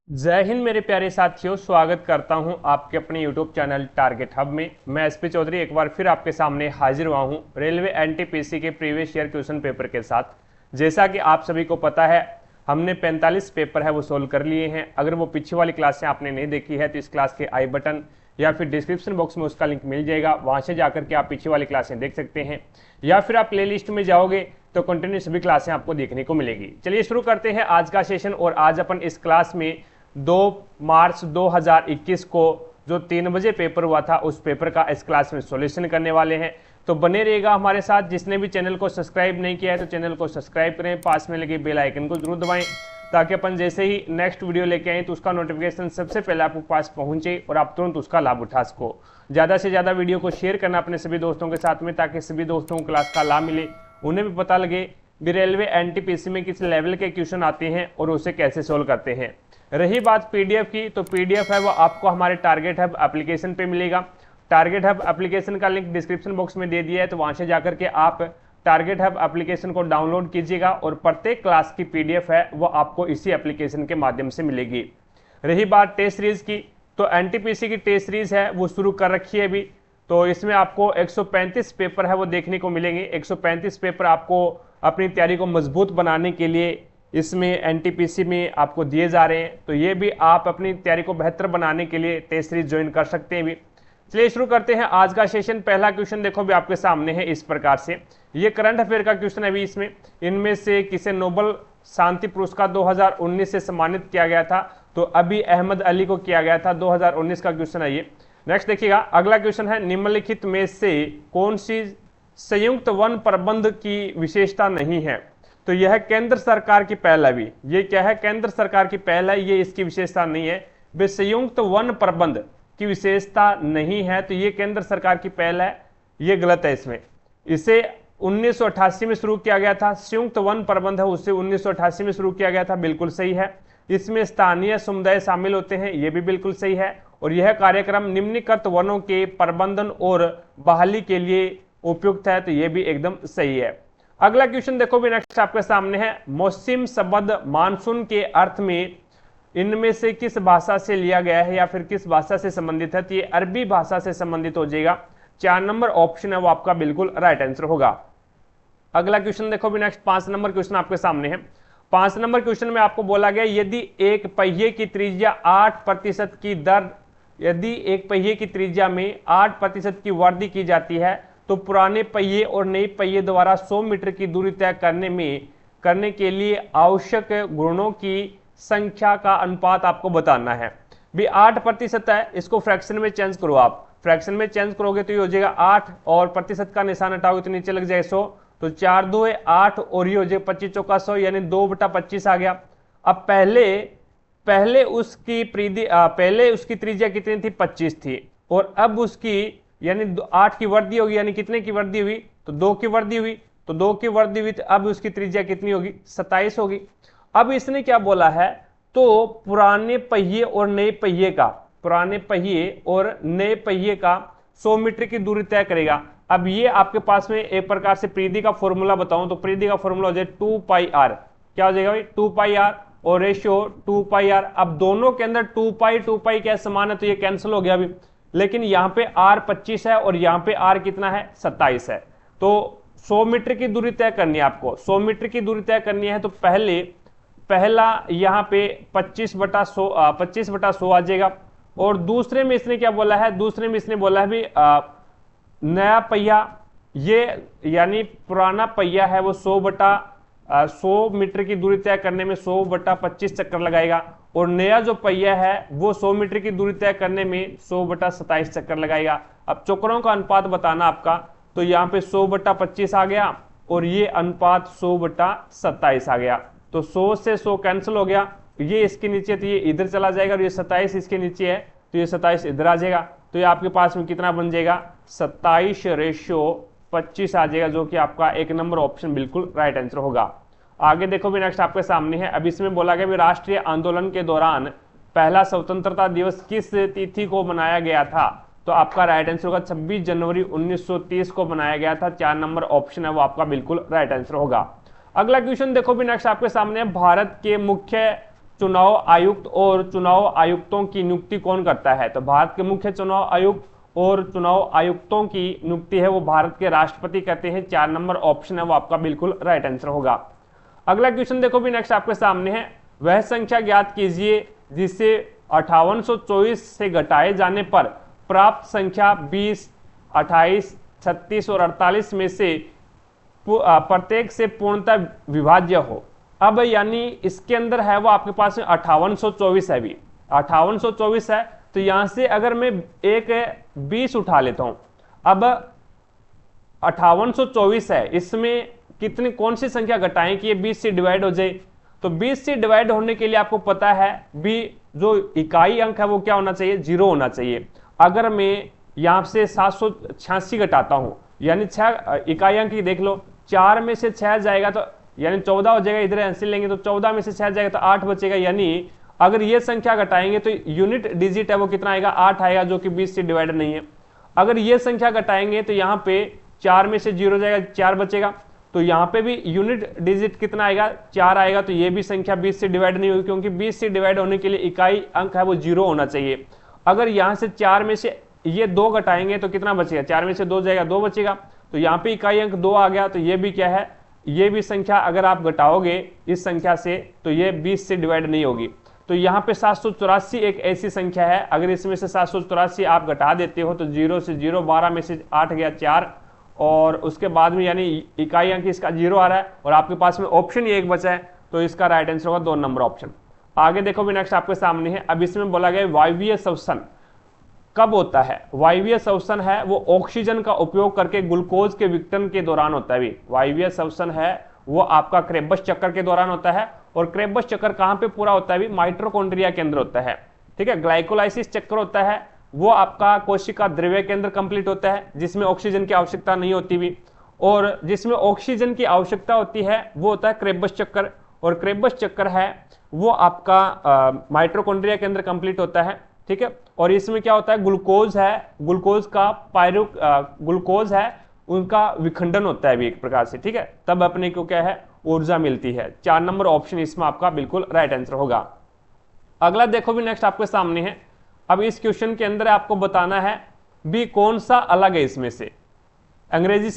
जय हिंद मेरे प्यारे साथियों, स्वागत करता हूं आपके अपने YouTube चैनल टारगेट हब में। मैं एसपी चौधरी एक बार फिर आपके सामने हाजिर हुआ हूं रेलवे एनटीपीसी के प्रीवियस ईयर क्वेश्चन पेपर के साथ। जैसा कि आप सभी को पता है, हमने 45 पेपर है वो सोल्व कर लिए हैं। अगर वो पीछे वाली क्लासें आपने नहीं देखी है तो इस क्लास के आई बटन या फिर डिस्क्रिप्शन बॉक्स में उसका लिंक मिल जाएगा, वहां से जाकर के आप पीछे वाली क्लासें देख सकते हैं, या फिर आप प्लेलिस्ट में जाओगे तो कंटिन्यू सभी क्लासें आपको देखने को मिलेगी। चलिए शुरू करते हैं आज का सेशन। और आज अपन इस क्लास में 2 मार्च 2021 को जो 3 बजे पेपर हुआ था उस पेपर का इस क्लास में सॉल्यूशन करने वाले हैं। तो बने रहेगा हमारे साथ। जिसने भी चैनल को सब्सक्राइब नहीं किया है तो चैनल को सब्सक्राइब करें, पास में लगे बेल आइकन को जरूर दबाएं ताकि अपन जैसे ही नेक्स्ट वीडियो लेके आए तो उसका नोटिफिकेशन सबसे पहले आपके पास पहुंचे और आप तुरंत उसका लाभ उठा सको। ज़्यादा से ज़्यादा वीडियो को शेयर करना अपने सभी दोस्तों के साथ में ताकि सभी दोस्तों को क्लास का लाभ मिले, उन्हें भी पता लगे कि रेलवे एनटीपीसी में किस लेवल के क्वेश्चन आते हैं और उसे कैसे सोल्व करते हैं। रही बात पीडीएफ की, तो पीडीएफ है वो आपको हमारे टारगेट हब एप्लीकेशन पे मिलेगा। टारगेट हब एप्लीकेशन का लिंक डिस्क्रिप्शन बॉक्स में दे दिया है, तो वहां से जाकर के आप टारगेट हब एप्लीकेशन को डाउनलोड कीजिएगा और प्रत्येक क्लास की पीडीएफ है वो आपको इसी एप्लीकेशन के माध्यम से मिलेगी। रही बात टेस्ट सीरीज की, तो एनटीपीसी की टेस्ट सीरीज है वो शुरू कर रखी है अभी। तो इसमें आपको 135 पेपर है वो देखने को मिलेंगे। 135 पेपर आपको अपनी तैयारी को मजबूत बनाने के लिए इसमें एनटीपीसी में आपको दिए जा रहे हैं। तो ये भी आप अपनी तैयारी को बेहतर बनाने के लिए टेस्ट सीरीज ज्वाइन कर सकते हैं भी। चलिए शुरू करते हैं आज का सेशन। पहला क्वेश्चन देखो भी आपके सामने है इस प्रकार से। ये करंट अफेयर का क्वेश्चन है भी। इसमें इनमें से किसे नोबेल शांति पुरस्कार 2019 से सम्मानित किया गया था? तो अभी अहमद अली को किया गया था। 2019 का क्वेश्चन है ये। नेक्स्ट देखिएगा, अगला क्वेश्चन है निम्नलिखित में से कौन सी संयुक्त वन प्रबंध की विशेषता नहीं है? तो यह केंद्र सरकार की पहल है भी। ये क्या है? केंद्र सरकार की पहल है, ये इसकी विशेषता नहीं है। वे संयुक्त वन प्रबंध की विशेषता नहीं है, तो ये केंद्र सरकार की पहल है, ये गलत है। इसमें इसे 1988 में शुरू किया गया था। संयुक्त वन प्रबंध है उसे 1988 में शुरू किया गया था, बिल्कुल सही है। इसमें स्थानीय समुदाय शामिल होते हैं, ये भी बिल्कुल सही है। और यह कार्यक्रम निम्नलिखित वनों के प्रबंधन और बहाली के लिए उपयुक्त है, तो ये भी एकदम सही है। अगला क्वेश्चन देखो भी नेक्स्ट आपके सामने है। मौसम शब्द मानसून के अर्थ में इनमें से किस भाषा से लिया गया है या फिर किस भाषा से संबंधित है? तो ये अरबी भाषा से संबंधित हो जाएगा। 4 नंबर ऑप्शन है वो आपका बिल्कुल राइट आंसर होगा। अगला क्वेश्चन देखो भी नेक्स्ट 5 नंबर क्वेश्चन आपके सामने है। 5 नंबर क्वेश्चन में आपको बोला गया यदि एक पहिए की त्रिज्या 8% की दर, यदि एक पहिए की त्रिज्या में 8% की वृद्धि की जाती है तो पुराने पहिए और नए पहिए द्वारा 100 मीटर की दूरी तय करने के लिए आवश्यक घूर्णनों की संख्या का अनुपात आपको बताना है। भी 8% है, इसको फ्रैक्शन में चेंज करो। आप फ्रैक्शन में चेंज करोगे तो ये हो जाएगा 8 और प्रतिशत का निशान हटाओगे तो नीचे लग जाएगा 100। तो 4 2 है 8 और ये हो जाएगा 25 चौका 100, यानी 2/25 आ गया। अब पहले उसकी त्रिज्या कितनी थी? 25 थी, और अब उसकी यानी 8 की वृद्धि होगी, यानी कितने की वृद्धि हुई? तो 2 की वृद्धि हुई। तो 2 की वृद्धि हुई तो अब उसकी त्रिज्या कितनी होगी? 27 होगी। अब इसने क्या बोला है? तो पुराने पहिए और नए पहिए का 100 मीटर की दूरी तय करेगा। अब ये आपके पास में एक प्रकार से प्रीति का फॉर्मूला बताऊं तो प्रीति का फॉर्मूला हो जाए 2πr। क्या हो जाएगा भाई? 2πr और रेशियो 2πr। अब दोनों के अंदर 2π क्या समान है तो ये कैंसिल हो गया अभी। लेकिन यहाँ पे r 25 है और यहाँ पे r कितना है? 27 है। तो 100 मीटर की दूरी तय करनी है आपको। 100 मीटर की दूरी तय करनी है तो पहला यहाँ पे 25/100 आ जाएगा। और दूसरे में इसने क्या बोला है? दूसरे में इसने बोला है भी नया पहिया, ये यानी पुराना पहिया है वो 100 मीटर की दूरी तय करने में 100/25 चक्कर लगाएगा, और नया जो पहिया है वो 100 मीटर की दूरी तय करने में 100/27 चक्कर लगाएगा। अब चक्करों का अनुपात बताना आपका, तो यहाँ पे 100/25 आ गया और ये अनुपात 100/27 आ गया। तो 100 से 100 कैंसिल हो गया, ये इसके नीचे तो ये इधर चला जाएगा, और ये 27 इसके नीचे है तो ये 27 इधर आ जाएगा। तो ये आपके पास में कितना बन जाएगा? 27/25 आ जाएगा, जो कि आपका 1 नंबर ऑप्शन बिल्कुल राइट आंसर होगा। आगे देखो भी नेक्स्ट आपके सामने है। अब इसमें बोला गया भी राष्ट्रीय आंदोलन के दौरान पहला स्वतंत्रता दिवस किस तिथि को मनाया गया था? तो आपका राइट आंसर होगा 26 जनवरी 1930 को मनाया गया था। 4 नंबर ऑप्शन है वो आपका बिल्कुल राइट आंसर होगा। अगला क्वेश्चन देखो भी नेक्स्ट आपके सामने है। भारत के मुख्य चुनाव आयुक्त और चुनाव आयुक्तों की नियुक्ति कौन करता है? तो भारत के मुख्य चुनाव आयुक्त और चुनाव आयुक्तों की नियुक्ति है वो भारत के राष्ट्रपति करते हैं। 4 नंबर ऑप्शन है वो आपका बिल्कुल राइट आंसर होगा। अगला क्वेश्चन देखो भी नेक्स्ट आपके सामने है, वह संख्या ज्ञात कीजिए जिसे 5824 से घटाए जाने पर प्राप्त संख्या 20, 28, 36 और 48 में से प्रत्येक से पूर्णतः विभाज्य हो। अब यानी इसके अंदर है वो आपके पास में 5824 है, भी 5824 है, तो यहां से अगर मैं एक 20 उठा लेता हूं, अब 5824 है, इसमें कितनी कौन सी संख्या घटाएं कि ये 20 से डिवाइड हो जाए? तो 20 से डिवाइड होने के लिए आपको पता है भी जो इकाई अंक है वो क्या होना चाहिए? 0 होना चाहिए। अगर मैं यहां से 786 घटाता हूं, यानी 6 इकाई अंक देख लो, 4 में से 6 जाएगा तो यानी 14 हो जाएगा, इधर आंसर लेंगे तो 14 में से 6 जाएगा तो 8 बचेगा। यानी अगर ये संख्या घटाएंगे तो यूनिट डिजिट है वो कितना आएगा? 8 आएगा, जो कि 20 से डिवाइड नहीं है। अगर ये संख्या घटाएंगे तो यहाँ पे 4 में से 0 जाएगा, 4 बचेगा, तो यहाँ पे भी यूनिट डिजिट कितना आएगा? 4 आएगा, तो ये भी संख्या 20 से डिवाइड नहीं होगी, क्योंकि 20 से डिवाइड होने के लिए इकाई अंक है वो 0 होना चाहिए। अगर यहाँ से 4 में से ये 2 घटाएंगे तो कितना बचेगा? 4 में से 2 जाएगा, 2 बचेगा, तो यहाँ पे इकाई अंक 2 आ गया, तो ये भी क्या है? ये भी संख्या अगर आप घटाओगे इस संख्या से तो ये 20 से डिवाइड नहीं होगी। तो यहाँ पे 784 एक ऐसी संख्या है, अगर इसमें से 784 आप घटा देते हो तो 0 से 0, 12 में से 8 गया 4, और उसके बाद में यानी इकाई अंक इसका 0 आ रहा है, और आपके पास में ऑप्शन ही एक बचा है, तो इसका राइट आंसर होगा 2 नंबर ऑप्शन। आगे देखो भी नेक्स्ट आपके सामने है, अब इसमें बोला गया वायवीय श्वसन कब होता है? वायवीय श्वसन है वो ऑक्सीजन का उपयोग करके ग्लूकोज के विघटन के दौरान होता है। वायवीय श्वसन है वो आपका क्रेबस चक्कर के दौरान होता है, और क्रेबस चक्कर कहां पे पूरा होता है? माइटोकॉन्ड्रिया के अंदर होता है, ठीक है। ग्लाइकोलाइसिस चक्कर होता है वो आपका कोशिका द्रव्य के अंदर कंप्लीट होता है, जिसमें ऑक्सीजन की आवश्यकता नहीं होती भी, और जिसमें ऑक्सीजन की आवश्यकता होती है वो होता है क्रेबस चक्कर, और क्रेबस चक्कर है वो आपका माइटोकॉन्ड्रिया के अंदर कंप्लीट होता है, ठीक है। और इसमें क्या होता है? ग्लूकोज है, ग्लूकोज का ग्लूकोज है उनका विखंडन होता है भी एक प्रकार से, ठीक है, तब अपने को क्या है? ऊर्जा मिलती है। 4 नंबर ऑप्शन इसमें आपका बिल्कुल राइट आंसर होगा। अगला देखो भी नेक्स्ट आपके सामने है, अब इस क्वेश्चन के अंदर आपको बताना है भी कौन सा अलग है इसमें से। अंग्रेजी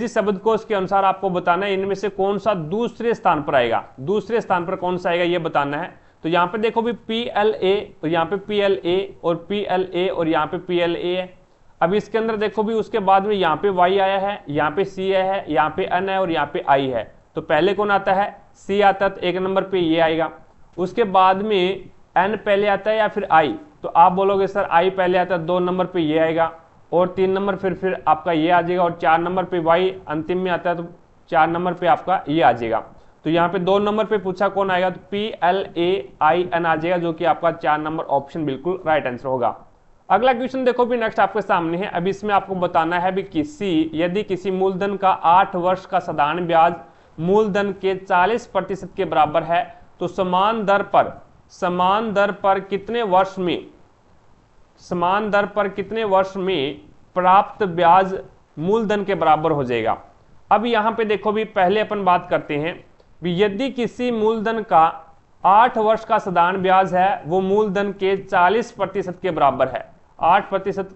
शब्दकोश के अनुसार आपको बताना है इनमें से कौन सा दूसरे स्थान पर आएगा, दूसरे स्थान पर कौन सा आएगा ये बताना है। तो यहाँ पे देखो भी PLA, तो यहाँ पे PLA और PLA और यहाँ पे PLA है। अब इसके अंदर देखो भी उसके बाद में यहाँ पे Y आया है, यहाँ पे C आया है, यहाँ पे N है और यहाँ पे I है। तो पहले कौन आता है? C आता है, तो 1 नंबर पे ये आएगा। उसके बाद में N पहले आता है या फिर I? तो आप बोलोगे सर I पहले आता है, 2 नंबर पे ये आएगा, और 3 नंबर फिर आपका ये आ जाएगा, और 4 नंबर पे Y अंतिम में आता है, तो 4 नंबर पे आपका ये आ जाएगा। तो यहाँ पे 2 नंबर पे पूछा कौन आएगा, तो PLAIN आ जाएगा, जो कि आपका 4 नंबर ऑप्शन बिल्कुल राइट आंसर होगा। अगला क्वेश्चन देखो भी नेक्स्ट आपके सामने है, अभी इसमें आपको बताना है भी यदि किसी मूलधन का 8 वर्ष का साधारण ब्याज मूलधन के 40% के बराबर है, तो समान दर पर कितने वर्ष में प्राप्त ब्याज मूलधन के बराबर हो जाएगा। अब यहां पे देखो भी पहले अपन बात करते हैं भी यदि किसी मूलधन का 8 वर्ष का साधारण ब्याज है वो मूलधन के 40% के बराबर है, 8%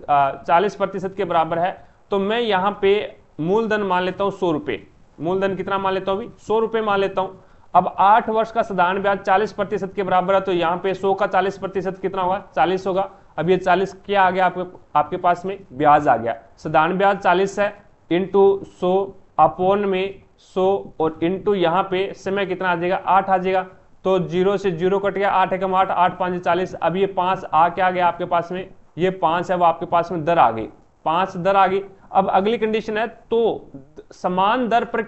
40% के बराबर है, तो मैं यहाँ पे मूलधन मान लेता हूँ 100 रुपये। मूलधन कितना मान लेता हूँ? 100 रुपये मान लेता हूँ। अब 8 वर्ष का साधारण ब्याज 40% के बराबर है, तो यहाँ पे 100 का 40% कितना होगा? 40 होगा। अब ये 40 क्या आ गया आपके पास में? ब्याज आ गया। साधारण ब्याज 40 है, इंटू 100 अपॉन में 100 और इंटू यहाँ पे समय कितना आ जाएगा? 8 आ जाएगा। तो 0 से 0 कट गया, 8 एकम 8, 8 5 40। अब ये 5 आ क्या गया आपके पास में? ये 5 है वो आपके पास में दर आ गई, 5 दर आ गई। अब अगली कंडीशन है, तो समान दर पर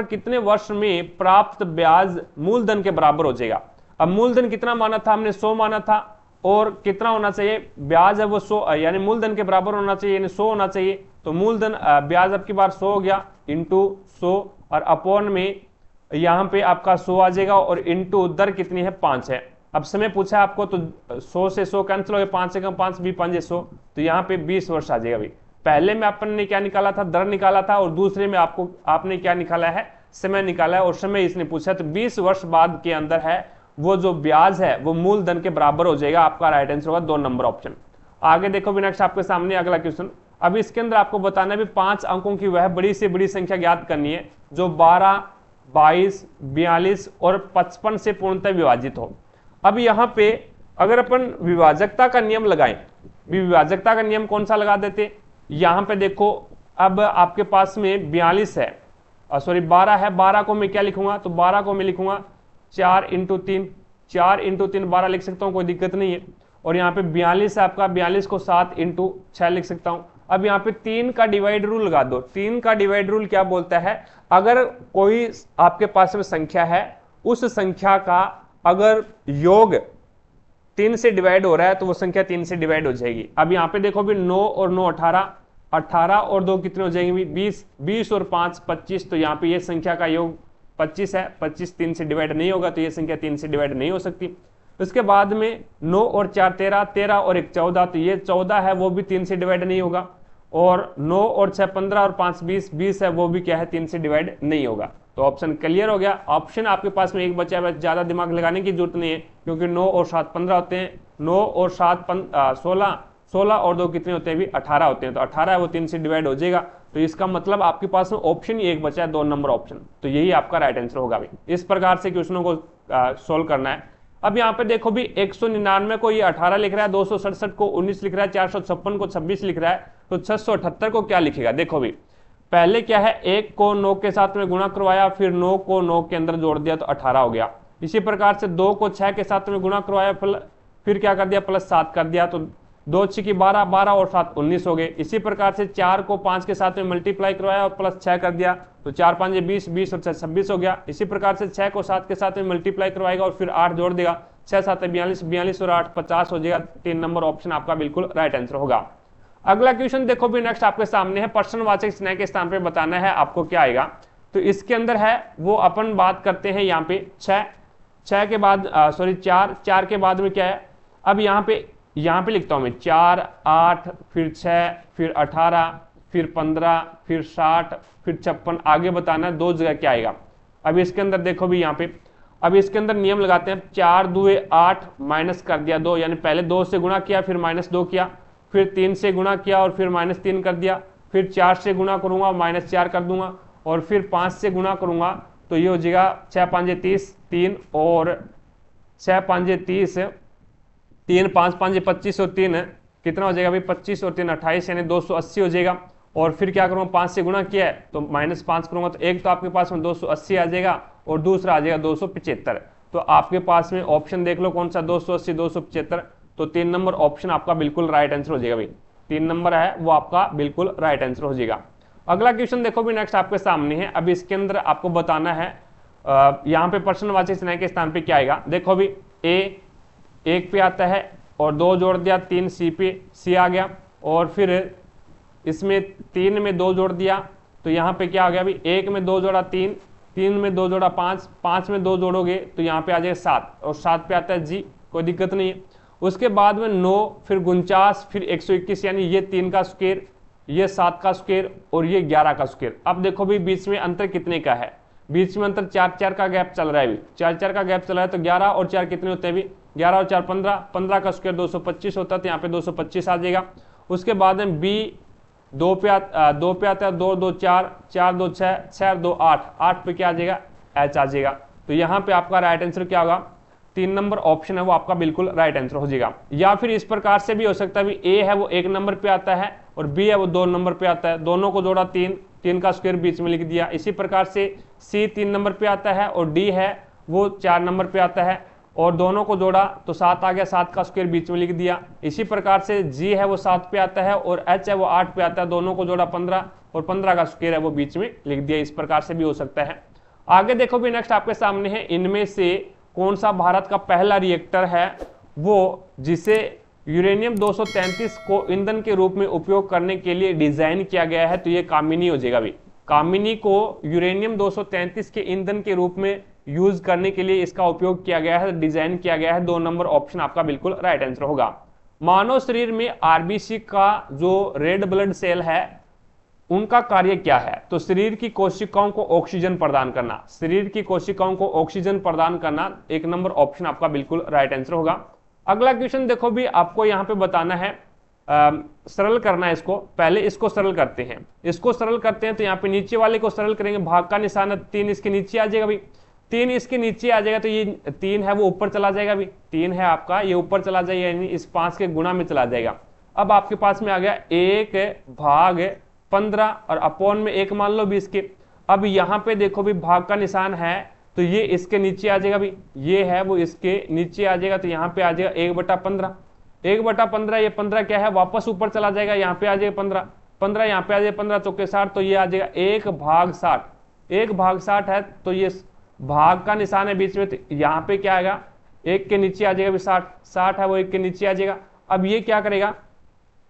कितने वर्ष में प्राप्त ब्याज मूलधन के बराबर हो जाएगा। अब मूलधन कितना माना था हमने? 100 माना था, और कितना होना चाहिए? ब्याज है वो 100 यानी मूलधन के बराबर होना चाहिए, यानी 100 होना चाहिए। तो मूलधन ब्याज अब की बार 100 हो गया, इंटू 100 और अपॉन में यहाँ पे आपका 100 आ जाएगा, और इंटू दर कितनी है? 5 है। अब समय पूछा है आपको, तो 100 से 100 कैंसिल हो गया, 5 से कम 5 भी 5 100, तो यहाँ पे 20 वर्ष आ जाएगा भाई। पहले में अपन ने क्या निकाला था? दर निकाला था, और दूसरे में आपने क्या निकाला है? समय निकाला है और समय इसने पूछा, तो 20 वर्ष बाद के अंदर है वो जो ब्याज है वो मूलधन के बराबर हो जाएगा। आपका राइट आंसर होगा 2 नंबर ऑप्शन। आगे देखो भी नेक्स्ट आपके सामने अगला क्वेश्चन। अब इसके अंदर आपको बताना है भी 5 अंकों की वह बड़ी से बड़ी संख्या ज्ञात करनी है जो 12, 22, 42 और 55 से पूर्णतः विभाजित हो। अब यहाँ पे अगर अपन विभाजकता का नियम लगाएं, विभाजकता का नियम कौन सा लगा देते, यहाँ पे देखो अब आपके पास में 42 है, सॉरी 12 है, 12 को मैं क्या लिखूंगा, तो 12 को मैं लिखूंगा 4 × 3, 4 × 3 12 लिख सकता हूँ, कोई दिक्कत नहीं है। और यहाँ पे 42 है आपका, 42 को 7 × 6 लिख सकता हूँ। अब यहाँ पे 3 का डिवाइड रूल लगा दो। 3 का डिवाइड रूल क्या बोलता है, अगर कोई आपके पास में संख्या है, उस संख्या का अगर योग 3 से डिवाइड हो रहा है तो वो संख्या 3 से डिवाइड हो जाएगी। अब यहाँ पे देखो भी 9 और 9 18, 18 और 2 कितने हो जाएंगे, 20, 20 और 5 25, तो यहाँ पे ये संख्या का योग 25 है, 25 3 से डिवाइड नहीं होगा, तो ये संख्या 3 से डिवाइड नहीं हो सकती। उसके बाद में 9 और 4 13, 13 और 1 14, तो ये 14 है वो भी 3 से डिवाइड नहीं होगा। और 9 और 6 15 और 5 20, 20 है वो भी क्या है 3 से डिवाइड नहीं होगा। तो ऑप्शन क्लियर हो गया। ऑप्शन आपके पास में एक बचा है, ज्यादा दिमाग लगाने की जरूरत नहीं है, क्योंकि 9 और 7 15 होते हैं, 9 और 7 16, 16 और 2 कितने होते हैं भी 18 होते हैं, तो 18 है वो 3 से डिवाइड हो जाएगा। तो इसका मतलब आपके पास में ऑप्शन ही एक बचा है, 2 नंबर ऑप्शन, तो यही आपका राइट आंसर होगा भाई। इस प्रकार से क्वेश्चनों को सोल्व करना है। अब यहाँ पे देखो भी 199 को ये 18 लिख रहा है, 267 को 19 लिख रहा है, 456 को 26 लिख रहा है, तो 678 को क्या लिखेगा। देखो भी पहले क्या है, 1 को 9 के साथ में गुणा करवाया, फिर 9 को 9 के अंदर जोड़ दिया तो 18 हो गया। इसी प्रकार से 2 को 6 के साथ में गुणा करवाया, फिर क्या कर दिया प्लस 7 कर दिया, तो 2 6 की 12, 12 और 7 19 हो गए। इसी प्रकार से 4 को 5 के साथ में मल्टीप्लाई करवाया और प्लस 6 कर दिया, तो 4 5 20, 20 और 6 26 हो गया। इसी प्रकार से 6 को 7 के साथ में मल्टीप्लाई करवाएगा और फिर 8 जोड़ देगा, 6 7 42, 42 और 8 50 हो जाएगा। 3 नंबर ऑप्शन आपका बिल्कुल राइट आंसर होगा। अगला क्वेश्चन देखो भी नेक्स्ट आपके सामने है, प्रश्नवाचक चिन्ह के स्थान पे बताना है आपको क्या आएगा। तो इसके अंदर है वो अपन बात करते हैं यहाँ पे 6 के बाद सॉरी 4 के बाद में क्या है। अब यहाँ पे लिखता हूं मैं 4 8 फिर 6 फिर 18 फिर 15 फिर 60 फिर 56, आगे बताना है 2 जगह क्या आएगा। अब इसके अंदर देखो भी यहाँ पे, अब इसके अंदर नियम लगाते हैं, 4 2 8 माइनस कर दिया 2, यानी पहले 2 से गुणा किया फिर -2 किया, फिर 3 से गुणा किया और फिर -3 कर दिया, फिर 4 से गुणा करूंगा -4 कर दूंगा, और फिर 5 से गुणा करूंगा तो ये हो जाएगा 6 5 30 3 और 6 5 30, 3 5 5 25 और 3 कितना हो जाएगा भाई 25 और 3 28, यानी 280 हो जाएगा। और फिर क्या करूंगा 5 से गुणा किया है तो -5 करूंगा, तो एक तो आपके पास में 280 आ जाएगा और दूसरा आ जाएगा 275। तो आपके पास में ऑप्शन देख लो कौन सा 280 275, तो 3 नंबर ऑप्शन आपका बिल्कुल राइट आंसर हो जाएगा भाई। 3 नंबर है वो आपका बिल्कुल राइट आंसर हो जाएगा। अगला क्वेश्चन देखो भी नेक्स्ट आपके सामने है। अब इसके अंदर आपको बताना है यहाँ पे प्रश्नवाचक चिन्ह के स्थान पे क्या आएगा। देखो भी ए 1 पे आता है और 2 जोड़ दिया, 3 सी पे सी आ गया, और फिर इसमें 3 में 2 जोड़ दिया, तो यहाँ पे क्या आ गया अभी 1 में 2 जोड़ा 3, 3 में 2 जोड़ा 5, 5 में 2 जोड़ोगे तो यहाँ पे आ जाएगा 7, और 7 पे आता है जी, कोई दिक्कत नहीं है। उसके बाद में 9 फिर 49 फिर 121, यानी ये 3 का स्क्वायर, ये 7 का स्क्वायर और ये 11 का स्क्वायर। अब देखो भी बीच में अंतर कितने का है, बीच में अंतर 4 4 का गैप चल रहा है, 4 4 का गैप चल रहा है, तो 11 और 4 कितने होते हैं अभी 11 और 4 15, 15 का स्क्वायर 225 होता है, तो यहाँ पे 225 आ जाएगा। उसके बाद में बी 2 पे आता है, 2 2 4 4 2 6 6 2 8, 8 पे क्या आ जाएगा एच आ जाएगा। तो यहाँ पे आपका राइट आंसर क्या होगा, 3 नंबर ऑप्शन है वो आपका बिल्कुल राइट आंसर हो जाएगा। या फिर इस प्रकार से भी हो सकता है, ए है वो 1 नंबर पे आता है और बी है वो 2 नंबर पे आता है, दोनों को जोड़ा 3, 3 का स्क्वायर बीच में लिख दिया। इसी प्रकार से सी 3 नंबर पे आता है और डी है वो 4 नंबर पे आता है, और दोनों को जोड़ा तो 7 आ गया, 7 का स्क्वायर बीच में लिख दिया। इसी प्रकार से जी है वो 7 पे आता है और एच है वो 8 पे आता है, दोनों को जोड़ा 15 और 15 का स्क्वायर है वो बीच में लिख दिया। इस प्रकार से भी हो सकता है। आगे देखो भी नेक्स्ट आपके सामने है, इनमें से कौन सा भारत का पहला रिएक्टर है वो जिसे यूरेनियम 233 को ईंधन के रूप में उपयोग करने के लिए डिजाइन किया गया है। तो ये कामिनी हो जाएगा भाई। कामिनी को यूरेनियम 233 के ईंधन के रूप में यूज करने के लिए इसका उपयोग किया गया है, डिजाइन किया गया है। 2 नंबर ऑप्शन आपका बिल्कुल राइट आंसर होगा। मानव शरीर में आरबीसी का जो रेड ब्लड सेल है उनका कार्य क्या है? तो शरीर की कोशिकाओं को ऑक्सीजन प्रदान करना, शरीर की कोशिकाओं को ऑक्सीजन प्रदान करना, एक नंबर ऑप्शन आपका बिल्कुल राइट आंसर होगा। अगला क्वेश्चन देखो भी, आपको यहाँ पे बताना है, सरल करना है इसको। पहले इसको सरल करते हैं, इसको सरल करते हैं तो यहाँ पे नीचे वाले को सरल करेंगे, भाग का निशान है, 3 इसके नीचे आ जाएगा भाई, 3 इसके नीचे आ जाएगा तो ये 3 है वो ऊपर चला जाएगा भाई, 3 है आपका ये ऊपर चला जाएगा, यानी इस 5 के गुणा में चला जाएगा। अब आपके पास में आ गया 1 भाग 15 और अपॉन में 1 मान लो 20 के। अब यहाँ पे देखो भी भाग का निशान है तो ये इसके नीचे आ जाएगा भाई, ये है वो इसके नीचे आ जाएगा, तो यहाँ पे आ जाएगा 1/15, 1/15, ये 15 क्या है वापस ऊपर चला जाएगा, यहाँ पे आ जाएगा 15, 15 यहाँ पे आ जाएगा 15 चौके 60, तो ये आ जाएगा 1/60, 1/60 है तो ये भाग का निशान है बीच में, तो यहाँ पे क्या आएगा 1 के नीचे आ जाएगा 60, 60 है वो 1 के नीचे आ जाएगा। अब ये क्या करेगा,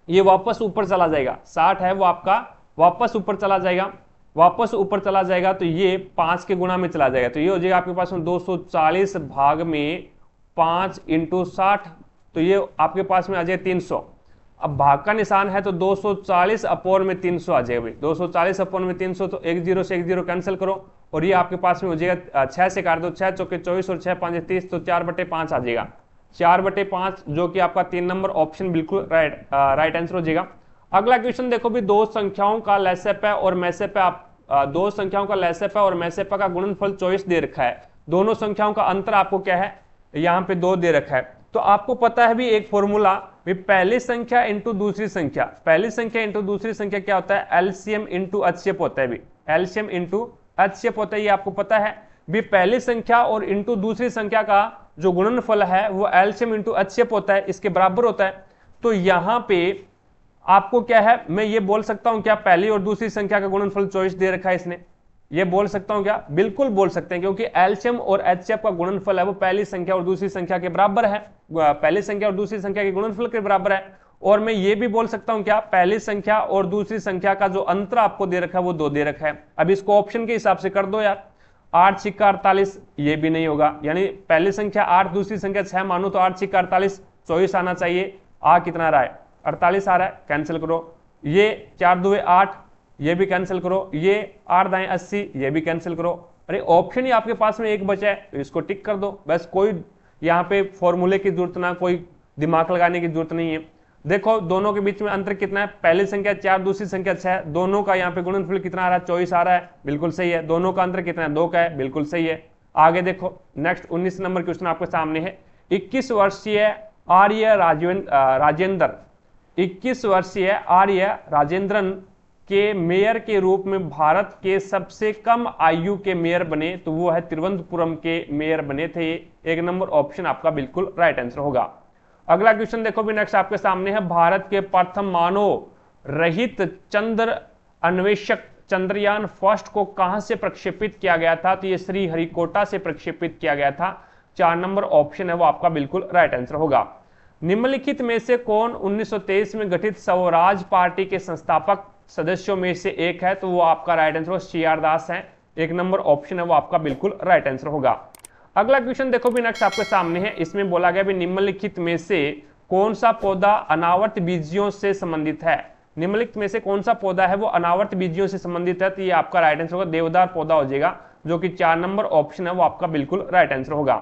ये वापस ऊपर चला जाएगा, 60 है वो आपका वापस ऊपर चला जाएगा, वापस ऊपर चला जाएगा तो ये 5 के गुणा में चला जाएगा, तो ये हो जाएगा आपके पास में 240 भाग में 5 × 60, तो ये आपके पास में आ जाएगा 300। अब भाग का निशान है तो 240 अपॉन में 300 आ जाएगा भाई, 240 अपॉन में 300, तो 1 0 से 1 0 कैंसिल करो और ये आपके पास में हो जाएगा 6 से काट दो, 6 चौके 24 और 6 5 30, तो 4/5 आ जाएगा, 4/5 जो कि आपका 3 नंबर ऑप्शन बिल्कुल राइट आंसर हो जाएगा। अगला क्वेश्चन देखो भी, दो संख्याओं का लसैपा और मैसेपा, दो संख्याओं का लसैपा और मैसेपा का गुणनफल 24 दे रखा है, दोनों संख्याओं का अंतर आपको क्या है यहाँ पे 2 दे रखा है। तो आपको पता है भी एक फॉर्मूला, भी पहली संख्या इंटू दूसरी संख्या, पहली संख्या इंटू दूसरी संख्या क्या होता है, एलसीएम इंटू एचसीएफ होता है भी, एलसीएम इंटू एचसीएफ होता है, ये आपको पता है भी। पहली संख्या और इंटू दूसरी संख्या का जो गुणनफल है वो एलसीएम इंटू एचसीएफ होता है, इसके बराबर होता है। तो यहाँ पे आपको क्या है, मैं ये बोल सकता हूं क्या पहली और दूसरी संख्या का गुणनफल 24 दे रखा है इसने, ये बोल सकता हूं क्या, बिल्कुल बोल सकते हैं, क्योंकि एलसीएम और एचसीएफ का गुणनफल है वो पहली संख्या और दूसरी संख्या के बराबर है, पहली संख्या और दूसरी संख्या के गुणनफल के बराबर है। और मैं ये भी बोल सकता हूं क्या, पहली संख्या और दूसरी संख्या का जो अंतर आपको दे रखा है वो 2 दे रखा है। अब इसको ऑप्शन के हिसाब से कर दो यार, 8 × 48, ये भी नहीं होगा, यानी पहली संख्या 8 दूसरी संख्या 6 मानो तो 8 × 48 24 आना चाहिए, आ कितना रहा है 48 आ रहा है, कैंसिल करो, ये 4 2 8, ये भी कैंसिल करो, ये 8 दाएं 80, ये भी कैंसिल करो। अरे ऑप्शन ही आपके पास में एक बचा है तो इसको टिक कर दो, बस कोई यहाँ पे फॉर्मूले की जरूरत ना, कोई दिमाग लगाने की जरूरत नहीं है। देखो दोनों के बीच में अंतर कितना है, पहली संख्या 4 दूसरी संख्या 6, दोनों का यहाँ पे गुणनफल कितना आ रहा है 24 आ रहा है, बिल्कुल सही है। दोनों का अंतर कितना है 2 का है, बिल्कुल सही है। आगे देखो नेक्स्ट 19 नंबर क्वेश्चन आपके सामने है। 21 वर्षीय आर्य राजेंद्र 21 वर्षीय आर्य राजेंद्रन के मेयर के रूप में भारत के सबसे कम आयु के मेयर बने, तो वो है तिरुवनंतपुरम के मेयर बने थे। एक नंबर ऑप्शन आपका बिल्कुल राइट आंसर होगा। अगला क्वेश्चन देखो भी नेक्स्ट आपके सामने है। भारत के प्रथम मानव रहित चंद्र अन्वेषक चंद्रयान फर्स्ट को कहां से प्रक्षेपित किया गया था, तो ये श्रीहरिकोटा से प्रक्षेपित किया गया था। 4 नंबर ऑप्शन है वो आपका बिल्कुल राइट आंसर होगा। निम्नलिखित में से कौन 1923 में गठित स्वराज पार्टी के संस्थापक सदस्यों में से एक है, तो वो आपका राइट आंसर CR दास है। 1 नंबर ऑप्शन है वो आपका बिल्कुल राइट आंसर होगा। अगला क्वेश्चन देखो भी नेक्स्ट आपके सामने है। इसमें बोला गया भी निम्नलिखित में से कौन सा पौधा अनावर्त बीजियों से संबंधित है। निम्नलिखित में से कौन सा पौधा है वो अनावर्त बीजियों से संबंधित है, तो ये आपका राइट आंसर होगा देवदार पौधा हो जाएगा, जो कि 4 नंबर ऑप्शन है वो आपका बिल्कुल राइट आंसर होगा।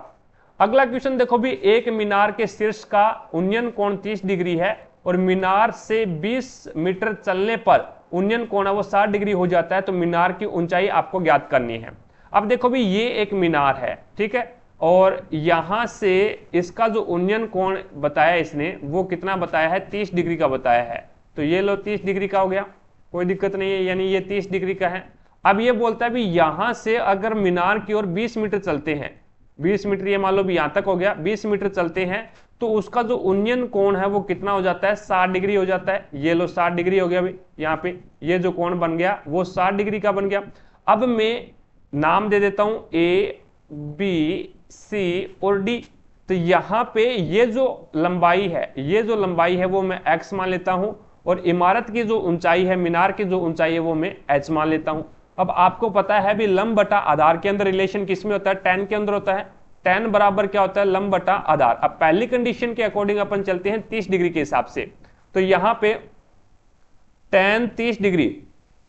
अगला क्वेश्चन देखो भी, एक मीनार के शीर्ष का उन्नयन कोण 30 डिग्री है और मीनार से 20 मीटर चलने पर उन्नयन कोण है वो 60 डिग्री हो जाता है, तो मीनार की ऊंचाई आपको ज्ञात करनी है। अब देखो भी ये एक मीनार है, ठीक है, और यहां से इसका जो उन्नयन कोण बताया इसने वो कितना बताया है 30 डिग्री का बताया है, तो ये लो 30 डिग्री का हो गया, कोई दिक्कत नहीं है, यानी ये 30 डिग्री का है। अब ये बोलता है भी यहां से अगर मीनार की ओर 20 मीटर चलते हैं, 20 मीटर ये मान लो भी यहां तक हो गया, 20 मीटर चलते हैं तो उसका जो उन्नयन कोण है वो कितना हो जाता है 60 डिग्री हो जाता है। ये लो 60 डिग्री हो गया भाई, यहाँ पे ये जो कोण बन गया वो 60 डिग्री का बन गया। अब मैं नाम दे देता हूं A, B, C और D, तो यहाँ पे ये जो लंबाई है, ये जो लंबाई है वो मैं x मान लेता हूं और इमारत की जो ऊंचाई है, मीनार की जो ऊंचाई है वो मैं h मान लेता हूं। अब आपको पता है भी लंब बटा आधार के अंदर रिलेशन किसमें होता है, tan के अंदर होता है। tan बराबर क्या होता है लंब बटा आधार। अब पहली कंडीशन के अकॉर्डिंग अपन चलते हैं 30 डिग्री के हिसाब से, तो यहां पे tan 30 डिग्री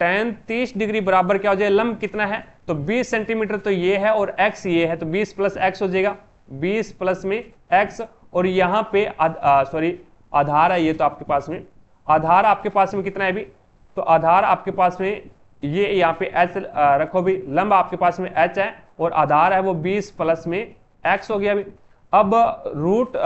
tan 30 डिग्री बराबर क्या हो जाएगा, लंब कितना है, तो 20 सेंटीमीटर तो ये है और x ये है, तो 20 प्लस x हो जाएगा, 20 प्लस में x, और यहाँ पे सॉरी आधार है ये, तो आपके पास में आधार आपके पास में कितना है अभी, तो आधार आपके पास में ये यहाँ पे h रखो भी, लंब आपके पास में h है और आधार है वो 20 प्लस में x हो गया अभी। अब रूट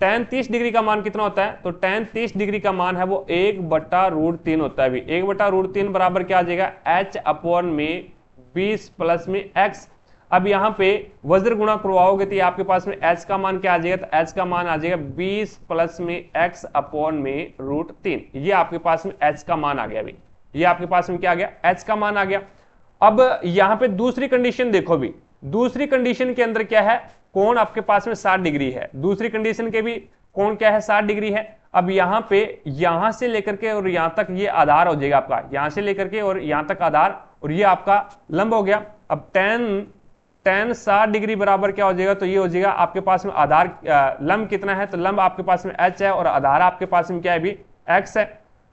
tan 30 डिग्री का मान कितना होता है, तो tan 30 डिग्री का मान है वो 1/√3 होता है अभी। 1/√3 बराबर क्या आ जाएगा, h अपॉन में 20 प्लस में x। अब यहाँ पे वज्र गुणा करवाओगे तो ये आपके पास में h का मान क्या आ जाएगा, तो h का मान आ जाएगा 20 प्लस में x अपॉन में √3। ये आपके पास में h का मान आ गया अभी, ये आपके पास में क्या आ गया, h का मान आ गया। अब यहाँ पे दूसरी कंडीशन देखो भी, दूसरी कंडीशन के अंदर क्या है, कोण आपके पास में 60 डिग्री है, दूसरी कंडीशन के भी कोण क्या है, 60 डिग्री है। अब यहाँ पे यहां से लेकर के और यहां तक ये आधार हो जाएगा आपका, यहां से लेकर के और यहां तक आधार, और ये आपका लंब हो गया। अब tan 60 डिग्री बराबर क्या हो जाएगा, तो ये हो जाएगा आपके पास में आधार, लंब कितना है, तो लंब आपके पास में h है और आधार आपके पास में क्या है अभी, x है।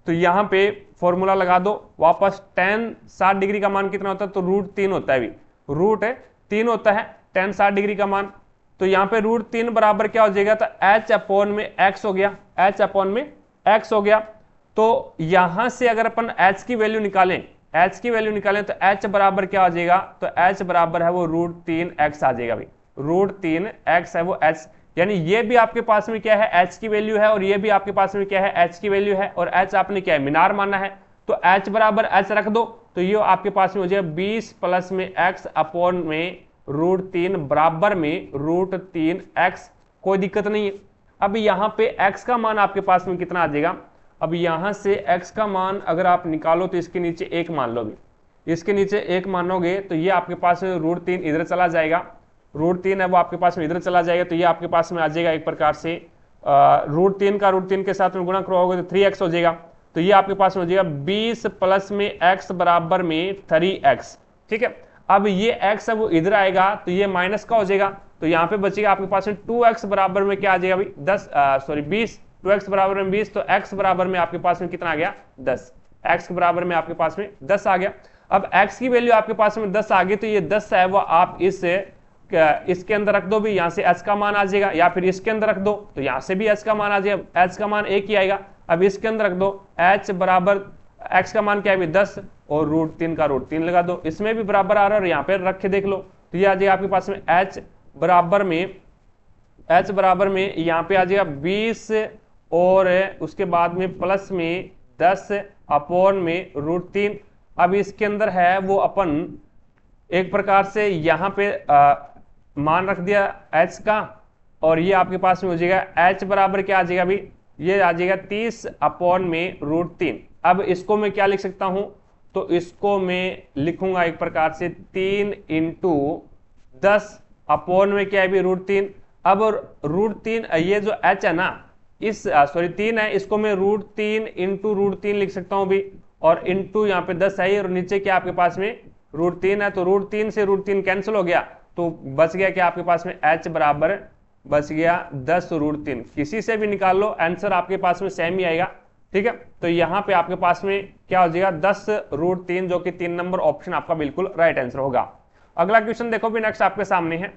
तो यहाँ पे फॉर्मूला लगा दो वापस, tan 60 डिग्री का मान कितना होता है, तो √3 होता है अभी, √3 होता है tan 60 डिग्री का मान। तो यहाँ पे √3 बराबर क्या हो जाएगा, तो h अपॉन में x हो गया, h अपॉन में x हो गया। तो यहां से अगर अपन h की वैल्यू निकालें, h की वैल्यू निकालें तो h बराबर क्या हो जाएगा, तो h बराबर है वो √3x आ जाएगा भाई, √3x है वो h, यानी ये भी आपके पास में क्या है, h की वैल्यू है और ये भी आपके पास में क्या है, h की वैल्यू है, और h आपने क्या है, मीनार माना है, तो h बराबर h रख दो, तो ये आपके पास में हो जाएगा 20 प्लस में x अपॉन में √3 बराबर में √3x, कोई दिक्कत नहीं है। अब यहाँ पे x का मान आपके पास में कितना आ जाएगा, अब यहां से x का मान अगर आप निकालो तो इसके नीचे 1 मान लो, इसके नीचे 1 मानोगे तो ये आपके पास में √3 इधर चला जाएगा, √3 है वो आपके पास में इधर चला जाएगा, तो ये आपके पास में आ जाएगा एक प्रकार से √3 का √3 के साथ में गुणा करवाओगे तो 3x हो जाएगा, तो ये आपके पास में हो जाएगा 20 प्लस में x बराबर में 3x, ठीक है। अब ये x है वो इधर आएगा तो ये माइनस का हो जाएगा, तो यहाँ पे बचेगा आपके पास में 2x बराबर में क्या आ जाएगा भाई, 20, 2x बराबर में 20, तो x बराबर में आपके पास में कितना आ गया, 10, x के बराबर में आपके पास में 10 आ गया। अब x की वैल्यू आपके पास में 10 आ गई, तो ये 10 है वो आप इसके अंदर रख दो भी, यहाँ से h का मान आ जाएगा, या फिर इसके अंदर रख दो तो यहाँ से भी h का मान आ जाएगा, h का मान 1 ही आएगा। अब इसके अंदर रख दो h बराबर, x का मान क्या है 10 और √3 का √3 लगा दो, इसमें भी बराबर आ रहा है और यहाँ पे रख के देख लो, तो ये आ जाएगा आपके पास में h बराबर में यहाँ पे आ जाएगा 20 और उसके बाद में प्लस में 10 अपॉन में √3। अब इसके अंदर है वो अपन एक प्रकार से यहाँ पे मान रख दिया h का, और ये आपके पास में हो जाएगा h बराबर क्या आ जाएगा अभी, ये आ जाएगा 30 अपॉन में √3। अब इसको मैं क्या लिख सकता हूं, तो इसको मैं लिखूंगा एक प्रकार से 3 × 10 अपॉन में क्या है भी √3। अब √3 ये जो h है ना, इस 3 है, इसको मैं √3 × √3 लिख सकता हूं भी, और इंटू यहाँ पे 10 है और नीचे क्या आपके पास में √3 है, तो √3 से √3 कैंसिल हो गया, तो बच गया क्या आपके पास में h बराबर बच गया 10 √3। किसी से भी निकाल लो आंसर आपके पास में सेम ही आएगा, ठीक है। तो यहाँ पे आपके पास में क्या हो जाएगा 10 √3, जो कि 3 नंबर ऑप्शन आपका बिल्कुल राइट आंसर होगा। अगला क्वेश्चन देखो भी, नेक्स्ट आपके सामने है।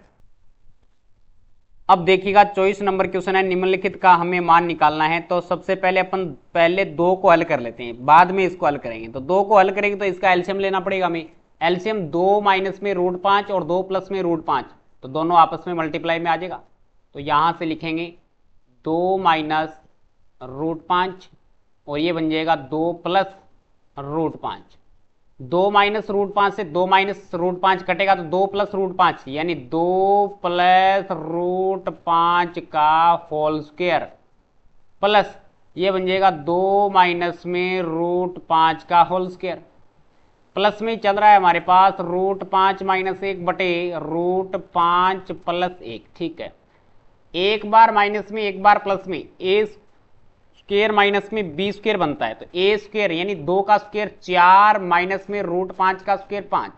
अब देखिएगा 24 नंबर क्वेश्चन है, निम्नलिखित का हमें मान निकालना है। तो सबसे पहले अपन पहले 2 को हल कर लेते हैं, बाद में इसको हल करेंगे। तो 2 को हल करेंगे तो इसका एलसीएम लेना पड़ेगा हमें। एलसीएम 2 माइनस में √5 और 2 प्लस में √5, तो दोनों आपस में मल्टीप्लाई में आ जाएगा। तो यहां से लिखेंगे 2 माइनस √5 और ये बन जाएगा 2 प्लस √5। 2 माइनस √5 से 2 माइनस √5 कटेगा तो 2 प्लस √5, यानी 2 प्लस √5 का होल स्क्वायर, प्लस ये बन जाएगा 2 माइनस में √5 का होल स्क्वायर। प्लस में चल रहा है हमारे पास √5 माइनस 1 बटे √5 प्लस 1, ठीक है। एक बार माइनस में एक बार प्लस में ए स्क्वायर माइनस में बी स्क्वायर बनता है, तो ए स्क्वायर यानी 2 का स्क्वायर 4 माइनस में √5 का स्क्वायर 5,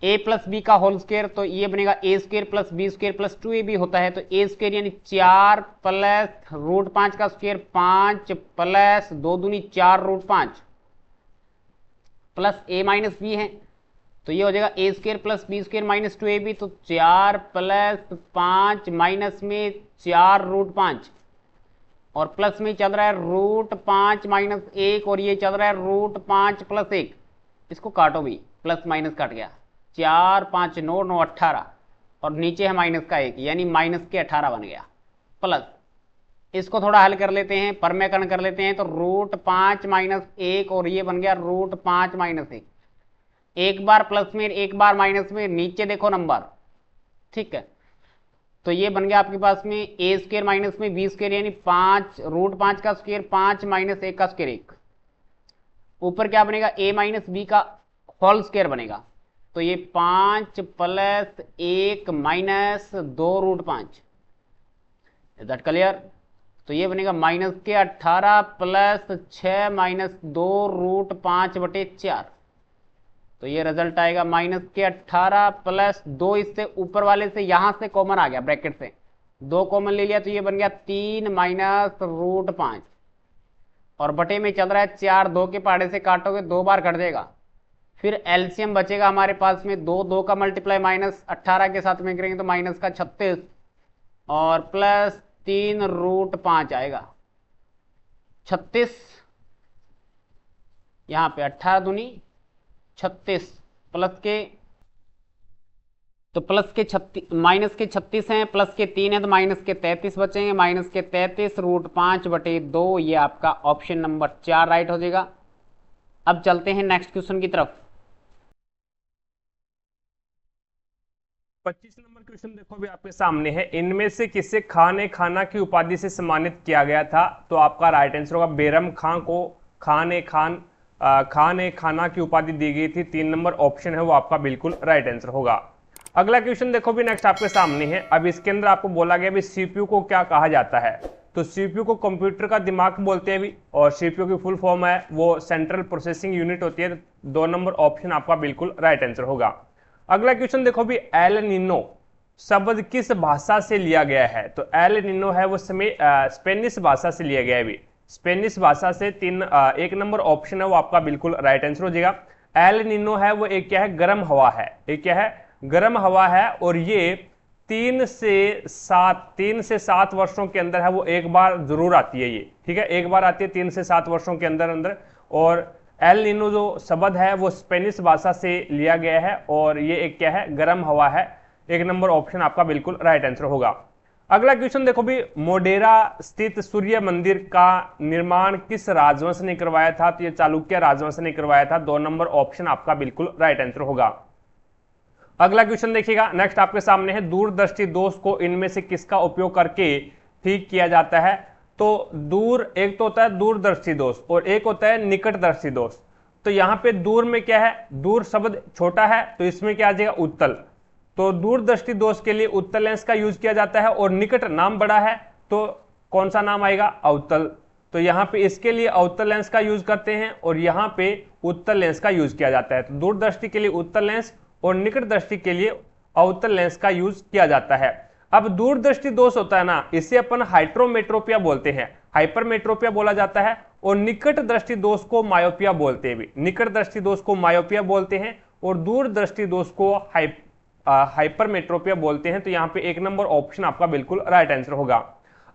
ए प्लस बी का होल स्क्वायर, तो ये बनेगा A square plus B square plus 2ab होता है। तो ए स्क्वायर यानी 4 प्लस √5 का स्क्वायर 5 प्लस 2 दूनी 4 √5, प्लस ए माइनस बी है, तो ये हो जाएगा A square plus B square minus 2ab, तो 4 प्लस 5 माइनस में 4 रूट 5, और प्लस में चल रहा है रूट 5 माइनस 1, और ये चल रहा है रूट 5 प्लस 1। इसको काटो भी, प्लस माइनस कट गया, 4 5 9 9 18, और नीचे है माइनस का 1, यानी माइनस के 18 बन गया। प्लस इसको थोड़ा हल कर लेते हैं, परमेकरण कर लेते हैं, तो रूट 5 माइनस 1, और ये बन गया रूट 5 माइनस 1। एक बार प्लस में एक बार माइनस में, नीचे देखो नंबर, ठीक है। तो ये बन गया आपके पास में ए स्क्र माइनस में बी स्क्र, यानी 5 रूट 5 का स्क्र 5 माइनस 1 का स्क्र 1। ऊपर क्या बनेगा, ए माइनस बी का होल स्क्र बनेगा, तो ये 5 plus 1 minus 2 root 5। Is that clear? तो ये बनेगा माइनस के 18 प्लस 6 माइनस 2 रूट 5 बटे 4। तो ये रिजल्ट आएगा माइनस के 18 प्लस 2, इससे ऊपर वाले से यहां से कॉमन आ गया, ब्रैकेट से 2 कॉमन ले लिया, तो ये बन गया 3 माइनस रूट 5, और बटे में चल रहा है 4, 2 के पहाड़े से काटोगे 2 बार कट जाएगा। फिर एलसीएम बचेगा हमारे पास में 2, 2 का मल्टीप्लाई माइनस 18 के साथ में करेंगे तो माइनस का 36, और प्लस 3 रूट 5 आएगा 36, यहां पे 18 दूनी 36, प्लस के, तो प्लस के 36 माइनस के 36 हैं, प्लस के 3 है, तो माइनस के 33 बचेंगे, माइनस के 33 रूट 5 बटे 2। ये आपका ऑप्शन नंबर 4 राइट हो जाएगा। अब चलते हैं नेक्स्ट क्वेश्चन की तरफ। 25 नंबर क्वेश्चन देखो भी आपके सामने है, इनमें से किसे खान ए खाना की उपाधि से सम्मानित किया गया था? तो आपका राइट आंसर होगा बेरम खां को खान ए खाना की उपाधि दी गई थी। 3 नंबर ऑप्शन है वो आपका बिल्कुल राइट आंसर होगा। अगला क्वेश्चन देखो भी नेक्स्ट आपके सामने है। अब इसके अंदर आपको बोला गया भी सीपीयू को क्या कहा जाता है? तो सीपीयू को कंप्यूटर का दिमाग बोलते हैं भी, और सीपीयू की फुल फॉर्म है वो सेंट्रल प्रोसेसिंग यूनिट होती है। 2 नंबर ऑप्शन आपका बिल्कुल राइट आंसर होगा। अगला क्वेश्चन देखो भी एल नीनो शब्द किस भाषा से लिया गया है? तो एल नीनो है वो स्पेनिश भाषा से लिया गया है भी, स्पेनिश भाषा से। 1 नंबर ऑप्शन है वो आपका बिल्कुल राइट आंसर हो जाएगा। एल नीनो है वो एक क्या है, गर्म हवा है, एक क्या है, गर्म हवा है, और ये 3 से 7 वर्षों के अंदर है वो एक बार जरूर आती है ये, ठीक है, एक बार आती है 3 से 7 वर्षों के अंदर अंदर। और एल नीनो जो शब्द है वो स्पेनिश भाषा से लिया गया है, और ये एक क्या है, गर्म हवा है। 1 नंबर ऑप्शन आपका बिल्कुल राइट आंसर होगा। अगला क्वेश्चन देखो भी, मोडेरा स्थित सूर्य मंदिर का निर्माण किस राजवंश ने करवाया था? तो ये चालुक्य राजवंश ने करवाया था। 2 नंबर ऑप्शन आपका बिल्कुल राइट आंसर होगा। अगला क्वेश्चन देखिएगा नेक्स्ट आपके सामने है, दूरदृष्टि दोष को इनमें से किसका उपयोग करके ठीक किया जाता है? तो एक तो होता है दूरदर्शी दोष, और एक होता है निकटदर्शी दोष। तो यहाँ पे दूर में क्या है, दूर शब्द छोटा है, तो इसमें क्या आ जाएगा, उत्तल। तो दूरदृष्टि दोष के लिए उत्तल लेंस का यूज किया जाता है, और निकट नाम बड़ा है तो कौन सा नाम आएगा, अवतल। तो यहाँ पे इसके लिए अवतल लेंस का यूज करते हैं, और यहाँ पे उत्तल लेंस का यूज किया जाता है। तो दूरदृष्टि के लिए उत्तल लेंस और निकट दृष्टि के लिए अवतल लेंस का यूज किया जाता है। अब दूरदृष्टि दोष होता है ना, इसे अपन हाइड्रोमेट्रोपिया बोलते हैं, हाइपरमेट्रोपिया बोला जाता है, और निकट दृष्टि दोष को मायोपिया बोलते हैं भी। निकट दृष्टि दोष को मायोपिया बोलते हैं, और दूर दृष्टि दोष को हाइपरमेट्रोपिया बोलते हैं। तो यहाँ पे 1 नंबर ऑप्शन आपका बिल्कुल राइट आंसर होगा।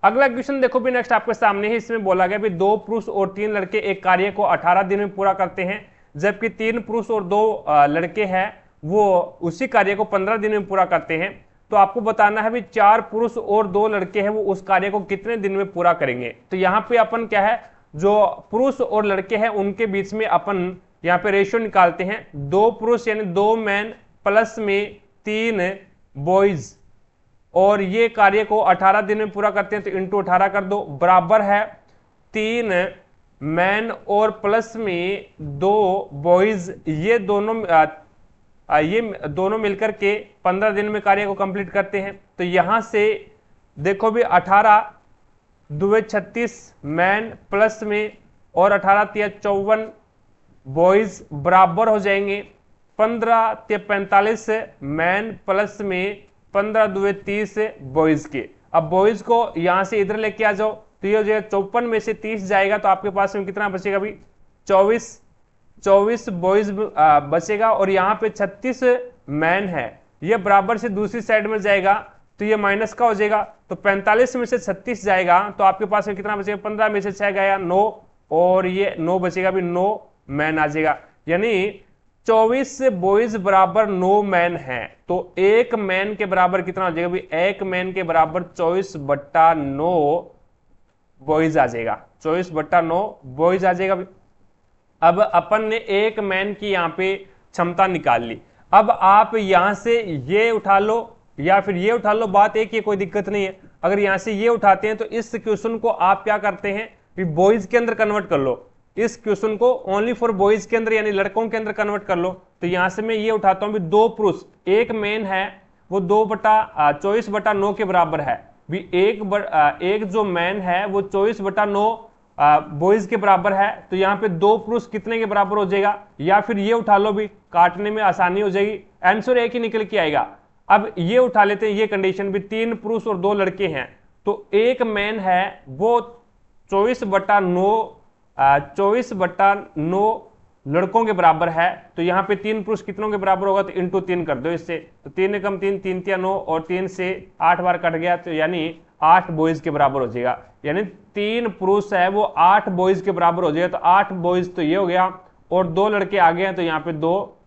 अगला क्वेश्चन देखो भी नेक्स्ट आपके सामने है, इसमें बोला गया भी 2 पुरुष और 3 लड़के एक कार्य को 18 दिन में पूरा करते हैं, जबकि 3 पुरुष और 2 लड़के हैं वो उसी कार्य को 15 दिन में पूरा करते हैं। तो आपको बताना है भी 4 पुरुष और 2 लड़के हैं वो उस कार्य को कितने दिन में पूरा करेंगे? तो यहाँ पे अपन क्या है, जो पुरुष और लड़के हैं उनके बीच में अपन यहाँ पे रेशियो निकालते हैं। 2 पुरुष यानी 2 मैन प्लस में 3 बॉयज, और ये कार्य को 18 दिन में पूरा करते हैं, तो इंटू 18 कर दो, बराबर है 3 मैन और प्लस में 2 बॉयज, ये दोनों मिलकर के 15 दिन में कार्य को कंप्लीट करते हैं। तो यहां से देखो भी 18 2 36 मैन प्लस में और 18 3 54 बॉयज बराबर हो जाएंगे 15 3 45 मैन प्लस में 15 2 30 बॉयज के। अब बॉयज को यहां से इधर लेके आ जाओ, तो ये जो 54 में से 30 जाएगा, तो आपके पास में कितना बचेगा भी 24 24 बॉयज बचेगा और यहाँ पे 36 मैन है, ये बराबर से दूसरी साइड में जाएगा तो ये माइनस का हो जाएगा, तो 45 में से 36 जाएगा तो आपके पास में कितना बचेगा, 15 में से 6 गया 9 और ये 9 बचेगा भी, 9 मैन आ जाएगा। यानी 24 बॉयज बराबर 9 मैन है, तो एक मैन के बराबर कितना हो जाएगा भी, एक मैन के बराबर 24/9 बॉयज आ जाएगा, 24/9 बॉयज आ जाएगा। अब अपन ने एक मैन की यहाँ पे क्षमता निकाल ली। अब आप यहां से ये उठा लो या फिर ये उठा लो, बात एक ही, कोई दिक्कत नहीं है। अगर यहां से ये उठाते हैं तो इस क्वेश्चन को आप क्या करते हैं कि बॉयज के अंदर कन्वर्ट कर लो, इस क्वेश्चन को ओनली फॉर बॉयज के अंदर यानी लड़कों के अंदर कन्वर्ट कर लो। तो यहां से मैं ये उठाता हूं भी 2 पुरुष, एक मैन है वो 24/9 के बराबर है भी, एक जो मैन है वो 24/9 बॉयज के बराबर है, तो यहाँ पे 2 पुरुष कितने के बराबर हो जाएगा, या फिर ये उठा लो भी, काटने में आसानी हो जाएगी, आंसर एक ही निकल के आएगा। अब ये उठा लेते हैं, ये कंडीशन भी 3 पुरुष और 2 लड़के हैं, तो एक मैन है वो 24/9 लड़कों के बराबर है, तो यहाँ पे 3 पुरुष कितनों के बराबर होगा, तो इंटू 3 कर दो इससे, तो 3 कम 3, 3 × 9 और 3 से 8 बार कट गया, तो यानी 8 बॉयज के बराबर हो जाएगा। यानी 3 पुरुष है वो 8 बॉयज के बराबर हो जाएगा, तो 8 बॉयज तो ये हो गया और 2 लड़के आ गए हैं, तो यहाँ पे 2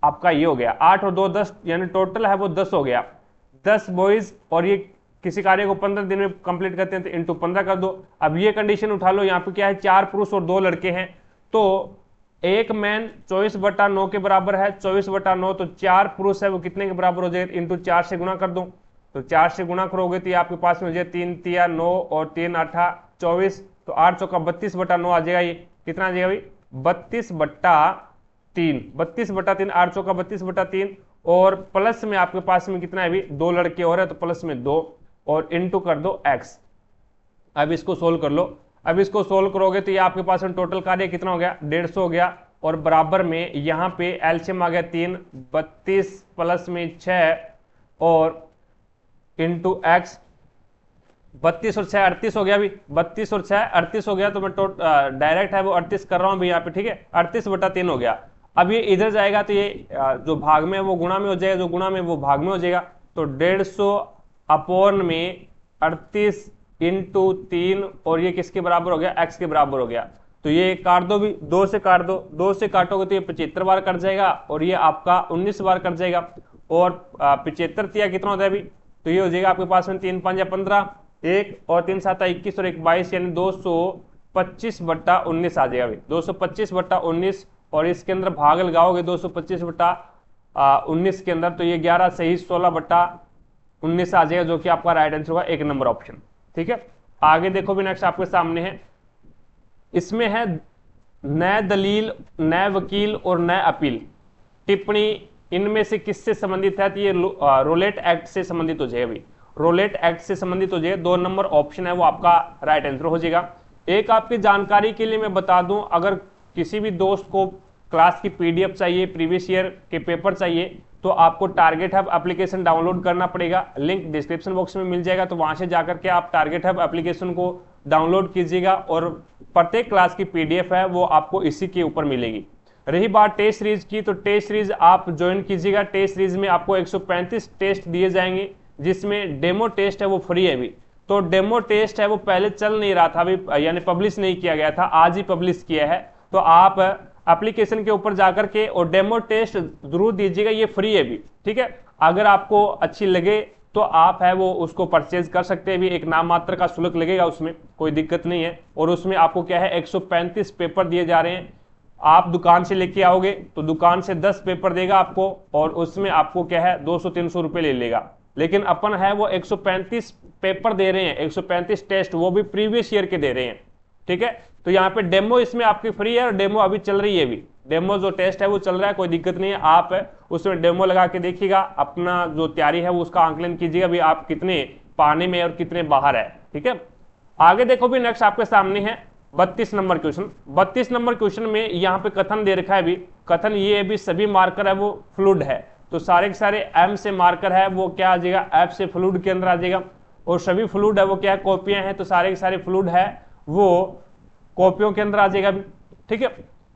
आपका ये हो गया, 8 और 2 10, यानी टोटल है वो 10 हो गया, 10 बॉयज। और ये किसी कार्य को 15 दिन में कंप्लीट करते हैं तो इंटू 15 कर दो। अब ये कंडीशन उठा लो, यहाँ पे क्या है, 4 पुरुष और 2 लड़के हैं, तो एक मैन 24/9 के बराबर है, 24/9, तो 4 पुरुष है वो कितने के बराबर हो जाएगा, इंटू 4 से गुणा कर दो, तो 4 से गुणा करोगे तो ये आपके पास में हो जाएगा 3 × 9 और 3 × 8 24, तो 8 चौका 32/9 आ जाएगा। ये कितना आ जाएगा भाई, 32/3, 32/3, 8 चौका 32/3, और प्लस में आपके पास में कितना है भी, 2 लड़के और है तो प्लस में 2 और इंटू कर दो x। अब इसको सोल्व कर लो, अब इसको सोल्व करोगे तो ये आपके पास में टोटल कार्य कितना हो गया, 150 हो गया, और बराबर में यहाँ पे एलसीएम आ गया 3, 32 प्लस में 6 और इंटू x, 32 और 6 38 हो गया भी, 32 और 6 38 हो गया, तो मैं डायरेक्ट है वो 38 कर रहा हूं भी यहाँ पे, ठीक है, 38/3 हो गया। अब ये इधर जाएगा तो ये जो भाग में है वो गुणा में हो जाएगा, जो गुणा में वो भाग में हो जाएगा, तो 150/38 इंटू 3 और ये किसके बराबर हो गया, x के बराबर हो गया। तो ये काट दो भी, 2 से काट दो, 2 से काटोगे तो ये 75 बार कट जाएगा और ये आपका 19 बार कट जाएगा, और 75 तिया कितना होता है अभी, तो ये हो जाएगा आपके पास में 3 × 5 = 15, 1 और 3 × 7 = 21 और 1 22, यानी 225/19 आ जाएगा भाई, 225/19, और इसके अंदर भाग लगाओगे 225/19 के अंदर, तो ये 11 सही 16/19 आ जाएगा, जो कि आपका राइट आंसर होगा 1 नंबर ऑप्शन। ठीक है, आगे देखो भी, नेक्स्ट आपके सामने है, इसमें है नए दलील, नए वकील और नए अपील टिप्पणी, इनमें से किससे संबंधित है, तो ये रोलेट एक्ट से संबंधित हो जाएगा भाई, रोलेट एक्ट से संबंधित हो जाएगा, 2 नंबर ऑप्शन है वो आपका राइट आंसर हो जाएगा। एक आपकी जानकारी के लिए मैं बता दूं, अगर किसी भी दोस्त को क्लास की पीडीएफ चाहिए, प्रीवियस ईयर के पेपर चाहिए, तो आपको टारगेट हब एप्लीकेशन डाउनलोड करना पड़ेगा, लिंक डिस्क्रिप्शन बॉक्स में मिल जाएगा, तो वहां से जाकर के आप टारगेट हब एप्लीकेशन को डाउनलोड कीजिएगा, और प्रत्येक क्लास की पीडीएफ है वो आपको इसी के ऊपर मिलेगी। रही बात टेस्ट सीरीज की, तो टेस्ट सीरीज आप ज्वाइन कीजिएगा। टेस्ट सीरीज में आपको 135 टेस्ट दिए जाएंगे, जिसमें डेमो टेस्ट है वो फ्री है भी, तो डेमो टेस्ट है वो पहले चल नहीं रहा था अभी, यानी पब्लिश नहीं किया गया था, आज ही पब्लिश किया है, तो आप एप्लीकेशन के ऊपर जाकर के और डेमो टेस्ट जरूर दीजिएगा, ये फ्री है भी। ठीक है, अगर आपको अच्छी लगे तो आप है वो उसको परचेज कर सकते हैं भी, एक नाम मात्र का शुल्क लगेगा, उसमें कोई दिक्कत नहीं है, और उसमें आपको क्या है 135 पेपर दिए जा रहे हैं। आप दुकान से लेके आओगे तो दुकान से 10 पेपर देगा आपको, और उसमें आपको क्या है 200-300 रुपए ले लेगा, लेकिन अपन है वो 135 पेपर दे रहे हैं, 135 टेस्ट, वो भी प्रीवियस ईयर के दे रहे हैं। ठीक है, तो यहाँ पे डेमो इसमें आपकी फ्री है, और डेमो अभी चल रही है, भी डेमो जो टेस्ट है वो चल रहा है, कोई दिक्कत नहीं है, आप उसमें डेमो लगा के देखिएगा, अपना जो तैयारी है वो उसका आंकलन कीजिएगा भी, आप कितने पानी में और कितने बाहर है। ठीक है, आगे देखो भी, नेक्स्ट आपके सामने है 32 नंबर क्वेश्चन। 32 नंबर क्वेश्चन में यहाँ पे कथन दे रखा है भी, कथन ये है भी सभी मार्कर है वो फ्लूइड है, तो सारे के सारे एम से मार्कर है वो क्या आ जाएगा, एफ से फ्लूइड के अंदर आ जाएगा, और सभी फ्लूइड है वो क्या है, कॉपियां हैं, तो सारे के सारे फ्लूइड है वो कॉपियों के अंदर आ जाएगा। ठीक है,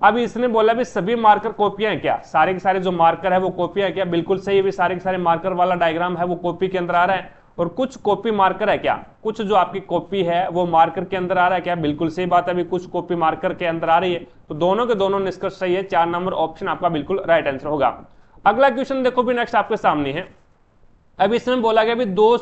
अब इसने बोला भी सभी मार्कर कॉपियां हैं क्या, सारे के सारे जो मार्कर है वो कॉपियां हैं क्या, बिल्कुल सही है, भी सारे के सारे मार्कर वाला डायग्राम है वो कॉपी के अंदर आ रहा है, और कुछ कॉपी मार्कर है क्या, कुछ जो आपकी कॉपी है वो मार्कर के अंदर आ रहा है क्या, बिल्कुल सही बात है, अभी कुछ कॉपी मार्कर के अंदर आ रही है, तो दोनों के दोनों निष्कर्ष सही है, 4 नंबर ऑप्शन आपका बिल्कुल राइट आंसर होगा। अगला क्वेश्चन देखो भी नेक्स्ट आपके सामने है। अब इसमें बोला गया भी दो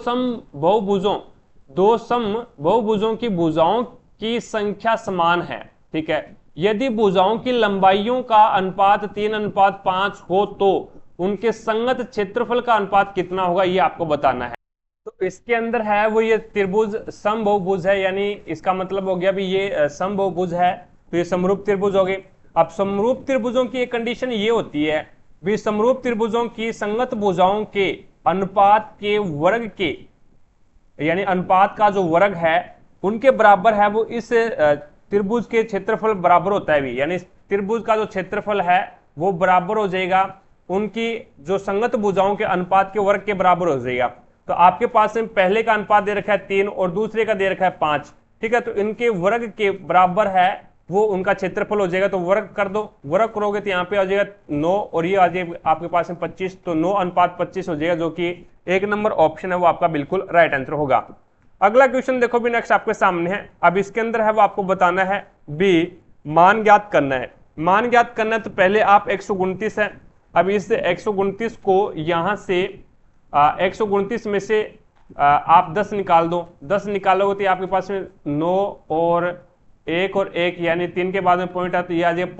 समबाहुभुजों की भुजाओं की संख्या समान है, ठीक है, यदि भुजाओं की लंबाइयों का अनुपात 3:5 हो तो उनके संगत क्षेत्रफल का अनुपात कितना होगा, ये आपको बताना है। तो इसके अंदर है वो ये त्रिभुज समबाहुभुज है, यानी इसका मतलब हो गया भी ये समबाहुभुज है, तो ये समरूप त्रिभुज हो गए। अब समरूप त्रिभुजों की एक कंडीशन ये होती है भी समरूप त्रिभुजों की संगत भुजाओं के अनुपात के वर्ग के, यानी अनुपात का जो वर्ग है उनके बराबर है, वो इस त्रिभुज के क्षेत्रफल बराबर होता है भी, यानी त्रिभुज का जो क्षेत्रफल है वो बराबर हो जाएगा उनकी जो संगत भुजाओं के अनुपात के वर्ग के बराबर हो जाएगा। तो आपके पास में पहले का अनुपात दे रखा है 3 और दूसरे का दे रखा है 5, ठीक है, तो इनके वर्ग के बराबर है वो उनका क्षेत्रफल हो जाएगा। तो वर्ग कर दो, वर्ग करोगे तो यहाँ पे आ जाएगा 9 और ये आ जाएगा आपके पास में 25, तो 9:25 हो जाएगा, जो कि 1 नंबर ऑप्शन है वो आपका बिल्कुल राइट आंसर होगा। अगला क्वेश्चन देखो भी नेक्स्ट आपके सामने है। अब इसके अंदर है वो आपको बताना है बी मान ज्ञात करना है। मान ज्ञात करना है तो पहले आप 129 है, अब इस 129 को यहां से 129 में से आप 10 निकाल दो, 10 निकालोगे तो आपके पास में 9 और 1 और 1 यानी 3 के बाद में पॉइंट आता है, ये आ जाएगा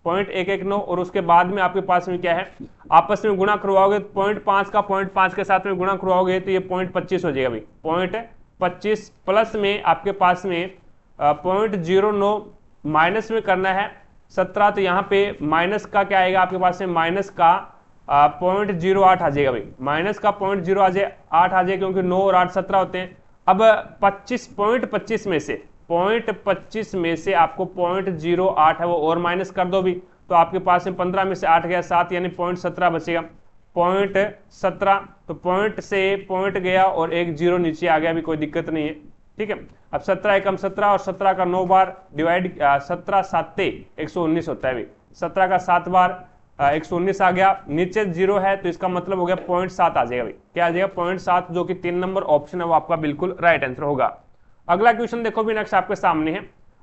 0.119 और उसके बाद में आपके पास में क्या है, आपस में गुणा करवाओगे 0.5 का 0.5 के साथ में गुणा करवाओगे तो ये 0.25 हो जाएगा भाई, 0.25 प्लस में आपके पास में 0.09 माइनस में करना है 17, तो यहाँ पे माइनस का क्या आएगा आपके पास में, माइनस का 0.08 आ जाएगा भाई, माइनस का 0.08 आ जाएगा, क्योंकि 9 और 8 17 होते हैं। अब 25 में से 0.25 में से आपको 0.08 है वो और माइनस कर दो भी, तो आपके पास में 15 में से 8 गया 7 यानी 0.17 बचेगा, 0.17, तो पॉइंट से पॉइंट गया और एक जीरो नीचे आ गया, भी कोई दिक्कत नहीं है, ठीक है। अब 17 एकम 17 और 17 का 9 बार डिवाइड 17 7 119 होता है भाई, 17 का 7 बार 119 आ गया, नीचे जीरो है तो इसका मतलब हो गया 0.7 आ जाएगा भाई, क्या आ जाएगा 0.7, जो कि 3 नंबर ऑप्शन है वो आपका बिल्कुल राइट आंसर होगा। अगला क्वेश्चन देखो भी नेक्स्ट आपके सामने है।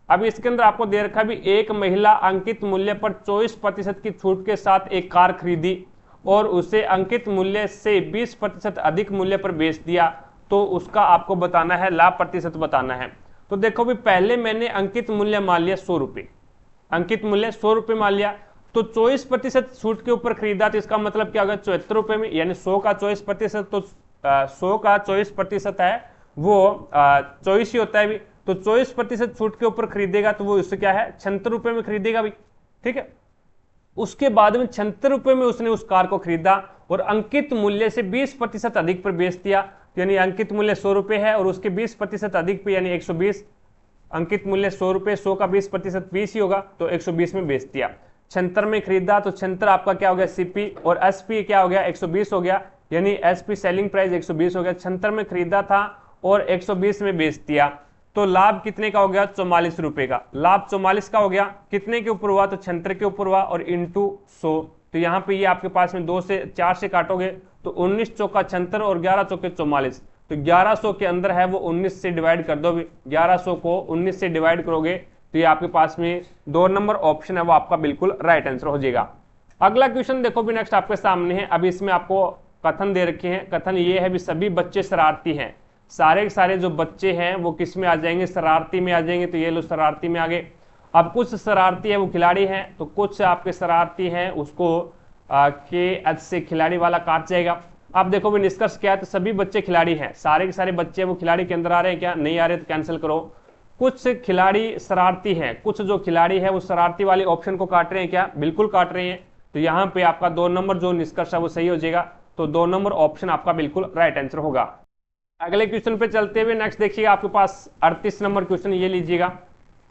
अब इसके अंदर आपको दे रखा भी एक महिला अंकित मूल्य पर 24% की छूट के साथ एक कार खरीदी और उसे अंकित मूल्य से 20% अधिक मूल्य पर बेच दिया, तो उसका आपको बताना है लाभ प्रतिशत बताना है। तो देखो भी पहले मैंने अंकित मूल्य मान लिया 100 रुपए, अंकित मूल्य 100 रुपए मान लिया, तो 24% छूट के ऊपर खरीदा, तो इसका मतलब क्या होगा 74 रुपए में, यानी 100 का 24%, तो 100 का 24% है वो 24 ही होता है भी, तो 24% छूट के ऊपर खरीदेगा तो वो इससे क्या है 76 रुपए में खरीदेगा भी, ठीक है। उसके बाद में 76 रुपए में उसने उस कार को खरीदा और अंकित मूल्य से 20% अधिक पर बेच दिया, यानी अंकित मूल्य 100 रुपए है और उसके 20% अधिक पे यानी 120, अंकित मूल्य 100 रुपए, 100 का 20% 20 ही होगा, तो 120 में बेच दिया। 76 में खरीदा तो 76 आपका क्या हो गया सीपी, और एसपी क्या हो गया 120 हो गया, यानी एसपी सेलिंग प्राइस 120 हो गया। 76 में खरीदा था और 120 में बेच दिया, तो लाभ कितने का हो गया 44 रुपए का, लाभ 44 का हो गया, कितने के ऊपर हुआ तो 76 के ऊपर हुआ और इंटू 100, तो यहाँ पे ये आपके पास में 2 से 4 से काटोगे तो 19 चौका 76 और 11 चौके 44, तो 1100 के अंदर है वो 19 से डिवाइड कर दो भी, 1100 को 19 से डिवाइड करोगे तो ये आपके पास में 2 नंबर ऑप्शन है वो आपका बिल्कुल राइट आंसर हो जाएगा। अगला क्वेश्चन देखो भी नेक्स्ट आपके सामने है। अब इसमें आपको कथन दे रखे हैं, कथन ये है भी सभी बच्चे शरारती हैं, सारे के सारे जो बच्चे हैं वो किस में आ जाएंगे शरारती में आ जाएंगे, तो ये लो शरारती में आ गए। अब कुछ शरारती है वो खिलाड़ी हैं, तो कुछ आपके शरारती हैं उसको के एच से खिलाड़ी वाला काट जाएगा। अब देखो भी निष्कर्ष क्या है, तो सभी बच्चे खिलाड़ी हैं, सारे के सारे बच्चे वो खिलाड़ी के अंदर आ रहे हैं क्या, नहीं आ रहे तो कैंसिल करो। कुछ खिलाड़ी शरारती हैं, कुछ जो खिलाड़ी है वो शरारती वाले ऑप्शन को काट रहे हैं क्या, बिल्कुल काट रहे हैं, तो यहाँ पे आपका 2 नंबर जो निष्कर्ष है वो सही हो जाएगा, तो 2 नंबर ऑप्शन आपका बिल्कुल राइट आंसर होगा। अगले क्वेश्चन पे चलते हुए नेक्स्ट देखिएगा आपके पास 38 नंबर क्वेश्चन, ये लीजिएगा।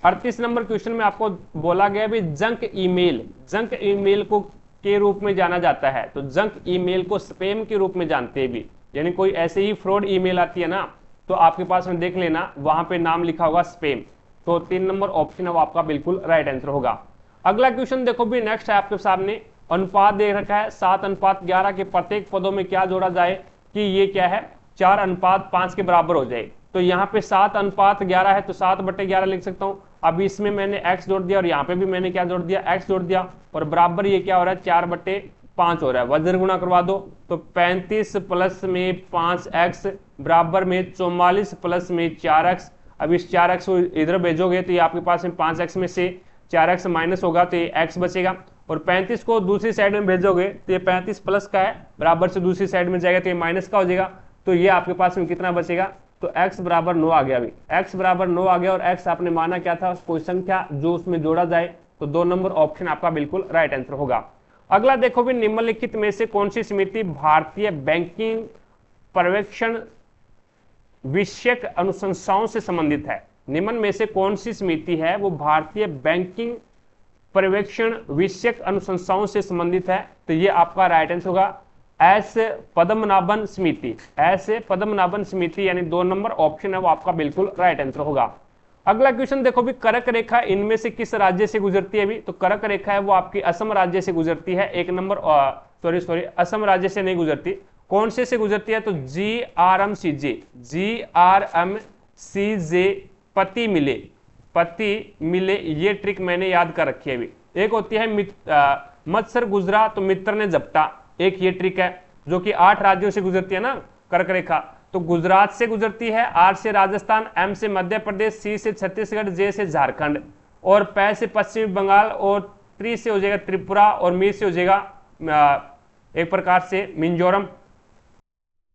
38 नंबर क्वेश्चन में आपको बोला गया भी जंक ईमेल को के रूप में जाना जाता है, तो जंक ईमेल को स्पैम के रूप में जानते हैं भी, यानी कोई ऐसे ही फ्रॉड ईमेल आती है ना, तो आपके पास में देख लेना वहां पे नाम लिखा होगा स्पैम, तो 3 नंबर ऑप्शन है वो आपका बिल्कुल राइट आंसर होगा। अगला क्वेश्चन देखो भी नेक्स्ट है आपके सामने, अनुपात दे रखा है 7:11 के प्रत्येक पदों में क्या जोड़ा जाए कि ये क्या है 4:5 के बराबर हो जाए। तो यहाँ पे 7:11 है तो 7/11 लिख सकता हूँ। अब इसमें मैंने x जोड़ दिया और यहाँ पे भी मैंने क्या जोड़ दिया, x जोड़ दिया, और बराबर ये क्या हो रहा है 4/5 हो रहा है। वज्र गुणा करवा दो तो 35 प्लस में 5x बराबर में 44 प्लस में 4x। अब इस 4x को इधर भेजोगे तो ये आपके पास में 5x में से 4x माइनस होगा तो ये x बचेगा, और 35 को दूसरी साइड में भेजोगे तो ये 35 प्लस का है, बराबर से दूसरी साइड में जाएगा तो ये माइनस का हो जाएगा। तो ये आपके पास में कितना बचेगा, तो x बराबर 9 आ गया। अभी x बराबर 9 आ गया और x आपने माना क्या था, कोई संख्या जो उसमें जोड़ा जाए। तो 2 नंबर ऑप्शन आपका बिल्कुल राइट आंसर होगा। अगला देखो भी, निम्नलिखित में से कौन सी समिति भारतीय बैंकिंग पर्यवेक्षण विषयक अनुसंधानों से संबंधित है। निम्न में से कौन सी समिति है वो भारतीय बैंकिंग पर्यवेक्षण विषयक अनुसंधानों से संबंधित है। तो ये आपका राइट आंसर होगा एस पद्मनाभन समिति, एस पद्मनाभन समिति, यानी 2 नंबर ऑप्शन है वो आपका बिल्कुल राइट आंसर होगा। अगला क्वेश्चन देखो भी, कर्क रेखा इनमें से किस राज्य से गुजरती है। अभी तो कर्क रेखा है वो आपकी असम राज्य से गुजरती है। 1 नंबर सॉरी असम राज्य से नहीं गुजरती, कौन से गुजरती है, तो GRMCJ पति मिले ये ट्रिक मैंने याद कर रखी है। अभी एक होती है मत्सर गुजरा तो मित्र ने झपटा, एक ये ट्रिक है जो कि 8 राज्यों से गुजरती है ना कर्क रेखा। तो गुजरात से गुजरती है, R से राजस्थान, M से मध्य प्रदेश, C से छत्तीसगढ़, J से झारखंड, और P से पश्चिमी बंगाल, और त्रि से हो जाएगा त्रिपुरा, और मी से हो जाएगा एक प्रकार से मिजोरम।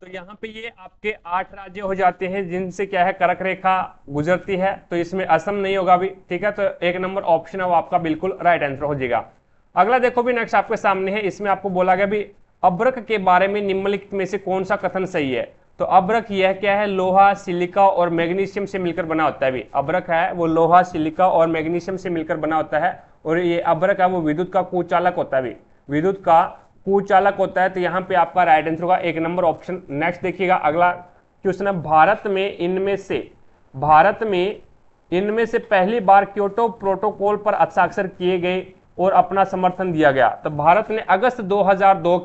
तो यहाँ पे ये आपके 8 राज्य हो जाते हैं जिनसे क्या है कर्क रेखा गुजरती है। तो इसमें असम नहीं होगा भी, ठीक है। तो 1 नंबर ऑप्शन है वो आपका बिल्कुल राइट आंसर हो जाएगा। अगला देखो भी नेक्स्ट आपके सामने है, इसमें आपको बोला गया भी अभ्रक के बारे में निम्नलिखित में से कौन सा कथन सही है। तो अभ्रक यह क्या है, लोहा, सिलिका और मैग्नीशियम से मिलकर बना होता है। भी अभ्रक है वो लोहा, सिलिका और मैग्नीशियम से मिलकर बना होता है, और ये अभ्रक है वो विद्युत का कुचालक होता है। भी विद्युत का कुचालक होता है। तो यहाँ पे आपका राइट आंसर होगा 1 नंबर ऑप्शन। नेक्स्ट देखिएगा अगला क्वेश्चन है, भारत में इनमें से पहली बार क्योटो प्रोटोकॉल पर हस्ताक्षर किए गए और अपना समर्थन दिया गया। तो भारत ने अगस्त 2002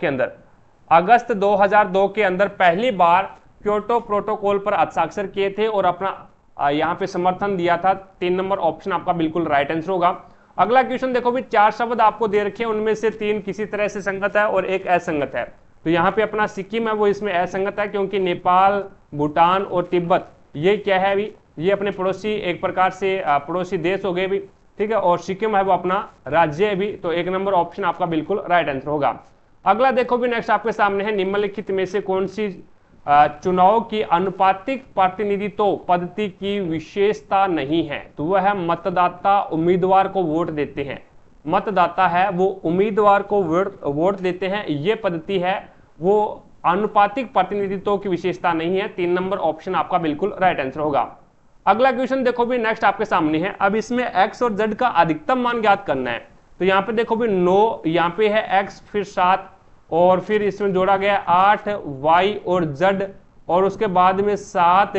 के अंदर पहली बार क्योटो प्रोटोकॉल पर हस्ताक्षर किए थे और अपना यहाँ पे समर्थन दिया था। 3 नंबर ऑप्शन आपका बिल्कुल राइट आंसर होगा। अगला क्वेश्चन देखो भी, 4 शब्द आपको दे रखे हैं, उनमें से 3 किसी तरह से संगत है और एक असंगत है। तो यहाँ पे अपना सिक्किम है वो इसमें असंगत है, क्योंकि नेपाल, भूटान और तिब्बत ये क्या है भी, ये अपने पड़ोसी एक प्रकार से पड़ोसी देश हो गए भी, ठीक है। और सिक्किम है वो अपना राज्य है भी। तो 1 नंबर ऑप्शन आपका बिल्कुल राइट आंसर होगा। अगला देखो भी नेक्स्ट आपके सामने है, निम्नलिखित में से कौन सी चुनाव की अनुपातिक प्रतिनिधित्व पद्धति की विशेषता नहीं है। तो वह है मतदाता उम्मीदवार को वोट देते हैं, मतदाता है वो उम्मीदवार को वोट देते हैं, ये पद्धति है वो अनुपातिक प्रतिनिधित्व की विशेषता नहीं है। 3 नंबर ऑप्शन आपका बिल्कुल राइट आंसर होगा। अगला क्वेश्चन देखो भी नेक्स्ट आपके सामने है, अब इसमें x और z का अधिकतम मान ज्ञात करना है। तो यहाँ पे देखो भी 9 यहाँ पे है x, फिर 7, और फिर इसमें जोड़ा गया 8 y और z, और उसके बाद में 7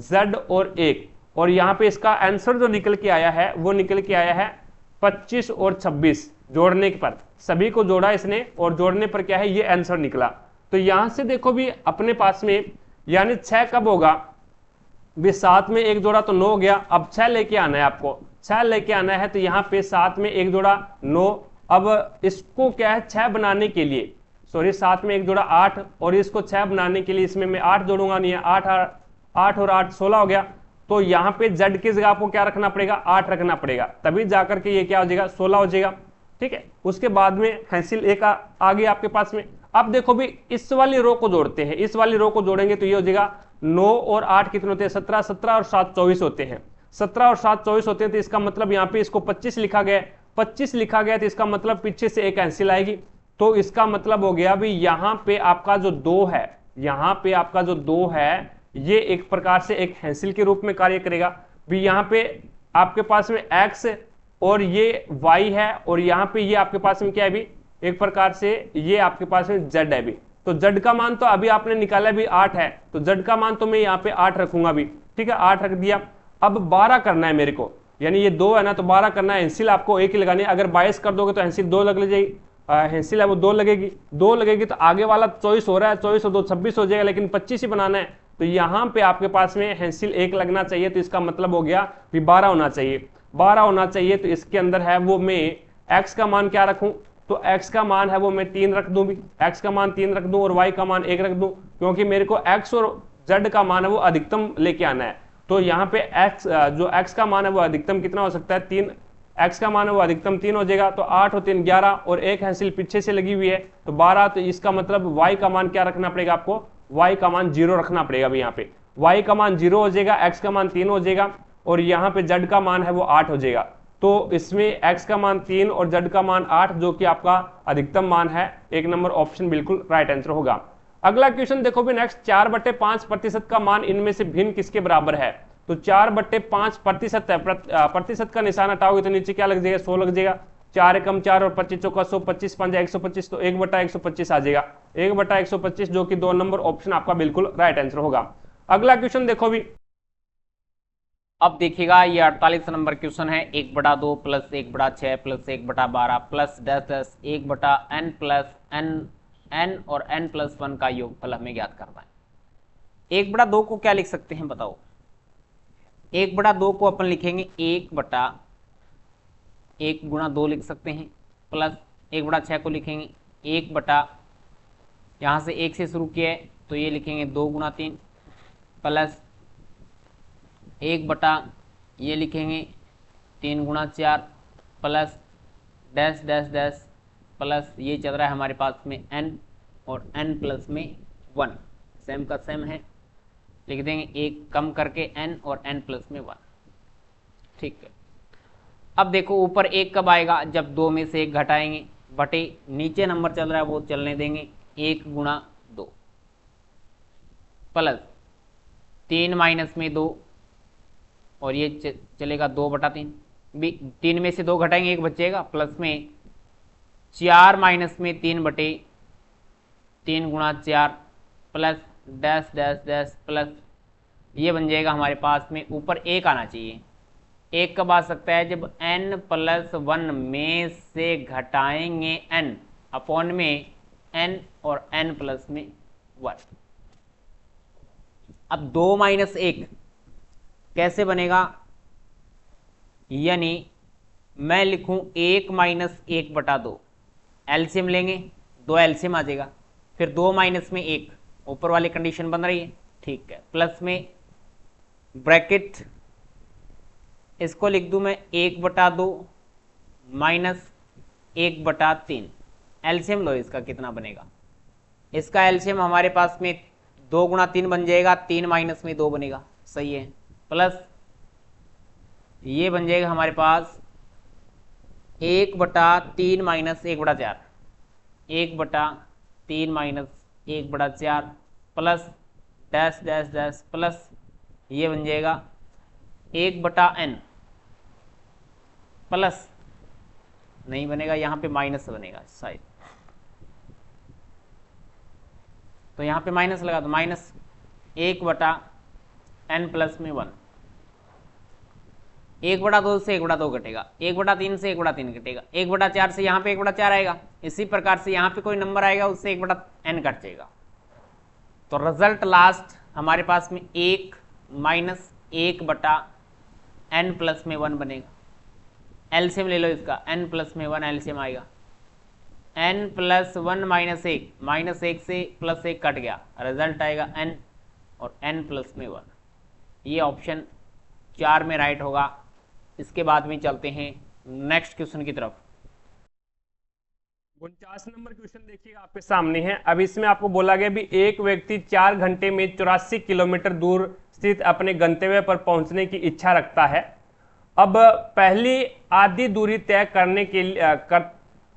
z और 1, और यहाँ पे इसका आंसर जो निकल के आया है वो निकल के आया है 25 और 26। जोड़ने पर सभी को जोड़ा इसने और जोड़ने पर क्या है ये आंसर निकला। तो यहां से देखो भी अपने पास में यानी 6 कब होगा भी, 7 में 1 जोड़ा तो 9 हो गया। अब 6 लेके आना है आपको, 6 लेके आना है। तो यहाँ पे 7 में 1 जोड़ा 9, अब इसको क्या है 6 बनाने के लिए, सॉरी 7 में 1 जोड़ा 8, और इसको 6 बनाने के लिए इसमें मैं 8 जोड़ूंगा नहीं है, 8 और 8 16 हो गया। तो यहाँ पे z की जगह आपको क्या रखना पड़ेगा, 8 रखना पड़ेगा, तभी जाकर के ये क्या हो जाएगा 16 हो जाएगा, ठीक है। उसके बाद में हैंसिल एक आ गया आपके पास में। अब देखो भी इस वाली रो को जोड़ते हैं, इस वाली रो को जोड़ेंगे तो ये हो जाएगा 9 और 8 कितने होते हैं 17, 17 और 7 24 होते हैं, 17 और 7 24 होते हैं। तो इसका मतलब यहाँ पे इसको 25 लिखा गया, 25 लिखा गया, तो इसका मतलब पीछे से एक हैंसिल आएगी। तो इसका मतलब हो गया भी यहाँ पे आपका जो 2 है, यहाँ पे आपका जो 2 है ये एक प्रकार से एक हैंसिल के रूप में कार्य करेगा भी। यहाँ पे आपके पास में x और ये y है, और यहाँ पे ये आपके पास में क्या है भी, एक प्रकार से ये आपके पास में z है भी। तो z का मान तो अभी आपने निकाला भी 8 है, तो z का मान तो मैं यहाँ पे 8 रखूंगा भी, ठीक है, 8 रख दिया। अब 12 करना है मेरे को, यानी ये 2 है ना, तो 12 करना है। हेंसिल आपको एक ही लगानी है। अगर 22 कर दोगे तो हेंसिल 2 लग जाएगी, हेंसिल है वो 2 लगेगी, 2 लगेगी तो आगे वाला 24 हो रहा है, 24 और 2 26 हो जाएगा, लेकिन 25 ही बनाना है। तो यहाँ पे आपके पास में हेंसिल 1 लगना चाहिए, तो इसका मतलब हो गया कि 12 होना चाहिए, 12 होना चाहिए। तो इसके अंदर है वो मैं x का मान क्या रखूं, तो x का मान है वो मैं 3 रख दूं भी, x का मान 3 रख दूं और y का मान 1 रख दूं, क्योंकि मेरे को x और z का मान है वो अधिकतम लेके आना है। तो यहाँ पे x जो x का मान है वो अधिकतम कितना हो सकता है, 3, x का मान है वो अधिकतम 3 हो जाएगा। तो 8 और 3 11 और एक हेंसिल पीछे से लगी हुई है तो 12। तो इसका मतलब y का मान क्या रखना पड़ेगा आपको, y का मान 0 रखना पड़ेगा। अभी यहाँ पे y का मान 0 हो जाएगा, x का मान 3 हो जाएगा और यहाँ पे z का मान है वो 8 हो जाएगा। तो इसमें x का मान 3 और z का मान 8 जो कि आपका अधिकतम मान है। 1 नंबर ऑप्शन बिल्कुल राइट आंसर होगा। अगला क्वेश्चन देखो भी नेक्स्ट, 4/5% का मान इनमें से भिन्न किसके बराबर है। तो 4/5% है, प्रतिशत का निशान हटाओगे तो नीचे क्या लग जाएगा, 100 लग जाएगा। 4 एकम 4 और 25 चौका 100, 25 पंजा 125, तो 1/125 आ जाएगा, 1/125 जो कि 2 नंबर ऑप्शन आपका बिल्कुल राइट आंसर होगा। अगला क्वेश्चन देखो भी, अब देखिएगा ये 48 नंबर क्वेश्चन है। 1/2 plus 1/6 plus 1/12 plus 10 1/n plus n और n+1 का योगफल हमें ज्ञात करना है। 1/2 को क्या लिख सकते हैं बताओ। 1/2 को अपन लिखेंगे 1/1 गुणा 2 लिख सकते हैं, प्लस 1/6 को लिखेंगे 1/, यहाँ से 1 से शुरू किया है तो ये लिखेंगे 2 गुणा 3, प्लस 1/, ये लिखेंगे 3 गुणा 4, plus dash dash dash, plus ये चल रहा है हमारे पास में n और n+1 सेम का सेम है, लिख देंगे 1 कम करके n और n+1। ठीक है, अब देखो ऊपर 1 कब आएगा, जब 2 में से 1 घटाएंगे, बटे नीचे नंबर चल रहा है वो चलने देंगे 1 गुणा 2, प्लस 3 माइनस में 2 और ये चलेगा 2/3, 3 में से 2 घटाएंगे 1 बचेगा, प्लस में 4 माइनस में 3 गुणा 4, plus dash dash dash, plus ये बन जाएगा हमारे पास में ऊपर 1 आना चाहिए। 1 कब आ सकता है, जब n+1 में से घटाएंगे n अपॉन में n और n+1। अब 2 माइनस 1 कैसे बनेगा, यानी मैं लिखूं 1 माइनस 1/2, एलसीएम लेंगे 2 एलसीएम आ जाएगा, फिर 2 माइनस में 1 ऊपर वाली कंडीशन बन रही है। ठीक है, प्लस में ब्रैकेट इसको लिख दूं मैं 1/2 माइनस 1/3, एलसीएम लो इसका कितना बनेगा, इसका एलसीएम हमारे पास में 2 गुणा 3 बन जाएगा, 3 माइनस में 2 बनेगा, सही है, प्लस ये बन जाएगा हमारे पास 1/3 minus 1/4, 1/3 minus 1/4, plus dash dash dash, plus ये बन जाएगा 1/n, प्लस नहीं बनेगा, यहाँ पे माइनस बनेगा शायद, तो यहाँ पे माइनस लगा दो, माइनस 1/n+1, 1/2 से 1/2 घटेगा, 1/3 से 1/3 घटेगा, 1/4 से यहाँ पे 1/4 आएगा, इसी प्रकार से यहाँ पे कोई नंबर आएगा उससे 1/n कट जाएगा। तो रिजल्ट लास्ट हमारे पास में 1 माइनस 1/n+1 बनेगा। एलसीएम ले लो इसका, n+1 एलसीएम आएगा, n+1 माइनस 1 से प्लस 1 कट गया, रिजल्ट आएगा n और n+1। ये ऑप्शन 4 में राइट होगा। इसके बाद में चलते हैं नेक्स्ट क्वेश्चन की तरफ। 49 नंबर क्वेश्चन देखिएगा आपके सामने है। अब इसमें आपको बोला गया भी एक व्यक्ति 4 घंटे में 84 किलोमीटर दूर स्थित अपने गंतव्य पर पहुंचने की इच्छा रखता है। अब पहली आधी दूरी तय करने के लिए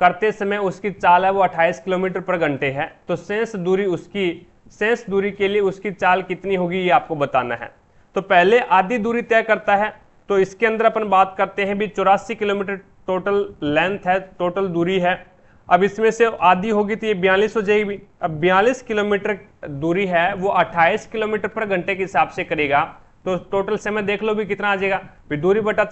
करते समय उसकी चाल है वो 28 किलोमीटर पर घंटे है। तो शेष दूरी के लिए उसकी चाल कितनी होगी ये आपको बताना है। तो पहले आधी दूरी तय करता है, तो इसके अंदर अपन बात करते हैं भी 84 किलोमीटर टोटल लेंथ है, टोटल दूरी है। अब इसमें से आधी होगी तो ये 42 हो जाएगी। अब 42 किलोमीटर दूरी है वो 28 किलोमीटर पर घंटे के हिसाब से करेगा, तो टोटल समय देख लो भी कितना आ जाएगा। फिर दूरी बटा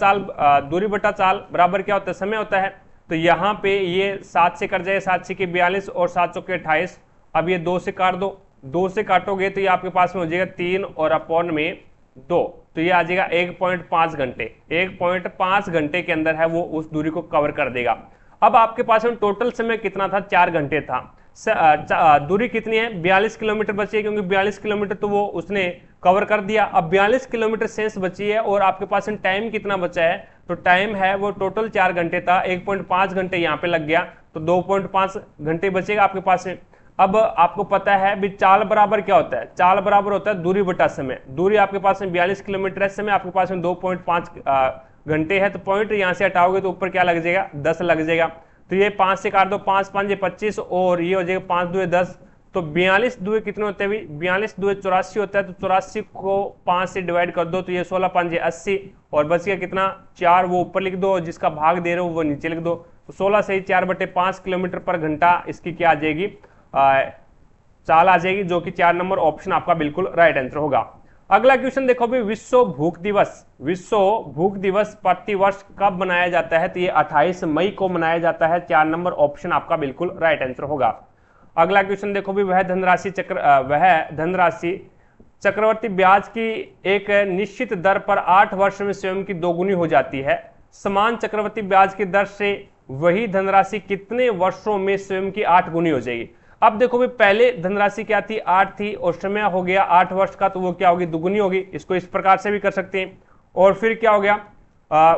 चाल बराबर क्या होता है, समय होता है। तो यहाँ पे ये 7 से कट जाएगा, 7 से 42 और 7 चौके 28। अब ये 2 से काट दो, 2 से काटोगे तो ये आपके पास में हो जाएगा 3 और अपॉन में 2, तो ये आ जाएगा 1.5 घंटे। 1.5 घंटे के अंदर है वो उस दूरी को कवर कर देगा। अब आपके पास में टोटल समय कितना था, 4 घंटे था। दूरी कितनी है, 42 किलोमीटर बची है, क्योंकि 42 किलोमीटर तो वो उसने कवर कर दिया। अब 42 किलोमीटर शेष बची है और आपके पास में टाइम कितना बचा है, तो टाइम है वो टोटल 4 घंटे था, 1.5 घंटे यहाँ पे लग गया, तो 2.5 घंटे बचेगा आपके पास में। अब आपको पता है भी चाल बराबर क्या होता है, चाल बराबर होता है दूरी बटा समय। दूरी आपके पास में 42 किलोमीटर है, समय आपके पास में 2.5 घंटे है, तो पॉइंट यहाँ से हटाओगे तो ऊपर क्या लग जाएगा, 10 लग जाएगा। तो ये 5 से काट दो, 5 5 ये 25 और ये हो जाएगा 5 2 10, तो 42 दुए कितने होते हैं, 42 दुए 84 होता है। तो 84 को 5 से डिवाइड कर दो, तो ये 16 5 80 और बच गया कितना 4, वो ऊपर लिख दो, जिसका भाग दे रहे हो वो नीचे लिख दो। तो 16 से 4/5 किलोमीटर पर घंटा इसकी क्या आ जाएगी, चाल आ जाएगी, जो कि 4 नंबर ऑप्शन आपका बिल्कुल राइट आंसर होगा। अगला क्वेश्चन देखो भी, विश्व भूख दिवस प्रतिवर्ष कब मनाया जाता है, तो ये 28 मई को मनाया जाता है। 4 नंबर ऑप्शन आपका बिल्कुल राइट आंसर होगा। अगला क्वेश्चन देखो भी, वह धनराशि चक्रवर्ती ब्याज की एक निश्चित दर पर 8 वर्ष में स्वयं की दोगुनी हो जाती है। समान चक्रवर्ती ब्याज की दर से वही धनराशि कितने वर्षों में स्वयं की 8 गुनी हो जाएगी। अब देखो भी, पहले धनराशि क्या थी, 8 थी, और समय हो गया 8 वर्ष का, तो वो क्या होगी, दुगुनी होगी। इसको इस प्रकार से भी कर सकते हैं। और फिर क्या हो गया,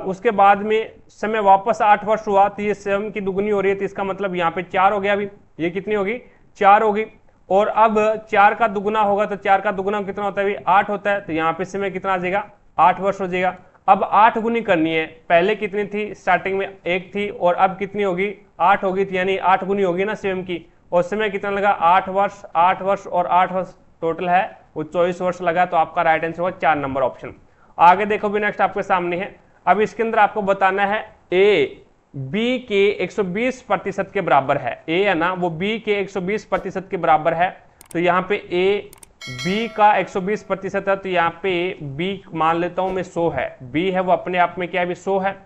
उसके बाद में समय वापस 8 वर्ष हुआ, तो ये स्वयं की दुगुनी हो रही है, तो इसका मतलब यहाँ पे 4 हो गया। अभी ये कितनी होगी, 4 होगी। और अब 4 का दुगुना होगा, तो 4 का दुगुना कितना होता है, 8 होता है, तो यहाँ पे समय कितना आ जाएगा, 8 वर्ष हो जाएगा। अब 8 गुनी करनी है, पहले कितनी थी, स्टार्टिंग में 1 थी, और अब कितनी होगी, 8 होगी, यानी 8 गुनी होगी ना स्वयं की। और समय कितना लगा, 8 वर्ष, 8 वर्ष और 8 वर्ष टोटल है वो 24 वर्ष लगा। तो आपका राइट आंसर होगा 4 नंबर ऑप्शन। आगे देखो भी, नेक्स्ट आपके सामने है। अब इसके अंदर आपको बताना है ए बी के 120% के बराबर है। ए है ना, वो बी के 120% के बराबर है। तो यहाँ पे ए बी का 120% है, तो यहाँ पे बी मान लेता हूं मैं 100 है, बी है वो अपने आप में क्या है, 100 है।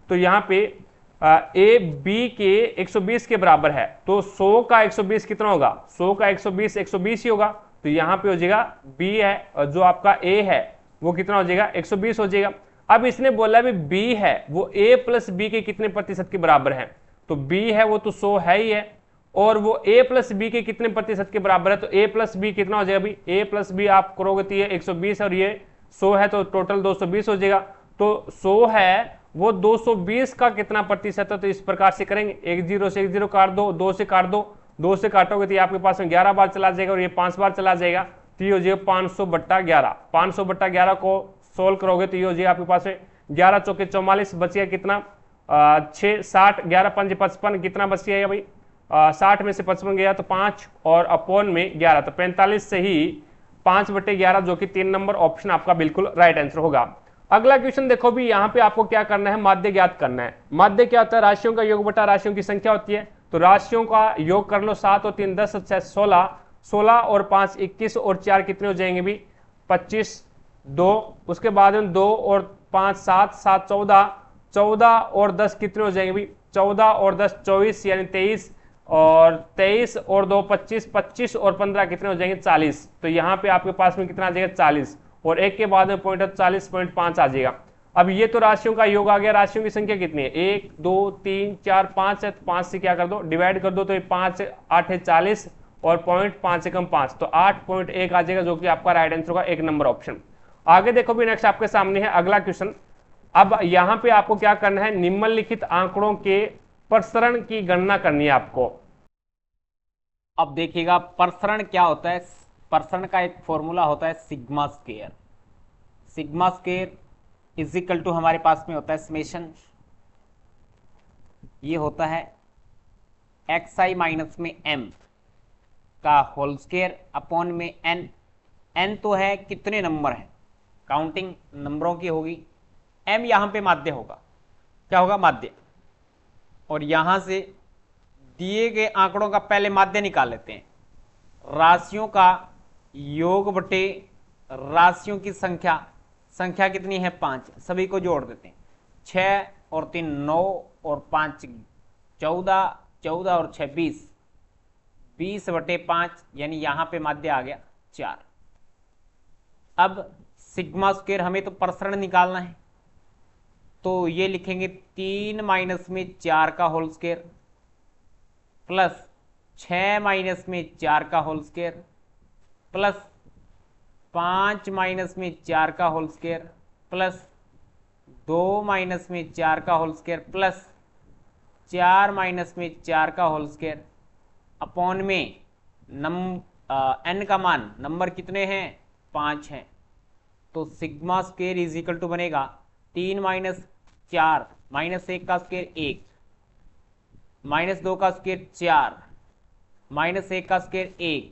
तो यहाँ पे ए बी के 120 के बराबर है, तो 100 का 120 कितना होगा, 100 का 120 120 ही होगा। तो यहाँ पे हो जाएगा बी है, और जो आपका ए है वो कितना हो जाएगा, 120 हो जाएगा। अब इसने बोला भी बी है वो ए प्लस बी के कितने प्रतिशत के बराबर है, तो बी है वो तो 100 है ही है, और वो ए प्लस बी के कितने प्रतिशत के बराबर है, तो ए प्लस बी कितना हो जाएगा, अभी ए प्लस बी आप करोगे तो ये 120 और ये 100 है, तो टोटल 220 हो जाएगा। तो 100 है वो 220 का कितना प्रतिशत है, तो इस प्रकार से करेंगे, 1 0 से 1 0 काट दो, 2 से काट दो, 2 से काटोगे तो ये आपके पास में 11 बार चला जाएगा, और ये 5 बार चला जाएगा, तो ये हो जाएगा 500/11। 500/11 को सोल्व करोगे तो ये हो जाएगा आपके पास में 11 चौके 44, बचिए कितना 6 60, 11 5 55, कितना बच गया भाई, 60 में से 55 गया तो 5 और अपॉन में 11, तो 45 से ही 5/11, जो कि 3 नंबर ऑप्शन आपका बिल्कुल राइट आंसर होगा। अगला क्वेश्चन देखो भी, यहाँ पे आपको क्या करना है, माध्य ज्ञात करना है। माध्य क्या होता है, राशियों का योग बटा राशियों की संख्या होती है। तो राशियों का योग कर लो, 7 और 3 10 6 16, 16 और 5 21 और 4 कितने हो जाएंगे भी, 25, 2, उसके बाद में 2 और 5 7 7 14, 14 और 10 कितने हो जाएंगे भी, 14 और 10 24, यानी 23, और 23 और 2 25, 25 और 15 कितने हो जाएंगे, 40। तो यहाँ पे आपके पास में कितना आ जाएगा, 40, और एक के बाद में पॉइंट 40.5 आ जाएगा। अब ये तो राशियों का योग आ गया। राशियों की संख्या कितनी है, 1 2 3 4 5 है, तो 5 से क्या कर दो, डिवाइड कर दो, तो ये 5 8 है 40, और पॉइंट 5 से कम 5, तो 8.1 आ जाएगा, जो कि आपका राइट आंसर होगा 1 नंबर ऑप्शन। आगे देखो भी, नेक्स्ट आपके सामने है अगला क्वेश्चन। अब यहाँ पे आपको क्या करना है, निम्नलिखित आंकड़ों के प्रसरण की गणना करनी है आपको। अब देखिएगा प्रसरण क्या होता है, प्रसरण का एक फॉर्मूला होता है sigma square. Sigma square is equal to हमारे पास में होता है समेशन, ये होता है xi माइनस में m का होल स्क्वायर अपॉन में n। n तो है कितने नंबर है, काउंटिंग नंबरों की होगी। m यहां पे माध्य होगा, क्या होगा, माध्य। और यहां से दिए गए आंकड़ों का पहले माध्य निकाल लेते हैं। राशियों का योग बटे राशियों की संख्या संख्या कितनी है 5, सभी को जोड़ देते हैं। 6 और 3 9 और 5 14, 14 और 6 20, 20/5 यानी यहां पे माध्य आ गया 4। अब सिग्मा स्क्वायर हमें तो प्रसरण निकालना है, तो ये लिखेंगे 3 माइनस में 4 का होल स्क्वायर प्लस 6 माइनस में 4 का होल स्क्वायर प्लस 5 माइनस में 4 का होल स्क्वायर प्लस 2 माइनस में 4 का होल स्क्वायर प्लस 4 माइनस में 4 का होल स्क्वायर अपॉन में एन का मान, नंबर कितने हैं 5 हैं, तो sigma square is equal to बनेगा 3 माइनस 4 माइनस 1 का स्क्वायर 1 माइनस 2 का स्क्वायर 4 माइनस 1 का स्क्वायर 1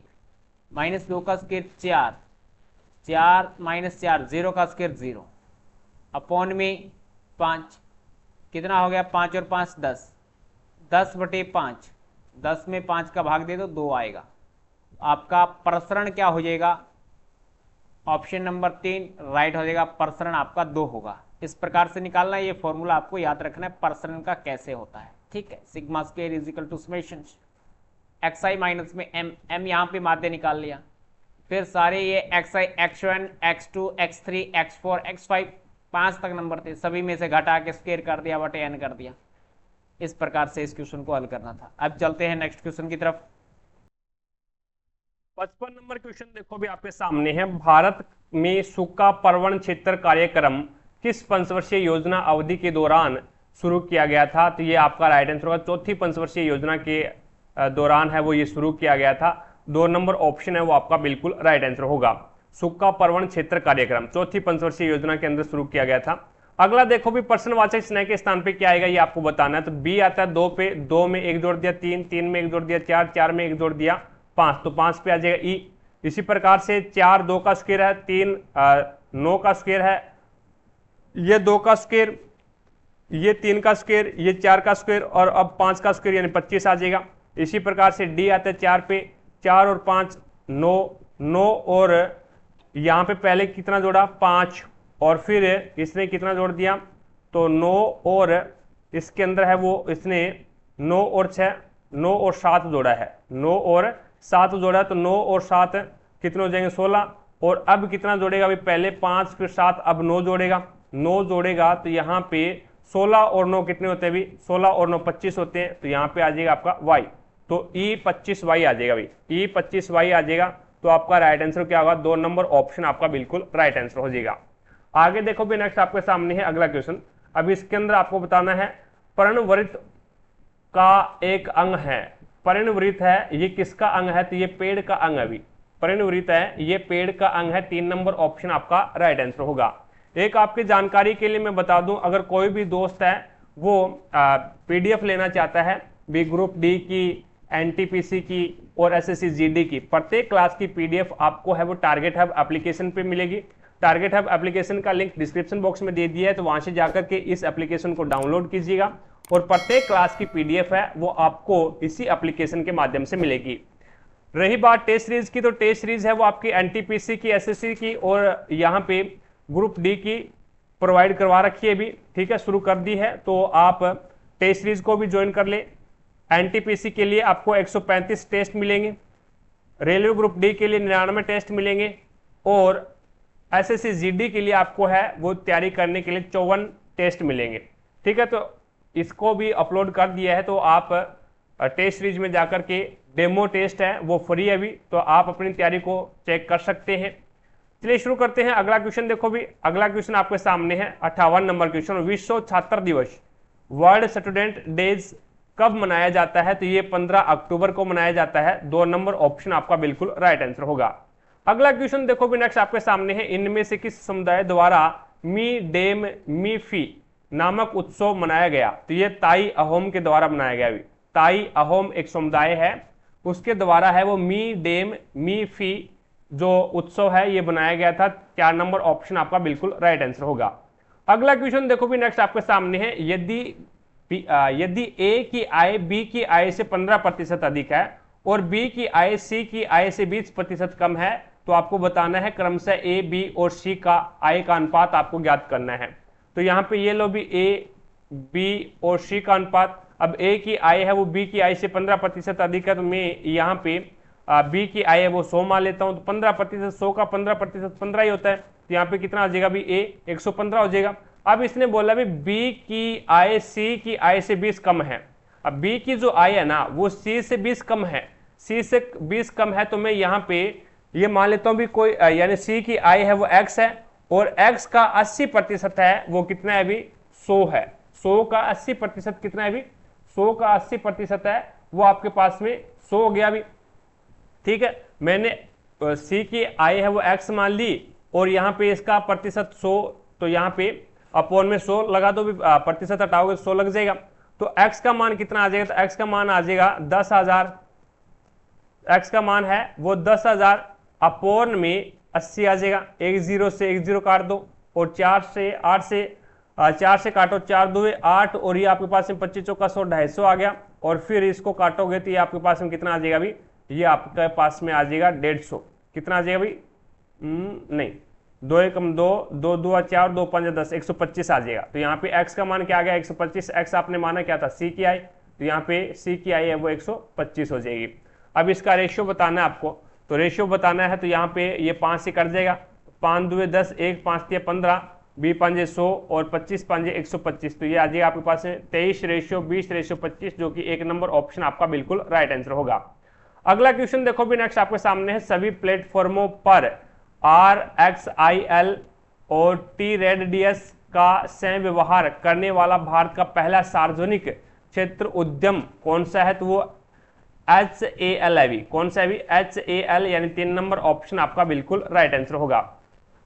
माइनस 2 का स्क्वायर 4 4 माइनस 4 0 का स्क्वायर 0 अपॉन में 5, कितना हो गया 5 और 5 10, 10/5, 10 में 5 का भाग दे दो 2 आएगा। आपका प्रसरण क्या हो जाएगा, ऑप्शन नंबर 3 राइट हो जाएगा, प्रसरण आपका 2 होगा। इस प्रकार से निकालना है, ये फॉर्मूला आपको याद रखना है प्रसरण का कैसे होता है, ठीक है। Sigma square is equal to summation xi minus में m यहाँ पे माध्य निकाल लिया, फिर सारे ये xi x1 x2 x3 x4 x5 5 तक नंबर थे, सभी में से घटा के स्क्वायर कर दिया बटे n कर दिया। इस प्रकार से इस क्वेश्चन को हल करना था। अब चलते हैं नेक्स्ट क्वेश्चन की तरफ। 55 नंबर क्वेश्चन देखो भी आपके सामने है। भारत में सूखा पर्वण क्षेत्र कार्यक्रम किस पंचवर्षीय योजना अवधि के दौरान शुरू किया गया था? तो ये आपका राइट आंसर होगा, चौथी पंचवर्षीय योजना के दौरान है वो ये शुरू किया गया था। 2 नंबर ऑप्शन है वो आपका बिल्कुल राइट आंसर होगा। सूखा पर्वण क्षेत्र कार्यक्रम चौथी पंचवर्षीय योजना के अंदर शुरू किया गया था। अगला देखो भी प्रश्नवाचक स्नेह के स्थान पे क्या आएगा ये आपको बताना है। तो बी आता है 2 पे, 2 में 1 जोड़ दिया 3, 3 में 1 जोड़ दिया 4, 4 में 1 जोड़ दिया 5, तो 5 पे आ जाएगा ई। इसी प्रकार से 4 2 का स्क्वायर है, 3 9 का स्क्वायर है, ये 2 का स्क्वायर, ये 3 का स्क्वायर, ये 4 का स्क्वायर और अब 5 का स्क्वायर यानी 25 आ जाएगा। इसी प्रकार से डी आता है 4 पे, 4 और 5 9, 9 और यहाँ पे पहले कितना जोड़ा 5 और फिर इसने कितना जोड़ दिया तो 9 और इसके अंदर है वो इसने 9 और 6 9 और 7 जोड़ा है, 9 और 7 जोड़ा, तो 9 और 7 कितने हो जाएंगे 16 और अब कितना जोड़ेगा अभी पहले 5 फिर 7 अब 9 जोड़ेगा, 9 जोड़ेगा तो यहाँ पे 16 और 9 कितने होते हैं अभी 16 और 9 25 होते हैं, तो यहाँ पे आ जाएगा आपका y, तो ई 25y आ जाएगा भाई, ई 25y आ जाएगा। तो आपका राइट आंसर क्या होगा 2 नंबर ऑप्शन आपका बिल्कुल राइट आंसर हो जाएगा। आगे देखो भी नेक्स्ट आपके सामने है अगला क्वेश्चन। अब इसके अंदर आपको बताना है पर्णवृत्त का एक अंग है, पर्णवृत्त है ये किसका अंग है? तो ये पेड़ का अंग है अभी, पर्णवृत्त है ये पेड़ का अंग है। 3 नंबर ऑप्शन आपका राइट आंसर होगा। एक आपकी जानकारी के लिए मैं बता दूं, अगर कोई भी दोस्त है वो पीडीएफ लेना चाहता है बी ग्रुप डी की, एनटीपीसी की और एसएससी जीडी की, प्रत्येक क्लास की पीडीएफ आपको है वो टारगेट हब एप्लीकेशन पे मिलेगी। टारगेट हब एप्लीकेशन का लिंक डिस्क्रिप्शन बॉक्स में दे दिया है, तो वहां से जाकर के इस एप्लीकेशन को डाउनलोड कीजिएगा और प्रत्येक क्लास की पीडीएफ है वो आपको इसी एप्लीकेशन के माध्यम से मिलेगी। रही बात टेस्ट सीरीज की, तो टेस्ट सीरीज है वो आपकी एनटीपीसी की, एसएससी की और यहाँ पे ग्रुप डी की प्रोवाइड करवा रखी है भी, ठीक है, शुरू कर दी है, तो आप टेस्ट सीरीज को भी ज्वाइन कर ले। एनटीपीसी के लिए आपको 135 टेस्ट मिलेंगे, रेलवे ग्रुप डी के लिए 99 टेस्ट मिलेंगे और एसएससी जीडी के लिए आपको है वो तैयारी करने के लिए 54 टेस्ट मिलेंगे, ठीक है। तो इसको भी अपलोड कर दिया है, तो आप टेस्ट सीरीज में जाकर के डेमो टेस्ट है वो फ्री है अभी, तो आप अपनी तैयारी को चेक कर सकते हैं। चलिए शुरू करते हैं अगला क्वेश्चन। देखो भी अगला क्वेश्चन आपके सामने है 58 नंबर क्वेश्चन। विश्व छात्र दिवस वर्ल्ड स्टूडेंट डेज कब मनाया जाता है? तो ये 15 अक्टूबर को मनाया जाता है। 2 नंबर ऑप्शन आपका बिल्कुल राइट आंसर होगा। अगला क्वेश्चन देखो भी नेक्स्ट आपके सामने है, इनमें से किस समुदाय द्वारा मी डेम मी फी नामक उत्सव मनाया गया? तो ये ताई अहोम के द्वारा मनाया गया। ताई अहोम एक समुदाय है, उसके द्वारा है वो मी डेम मी फी जो उत्सव है ये बनाया गया था। 4 नंबर ऑप्शन आपका बिल्कुल राइट आंसर होगा। अगला क्वेश्चन देखो भी नेक्स्ट आपके सामने है, यदि ए की आय बी की आय से 15% अधिक है और बी की आय सी की आय से 20% कम है तो आपको बताना है क्रमशः ए, बी और सी का आई का अनुपात आपको ज्ञात करना है। तो यहाँ पे ये लो भी ए, बी और सी का अनुपात, अब ए की आई है वो बी की आई से 15% अधिक है, तो मैं यहाँ पे बी की आई है वो 100 मान लेता हूँ। तो 15%, 100 का 15% 15 ही होता है, तो यहाँ पे कितना आ जाएगा भी ए 115 हो जाएगा। अब इसने बोला भी बी की आई सी की आई से 20 कम है। अब बी की जो आई है ना वो सी से 20 कम है, सी से 20 कम है, तो मैं यहाँ पे ये मान लेता हूँ भी कोई यानी सी की आई है वो x है और x का 80% है वो कितना है अभी 100 है। 100 का 80% कितना है अभी 100 का 80% है वो आपके पास में 100 हो गया अभी। ठीक है, मैंने सी की आई है वो x मान ली और यहाँ पे इसका प्रतिशत 100, तो यहाँ पे अपॉन में 100 लगा दो, भी प्रतिशत हटाओगे 100 लग जाएगा। तो x का मान कितना आ जाएगा, तो x का मान आ जाएगा 10,000, x का मान है वो 10,000 अपॉन में 80 आ जाएगा। एक जीरो से एक जीरो काट दो और 4 से 4 से काटो, 4 2 8 और ये आपके पास में 25 चौका 100 250 आ गया। और फिर इसको काटोगे तो ये आपके पास में कितना आ जाएगा अभी, ये आपके पास में आ जाएगा 150। कितना आ जाएगा भाई, नहीं 2 एकम 2, 2 2 4, 2 5 10, 125 आ जाएगा। तो यहाँ पे x का मान क्या आ गया 125, x आपने माना क्या था सी की आई, तो यहाँ पे सी की आई है वो 125 हो जाएगी। अब इसका रेशियो बताना है आपको, तो रेशियो बताना है तो यहाँ पे ये 5 से कट जाएगा, 5 2 10, 1 5 3 15, 20 5 100 और 25 5 125, तो ये आ जाएगा आपके पास में 23:20:25, जो कि 1 नंबर ऑप्शन आपका बिल्कुल राइट आंसर होगा। अगला क्वेश्चन देखो भी नेक्स्ट आपके सामने है, सभी प्लेटफॉर्मों पर RXIL और TRADS का सह व्यवहार करने वाला भारत का पहला सार्वजनिक क्षेत्र उद्यम कौन सा है, तो वो HAL है भी। कौन सा है भी, HAL, यानी 3 नंबर ऑप्शन आपका बिल्कुल राइट आंसर होगा।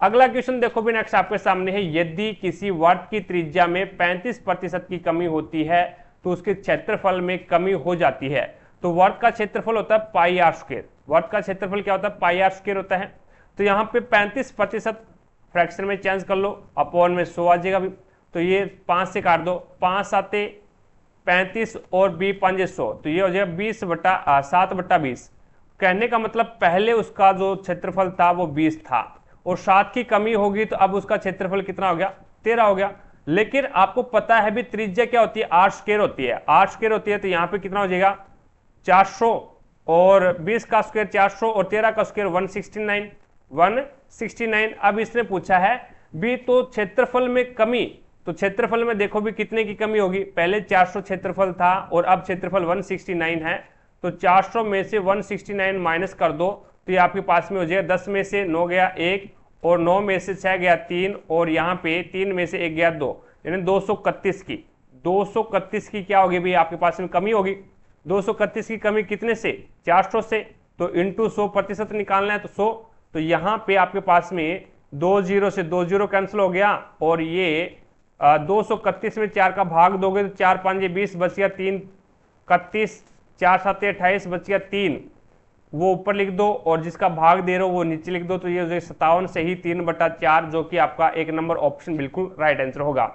अगला क्वेश्चन देखो भी नेक्स्ट आपके सामने है, यदि किसी वर्ग की त्रिज्या में 35% की कमी होती है तो उसके क्षेत्रफल में कमी हो जाती है। तो वर्ग का क्षेत्रफल होता है पाई आर स्क्वायर, वर्ग का क्षेत्रफल क्या होता है पाई आर स्क्वायर होता है। तो यहाँ पे 35% फ्रैक्शन में चेंज कर लो, अपॉन में 100 आ जाएगा भी। तो ये 5 से काट दो, 5 7 35 और 20 5 100, तो ये हो जाएगा 7/20। कहने का मतलब पहले उसका जो क्षेत्रफल था वो 20 था और 7 की कमी होगी तो अब उसका क्षेत्रफल कितना हो गया 13 हो गया। लेकिन आपको पता है भी त्रिज्या क्या होती है आर स्क्वायर होती है, आर स्क्वायर होती है, तो यहाँ पे कितना हो जाएगा 400 और 20 का स्क्वायर 400 और 13 का स्क्वायर 169। अब इसने पूछा है भी तो क्षेत्रफल में कमी, तो क्षेत्रफल में देखो भी कितने की कमी होगी, पहले 400 क्षेत्रफल था और अब क्षेत्रफल 169 है, तो 400 में से 169 माइनस कर दो तो ये आपके पास में हो जाएगा 10 में से 9 गया 1 और 9 में से 6 गया 3 और यहाँ पे 3 में से 1 गया 2, यानी 231 की क्या होगी भाई आपके पास में कमी होगी। 231 की कमी कितने से 400 से, तो इंटू 100% निकालना है तो 100, तो यहाँ पे आपके पास में 2 0 से 2 0 कैंसिल हो गया और ये 231 में 4 का भाग दोगे तो 4 5 20 बच गया 3 31, 4 7 28 बच गया 3, वो ऊपर लिख दो और जिसका भाग दे रहे हो वो नीचे लिख दो, तो ये 57 से ही 3/4, जो कि आपका 1 नंबर ऑप्शन बिल्कुल राइट आंसर होगा।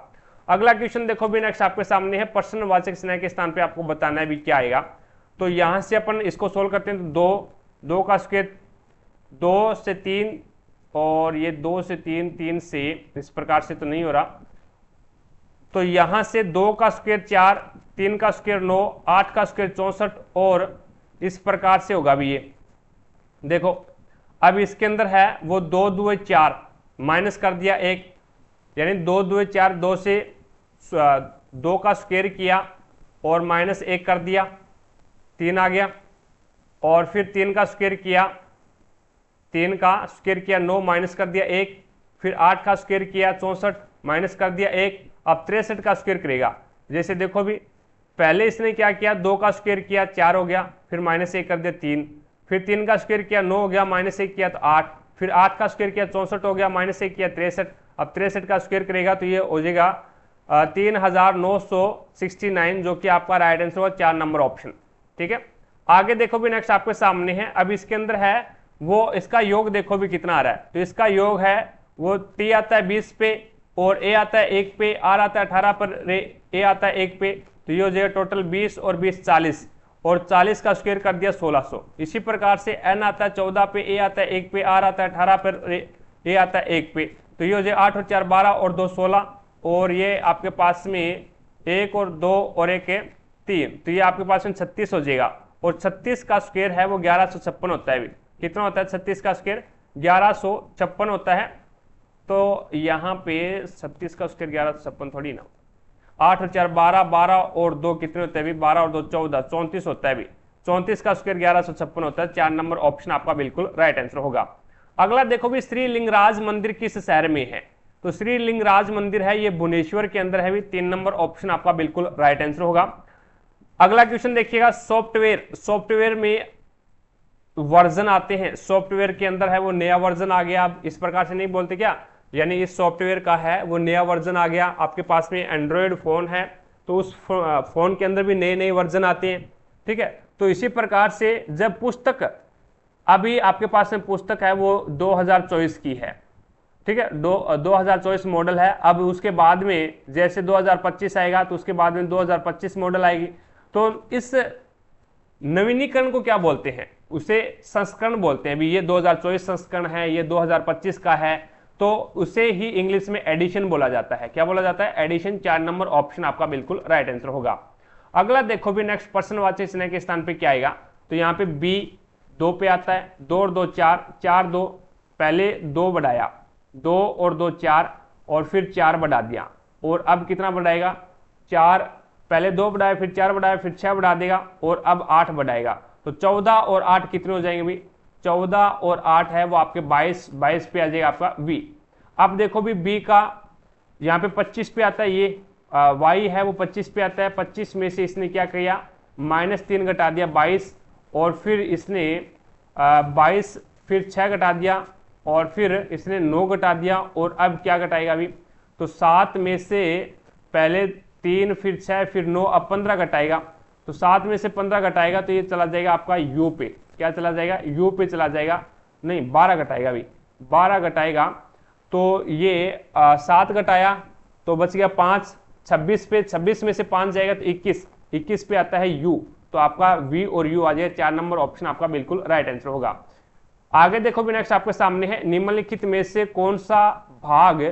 अगला क्वेश्चन देखो भी नेक्स्ट आपके सामने है, प्रश्नवाचक संज्ञा के स्थान पे आपको बताना है भी क्या आएगा। तो यहां से अपन इसको सोल्व करते हैं, तो 2 का स्क्वायर 2 से 3 और ये 2 से 3 3 से इस प्रकार से तो नहीं हो रहा, तो यहां से 2 का स्क्वायर 4, 3 का स्क्वायर 9, 8 का स्क्वायर 64 और इस प्रकार से होगा भी। ये देखो अब इसके अंदर है वो 2 2 4 माइनस कर दिया 1, यानी 2 2 4, 2 से 2 का स्क्वायर किया और माइनस 1 कर दिया 3 आ गया, और फिर 3 का स्क्वायर किया 9 माइनस कर दिया 1, फिर 8 का स्क्वायर किया 64 माइनस कर दिया 1, अब 63 का स्क्वायर करेगा। जैसे देखो भी पहले इसने क्या किया 2 का स्क्वायर किया 4 हो गया, फिर माइनस 1 कर दिया 3, फिर 3 का स्क्वायर किया 9 हो गया, माइनस 1 किया तो 8, फिर 8 का स्क्वायर किया 64 हो गया, माइनस 1 किया 63, अब 63 का स्क्वायर करेगा तो ये हो जाएगा 3969, जो कि आपका राइट आंसर होगा 4 नंबर ऑप्शन। ठीक है, आगे देखो भी नेक्स्ट आपके सामने है, अब इसके अंदर है वो इसका योग देखो भी कितना आ रहा है, तो इसका योग है वो t आता है 20 पे और a आता है 1 पे, r आता है 18 पर, a आता है 1 पे, तो ये हो जाएगा टोटल 20 और 20 40, और 40 का स्क्वायर कर दिया 1600। इसी प्रकार से n आता है 14 पे, a आता है 1 पे, r आता है 18 पर, a आता है 1 पे, तो ये हो जाए 8 और 4 12 और 2 16, और ये आपके पास में 1 और 2 और 1 है 3, तो ये आपके पास में 36 हो जाएगा। और 36 का स्क्वायर है वो 1156 होता है। कितना होता है 36 का स्क्वायर? 1156 होता है। तो यहाँ पे 36 का स्क्वायर 1156 थोड़ी ना, 8 और 4 12, 12 और 2 कितने होते हैं? 12 और 2 14, 34 होता है। 34 का स्क्वायर 1156 होता है। 4 नंबर ऑप्शन आपका बिल्कुल राइट आंसर होगा। अगला देखो भी, श्री लिंगराज मंदिर किस शहर में है? तो श्री लिंगराज मंदिर है ये भुवनेश्वर के अंदर है भी। 3 नंबर ऑप्शन आपका बिल्कुल राइट आंसर होगा। अगला क्वेश्चन देखिएगा, सॉफ्टवेयर में वर्जन आते हैं, सॉफ्टवेयर के अंदर है वो नया वर्जन आ गया। आप इस प्रकार से नहीं बोलते क्या, यानी इस सॉफ्टवेयर का है वो नया वर्जन आ गया। आपके पास में एंड्रॉयड फोन है तो उस फोन के अंदर भी नए नए वर्जन आते हैं, ठीक है। तो इसी प्रकार से जब पुस्तक, अभी आपके पास में पुस्तक है वो 2024 की है, ठीक है, 2024 मॉडल है। अब उसके बाद में जैसे 2025 आएगा तो उसके बाद में 2025 मॉडल आएगी। तो इस नवीनीकरण को क्या बोलते हैं? उसे संस्करण बोलते हैं। अभी ये 2024 संस्करण है, ये 2025 का है, तो उसे ही इंग्लिश में एडिशन बोला जाता है। क्या बोला जाता है? एडिशन। 4 नंबर ऑप्शन आपका बिल्कुल राइट आंसर होगा। अगला देखो भी, नेक्स्ट प्रश्नवाची चिन्ह के स्थान पे क्या आएगा? तो यहाँ पे बी 2 पे आता है, 2 और 2 4, 4 2, पहले 2 बढ़ाया, 2 और 2 4, और फिर 4 बढ़ा दिया, और अब कितना बढ़ाएगा? 4, पहले 2 बढ़ाया, फिर 4 बढ़ाया, फिर 6 बढ़ा देगा, और अब 8 बढ़ाएगा। तो 14 और 8 कितने हो जाएंगे भाई? 14 और 8 है वो आपके 22 पे आ जाएगा आपका बी। अब देखो भी बी का यहाँ पे 25 पे आता है, ये वाई है वो 25 पे आता है। 25 में से इसने क्या किया? -3 घटा दिया 22, और फिर इसने 22 फिर 6 घटा दिया, और फिर इसने 9 घटा दिया, और अब क्या घटाएगा अभी? तो 7 में से पहले 3 फिर 6 फिर 9, अब 15 घटाएगा। तो 7 में से 15 घटाएगा तो ये चला जाएगा आपका यू पे। क्या चला जाएगा? यू पे चला जाएगा। नहीं, 12 घटाएगा अभी, 12 घटाएगा तो ये 7 घटाया तो बच गया 5, 26 पे, 26 में से 5 जाएगा तो 21 पे आता है यू। तो आपका वी और यू आ जाए। 4 नंबर ऑप्शन आपका बिल्कुल राइट आंसर होगा। आगे देखो भी, नेक्स्ट आपके सामने है, निम्नलिखित में से कौन सा भाग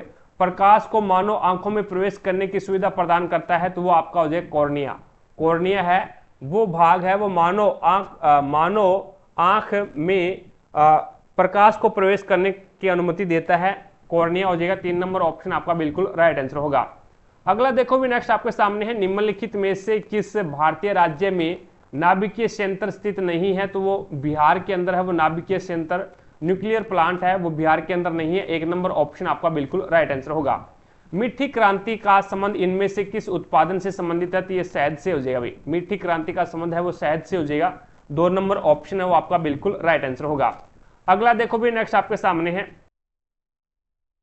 प्रकाश को मानव आंखों में प्रवेश करने की सुविधा प्रदान करता है? तो वो आपका हो जाए कॉर्निया। कॉर्निया है वो भाग है वो मानव आंख में प्रकाश को प्रवेश करने की अनुमति देता है। कॉर्निया हो जाएगा। 3 नंबर ऑप्शन आपका बिल्कुल राइट आंसर होगा। अगला देखो भी, नेक्स्ट आपके सामने है, निम्नलिखित में से किस भारतीय राज्य में नाभिकीय संयंत्र स्थित नहीं है? तो वो बिहार के अंदर है वो नाभिकीय संयंत्र। न्यूक्लियर प्लांट है वो बिहार के अंदर नहीं है। 1 नंबर ऑप्शन आपका बिल्कुल राइट आंसर होगा। मीठी क्रांति का संबंध इनमें से किस उत्पादन से संबंधित है? तो ये शहद से हो जाएगा भाई। मीठी क्रांति का संबंध है वो शहद से हो जाएगा। 2 नंबर ऑप्शन है वो आपका बिल्कुल राइट आंसर होगा। अगला देखो भी, नेक्स्ट आपके सामने है,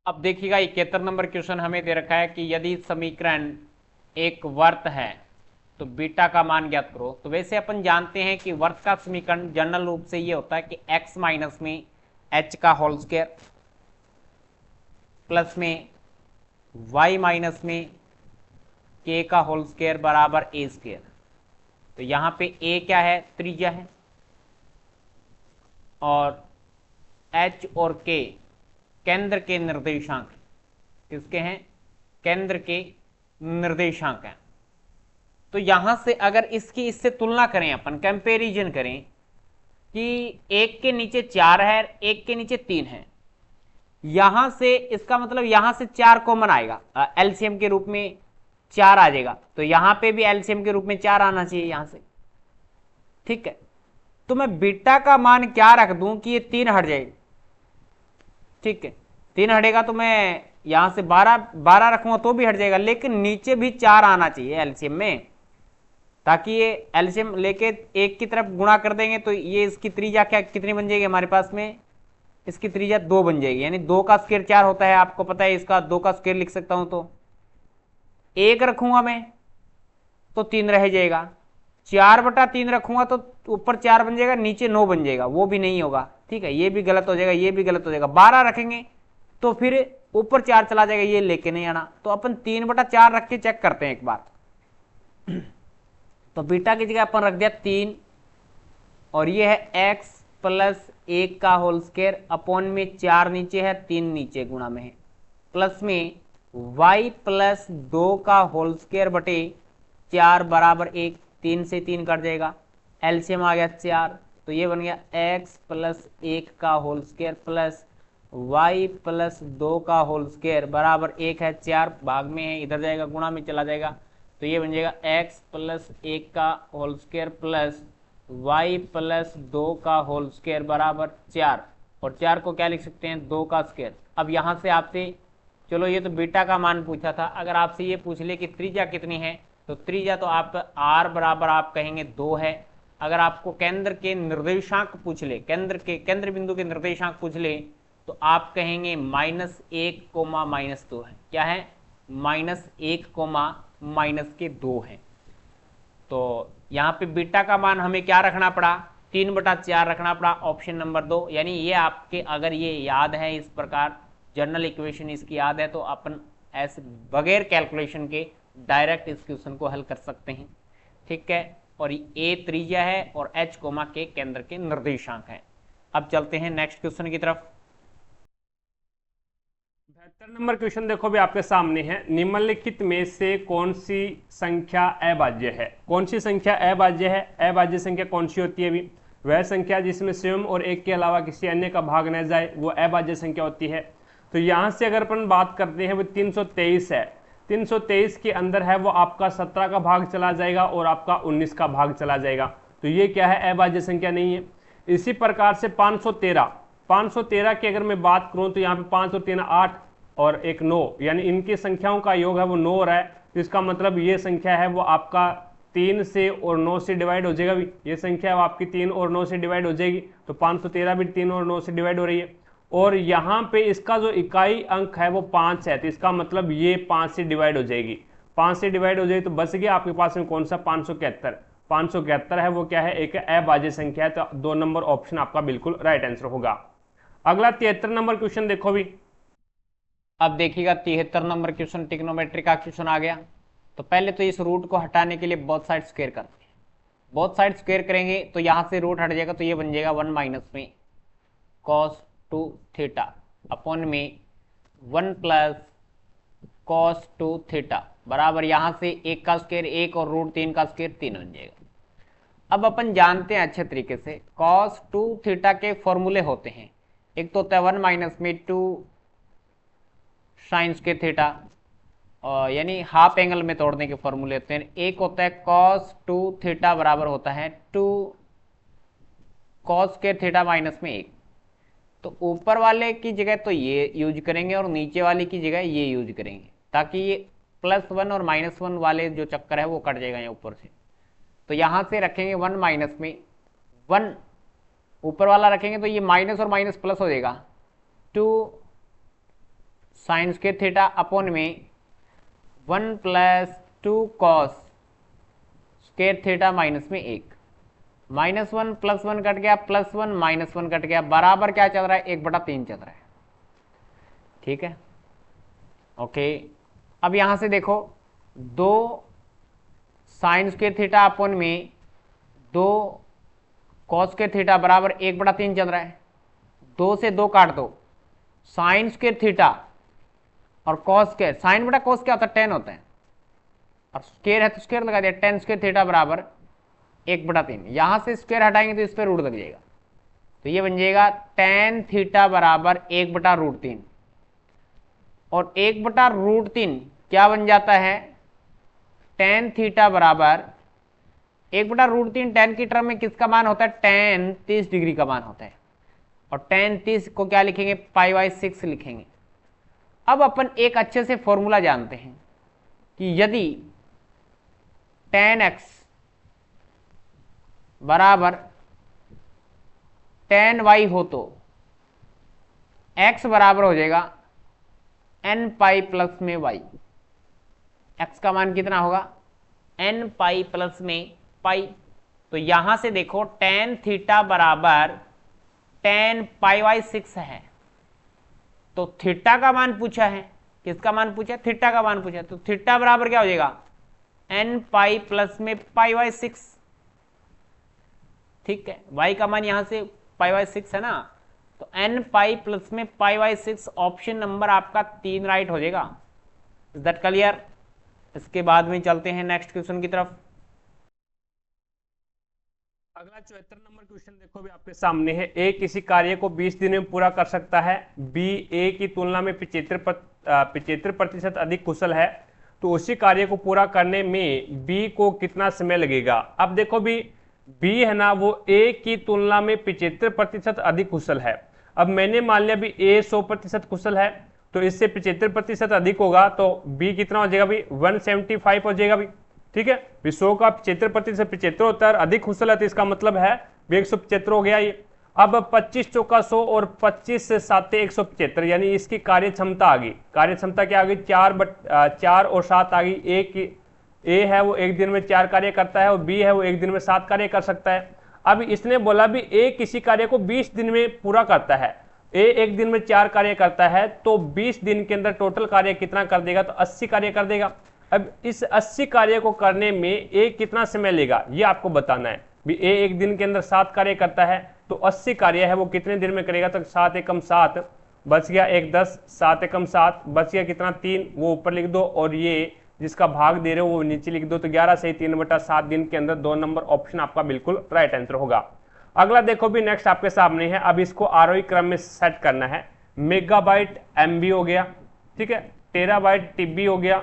अब देखिएगा 71 नंबर क्वेश्चन हमें दे रखा है कि यदि समीकरण एक वर्त है तो बीटा का मान ज्ञात करो। तो वैसे अपन जानते हैं कि वर्त का समीकरण जनरल रूप से ये होता है कि x माइनस में h का होल स्क्वायर प्लस में y माइनस में k का होल स्क्वायर बराबर a स्क्वायर। तो यहाँ पे a क्या है? त्रिज्या है, और h और k केंद्र के निर्देशांक। किसके हैं? केंद्र के निर्देशांक हैं। तो यहां से अगर इसकी इससे तुलना करें, अपन कंपैरिजन करें कि 1 के नीचे 4 है, 1 के नीचे 3 है, यहां से इसका मतलब यहां से 4 कॉमन आएगा, एलसीएम के रूप में 4 आ जाएगा। तो यहां पे भी एलसीएम के रूप में 4 आना चाहिए यहां से, ठीक है। तो मैं बीटा का मान क्या रख दूं कि ये 3 हट जाएगी, ठीक है। 3 हटेगा तो मैं यहां से 12 रखूंगा तो भी हट जाएगा, लेकिन नीचे भी 4 आना चाहिए एलसीएम में, ताकि ये एलसीएम लेके 1 की तरफ गुणा कर देंगे तो ये इसकी त्रिज्या क्या कितनी बन जाएगी हमारे पास में? इसकी त्रिज्या 2 बन जाएगी। यानी 2 का स्क्वायर 4 होता है, आपको पता है। इसका 2 का स्क्वायर लिख सकता हूं तो 1 रखूंगा मैं तो 3 रह जाएगा। 4/3 रखूंगा तो ऊपर 4 बन जाएगा, नीचे 9 बन जाएगा, वो भी नहीं होगा, ठीक है। ये भी गलत हो जाएगा, ये भी गलत हो जाएगा। 12 रखेंगे तो फिर ऊपर 4 चला जाएगा, ये लेके नहीं आना। तो अपन 3/4 रख के चेक करते हैं एक बार। तो बीटा की जगह अपन रख दिया 3 और ये है x प्लस 1 का होल स्क्वायर अपॉन में 4 नीचे है 3 नीचे गुणा में है प्लस में y प्लस 2 का होल स्क्वायर बटे 4 बराबर 1, 3 से 3 कट जाएगा, एलसीएम आ गया 4, तो ये बन गया x प्लस 1 का whole square plus y plus 2 का होल स्क्वायर बराबर 1 है, 4 भाग में है इधर जाएगा गुणा में चला जाएगा, तो ये बन जाएगा x प्लस 1 का whole square plus y plus 2 का होल स्क्वायर बराबर 4, और 4 को क्या लिख सकते हैं 2 का स्क्वायर। अब यहाँ से आपसे चलो ये तो बीटा का मान पूछा था, अगर आपसे ये पूछ ले कि त्रिज्या कितनी है तो त्रिज्या तो आप r बराबर आप कहेंगे 2 है। अगर आपको केंद्र के निर्देशांक पूछ ले, केंद्र बिंदु के निर्देशांक पूछ ले तो आप कहेंगे -1 कोमा -2 है। क्या है? -1 कोमा -2 है। तो यहाँ पे बीटा का मान हमें क्या रखना पड़ा 3/4 रखना पड़ा, ऑप्शन नंबर 2। यानी ये आपके अगर ये याद है इस प्रकार जनरल इक्वेशन इसकी याद है तो अपन ऐसे बगैर कैलकुलेशन के डायरेक्ट इस क्वेश्चन को हल कर सकते हैं। ठीक है, और ए त्रिज्या है और h कोमा के केंद्र के निर्देशांक है। अब चलते हैं नेक्स्ट क्वेश्चन की तरफ। 72 नंबर क्वेश्चन देखो भी आपके सामने है, निम्नलिखित में से कौन सी संख्या अभाज्य है? कौन सी संख्या अभाज्य है? अभाज्य संख्या कौन सी होती है? भी वह संख्या जिसमें स्वयं और एक के अलावा किसी अन्य का भाग न जाए वो अभाज्य संख्या होती है। तो यहाँ से अगर अपन बात करते हैं वो 323 है, 323 के अंदर है वो आपका 17 का भाग चला जाएगा और आपका 19 का भाग चला जाएगा, तो ये क्या है? अभाज्य संख्या नहीं है। इसी प्रकार से 513 की अगर मैं बात करूं तो यहाँ पे 5 और 3 8 और एक 9, यानी इनकी संख्याओं का योग है वो 9 हो रहा है, तो इसका मतलब ये संख्या है वो आपका 3 से और 9 से डिवाइड हो जाएगा। भी ये संख्या है वो आपकी 3 और 9 से डिवाइड हो जाएगी, तो 513 भी 3 और 9 से डिवाइड हो रही है। और यहाँ पे इसका जो इकाई अंक है वो 5 है, तो इसका मतलब ये 5 से डिवाइड हो जाएगी। 5 से डिवाइड हो जाएगी तो बच गया आपके पास में कौन सा? 571 है, वो क्या है? एक अभाज्य संख्या है, तो 2 नंबर ऑप्शन आपका बिल्कुल राइट आंसर होगा। अगला 73 नंबर क्वेश्चन देखो भी। अब देखिएगा 73 नंबर क्वेश्चन ट्रिग्नोमेट्री का क्वेश्चन आ गया। तो पहले तो इस रूट को हटाने के लिए बोथ साइड स्क्वायर करते हैं। बोथ साइड स्क्वायर करेंगे तो यहाँ से रूट हट जाएगा, तो ये बन जाएगा 1 माइनस में cos 2 थीटा अपॉन में 1 प्लस cos 2 थीटा बराबर यहाँ से 1 का स्क्वायर 1 और रूट 3 का स्क्वायर 3 बन जाएगा। अब अपन जानते हैं अच्छे तरीके से cos 2 थीटा के फॉर्मूले होते हैं, एक तो होता है 1 माइनस में 2 साइन स्क्वायर थीटा, यानी हाफ एंगल में तोड़ने के फॉर्मूले होते हैं। एक होता है cos 2 थीटा बराबर होता है 2 cos स्क्वायर थीटा माइनस में 1। तो ऊपर वाले की जगह तो ये यूज करेंगे और नीचे वाले की जगह ये यूज करेंगे, ताकि ये +1 और -1 वाले जो चक्कर है वो कट जाएगा यहाँ ऊपर से। तो यहाँ से रखेंगे 1 माइनस में 1 ऊपर वाला रखेंगे तो ये माइनस और माइनस प्लस हो जाएगा, 2 साइन स्क्वायर थीटा अपॉन में 1 plus 2 cos square theta minus में 1, -1 +1 कट गया, +1 -1 कट गया, बराबर क्या चल रहा है? 1/3 चल रहा है। ठीक है, ओके। अब यहां से देखो 2 साइन स्क्वायर थीटा अपॉन में 2 कॉस स्क्वायर थीटा बराबर 1/3 चल रहा है। 2 से 2 काट दो, साइन स्क्वायर थीटा और कॉस स्क्वायर, साइन बटा कॉस क्या होता है? 10 होता है, और स्क्वायर है तो स्क्वायर लगा दिया, 10 स्क्वायर थीटा बराबर 1/3। यहां से स्क्वायर हटाएंगे तो इस पर रूट लग जाएगा, तो ये बन जाएगा tan थीटा बराबर 1/√3, और 1/√3 क्या बन जाता है? tan थीटा बराबर 1/√3 tan की टर्म में किसका मान होता है? tan 30 डिग्री का मान होता है, और tan 30 को क्या लिखेंगे? π/6 लिखेंगे। अब अपन एक अच्छे से फॉर्मूला जानते हैं कि यदि tan x बराबर tan y हो तो x बराबर हो जाएगा n पाई प्लस में y। x का मान कितना होगा? n पाई प्लस में पाई। तो यहां से देखो tan थीटा बराबर tan π/6 है, तो थीटा का मान पूछा है, किसका मान पूछा? थीटा का मान पूछा, तो थीटा बराबर क्या हो जाएगा? n पाई प्लस में पाई बाय 6। ठीक है, y का मान यहां से पाई बाय 6 है ना, तो n पाई प्लस में पाई बाय 6, ऑप्शन नंबर आपका 3 राइट हो जाएगा। Is that clear? इसके बाद में चलते हैं नेक्स्ट क्वेश्चन की तरफ। अगला 74 नंबर क्वेश्चन देखो भी आपके सामने है। ए किसी कार्य को 20 दिन में पूरा कर सकता है, बी ए की तुलना में 75% अधिक कुशल है, तो उसी कार्य को पूरा करने में बी को कितना समय लगेगा। अब देखो भी बी है ना, वो ए की तुलना में 75% अधिक कुशल है। अब मैंने मान लिया भी ए 100% कुशल है, तो इससे 75% अधिक होगा, तो बी कितना हो जाएगा भी 175 हो जाएगा भी। ठीक है, 100 का 75% से 75 होता है, अधिक कुशल है, तो इसका मतलब है 175 हो गया ये। अब 25 चौका 100 और 25 से 7 175, यानी इसकी कार्य क्षमता आ गई। कार्य क्षमता क्या आ गई, 4 और 7 आ गई। ए है वो एक दिन में 4 कार्य करता है, और बी है वो एक दिन में 7 कार्य कर सकता है। अब इसने बोला भी ए किसी कार्य को 20 दिन में पूरा करता है, ए एक दिन में 4 कार्य करता है, तो 20 दिन के अंदर टोटल कार्य कितना कर देगा, तो 80 कार्य कर देगा। अब इस 80 कार्य को करने में ए कितना समय लेगा, ये आपको बताना है। भी ए एक दिन के अंदर 7 कार्य करता है, तो 80 कार्य है वो कितने दिन में करेगा, तो 7 एकम 7 बच गया, 1 10, 7 एकम 7 बच गया कितना 3, वो ऊपर लिख दो, और ये जिसका भाग दे रहे हो वो नीचे लिख दो, तो 11 से 3/7 दिन के अंदर 2 नंबर ऑप्शन आपका बिल्कुल राइट आंसर होगा। अगला देखो भी नेक्स्ट आपके सामने है। अब इसको आरोही क्रम में सेट करना है। मेगाबाइट एमबी हो गया, ठीक है, टेराबाइट टीबी हो गया,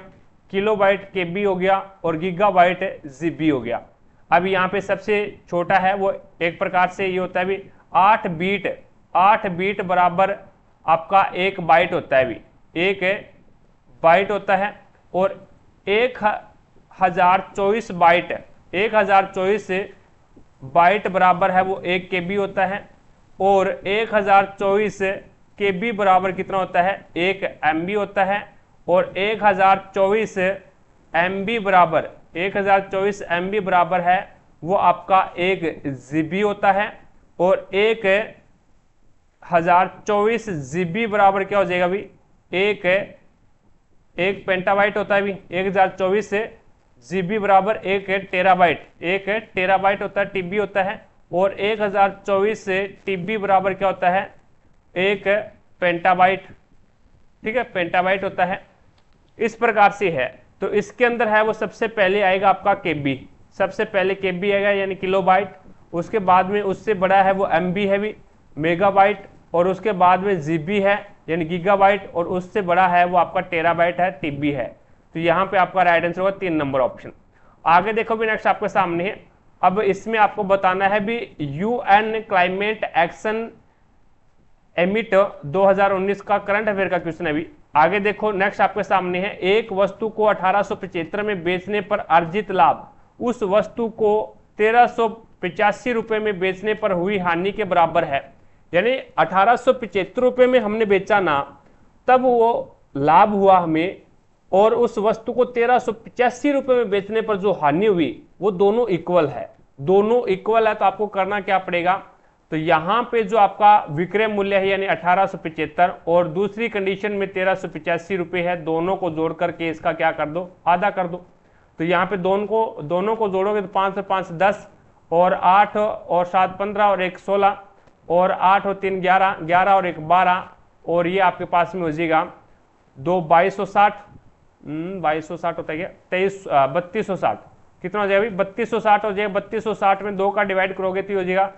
किलोबाइट केबी हो गया, और गीगाबाइट जीबी हो गया। अब यहाँ पे सबसे छोटा है वो एक प्रकार से ये होता है भी 8 बीट बराबर आपका 1 बाइट होता है भी, 1 बाइट होता है, और 1024 बाइट, 1024 बाइट बराबर है वो 1 केबी होता है, और 1024 केबी बराबर कितना होता है, 1 एमबी होता है, और 1024 एमबी बराबर 1024 एमबी बराबर है वो आपका 1 जीबी होता है, और 1024 जीबी बराबर क्या हो जाएगा भी, एक पेंटाबाइट होता है भी। 1024 जीबी बराबर 1 टेराबाइट होता है, टीबी होता है, और 1024 टीबी बराबर क्या होता है, 1 पेंटाबाइट। ठीक है, पेंटाबाइट होता है। इस प्रकार से है, तो इसके अंदर है वो सबसे पहले आएगा आपका केबी, सबसे पहले केबी आएगा यानी किलोबाइट, उसके बाद में उससे बड़ा है वो एमबी है भी, मेगाबाइट, और उसके बाद में जीबी है यानी गीगाबाइट, और उससे बड़ा है वो आपका टेराबाइट है, टीबी है। तो यहाँ पे आपका राइट आंसर होगा 3 नंबर ऑप्शन। आगे देखो भी नेक्स्ट आपके सामने है। अब इसमें आपको बताना है भी यूएन क्लाइमेट एक्शन एमिट 2019 का करंट अफेयर का क्वेश्चन है भी। आगे देखो नेक्स्ट आपके सामने है। एक वस्तु को 1875 में बेचने पर अर्जित लाभ उस वस्तु को 1385 रुपए में बेचने पर हुई हानि के बराबर है। यानी 1875 रुपए में हमने बेचा ना, तब वो लाभ हुआ हमें, और उस वस्तु को 1385 रुपए में बेचने पर जो हानि हुई वो दोनों इक्वल है, दोनों इक्वल है। तो आपको करना क्या पड़ेगा, तो यहां पे जो आपका विक्रय मूल्य है यानी 1875 और दूसरी कंडीशन में 1385 रुपए है, दोनों को जोड़ करके इसका क्या कर दो, आधा कर दो। तो यहाँ पे दोनों को जोड़ोगे तो 5 और 5 10, और 8 और 7 15, और 1 16, और 8 और 3 11, 11 और 1 12, और ये आपके पास में हो जाएगा 2 2260, 2260 होता है 3260, कितना हो जाएगा भाई 3260 हो जाएगा। 3260 में 2 का डिवाइड करोगे तो हो जाएगा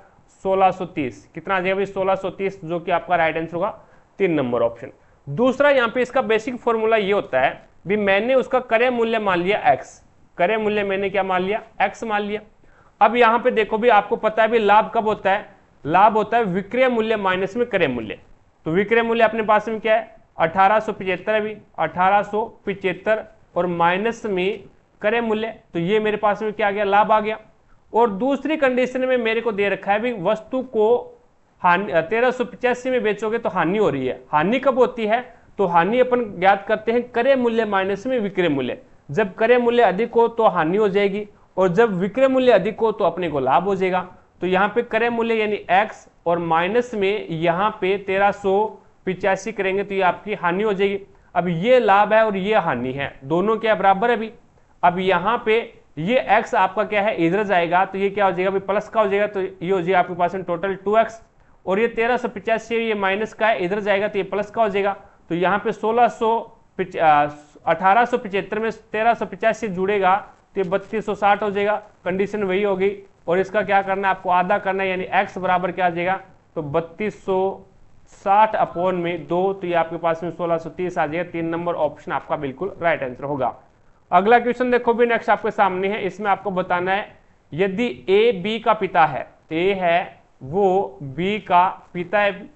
1630, कितना आ जाएगा भाई 1630, जो कि आपका राइट आंसर होगा 3 नंबर ऑप्शन। दूसरा यहाँ पे इसका बेसिक फॉर्मूला ये होता है भी मैंने उसका क्रय मूल्य मान लिया x, क्रय मूल्य मैंने क्या मान लिया, x मान लिया। अब यहाँ पे देखो भी आपको पता है भी लाभ कब होता है, लाभ होता है विक्रय मूल्य माइनस में क्रय मूल्य। तो विक्रय मूल्य अपने पास में क्या है 1875 है भी, 1875 और माइनस में क्रय मूल्य, तो ये मेरे पास में क्या आ गया, लाभ आ गया। और दूसरी कंडीशन में मेरे को दे रखा है भी वस्तु को 1385 में बेचोगे तो हानि हो रही है। हानि कब होती है, तो हानि अपन ज्ञात करते हैं क्रय मूल्य माइनस में विक्रय मूल्य। जब क्रय मूल्य अधिक हो तो हानि हो जाएगी, और जब विक्रय मूल्य अधिक हो तो अपने को लाभ हो जाएगा। तो यहाँ पे क्रय मूल्य यानी x और माइनस में यहाँ पे 1385 करेंगे तो ये आपकी हानि हो जाएगी। अब ये लाभ है और ये हानि है, दोनों क्या बराबर है भी। अब यहाँ पे ये x आपका क्या है, इधर जाएगा तो ये क्या हो जाएगा भाई, प्लस का हो जाएगा, तो ये हो जाएगा आपके पास में टोटल 2x, और ये 1385 ये माइनस का है, इधर जाएगा तो ये प्लस का हो जाएगा। तो यहाँ पे 1875 में 1385 जुड़ेगा तो ये 3260 हो जाएगा, कंडीशन वही होगी। और इसका क्या करना है, आपको आधा करना है, यानी x बराबर क्या आ जाएगा, तो 3260 अपॉन में 2, तो ये आपके पास में 1630 आ जाएगा। 3 नंबर ऑप्शन आपका बिल्कुल राइट आंसर होगा। अगला क्वेश्चन देखो भी नेक्स्ट आपके सामने है, इसमें आपको बताना है यदि ए बी का पिता है, ए है वो बी का पिता है,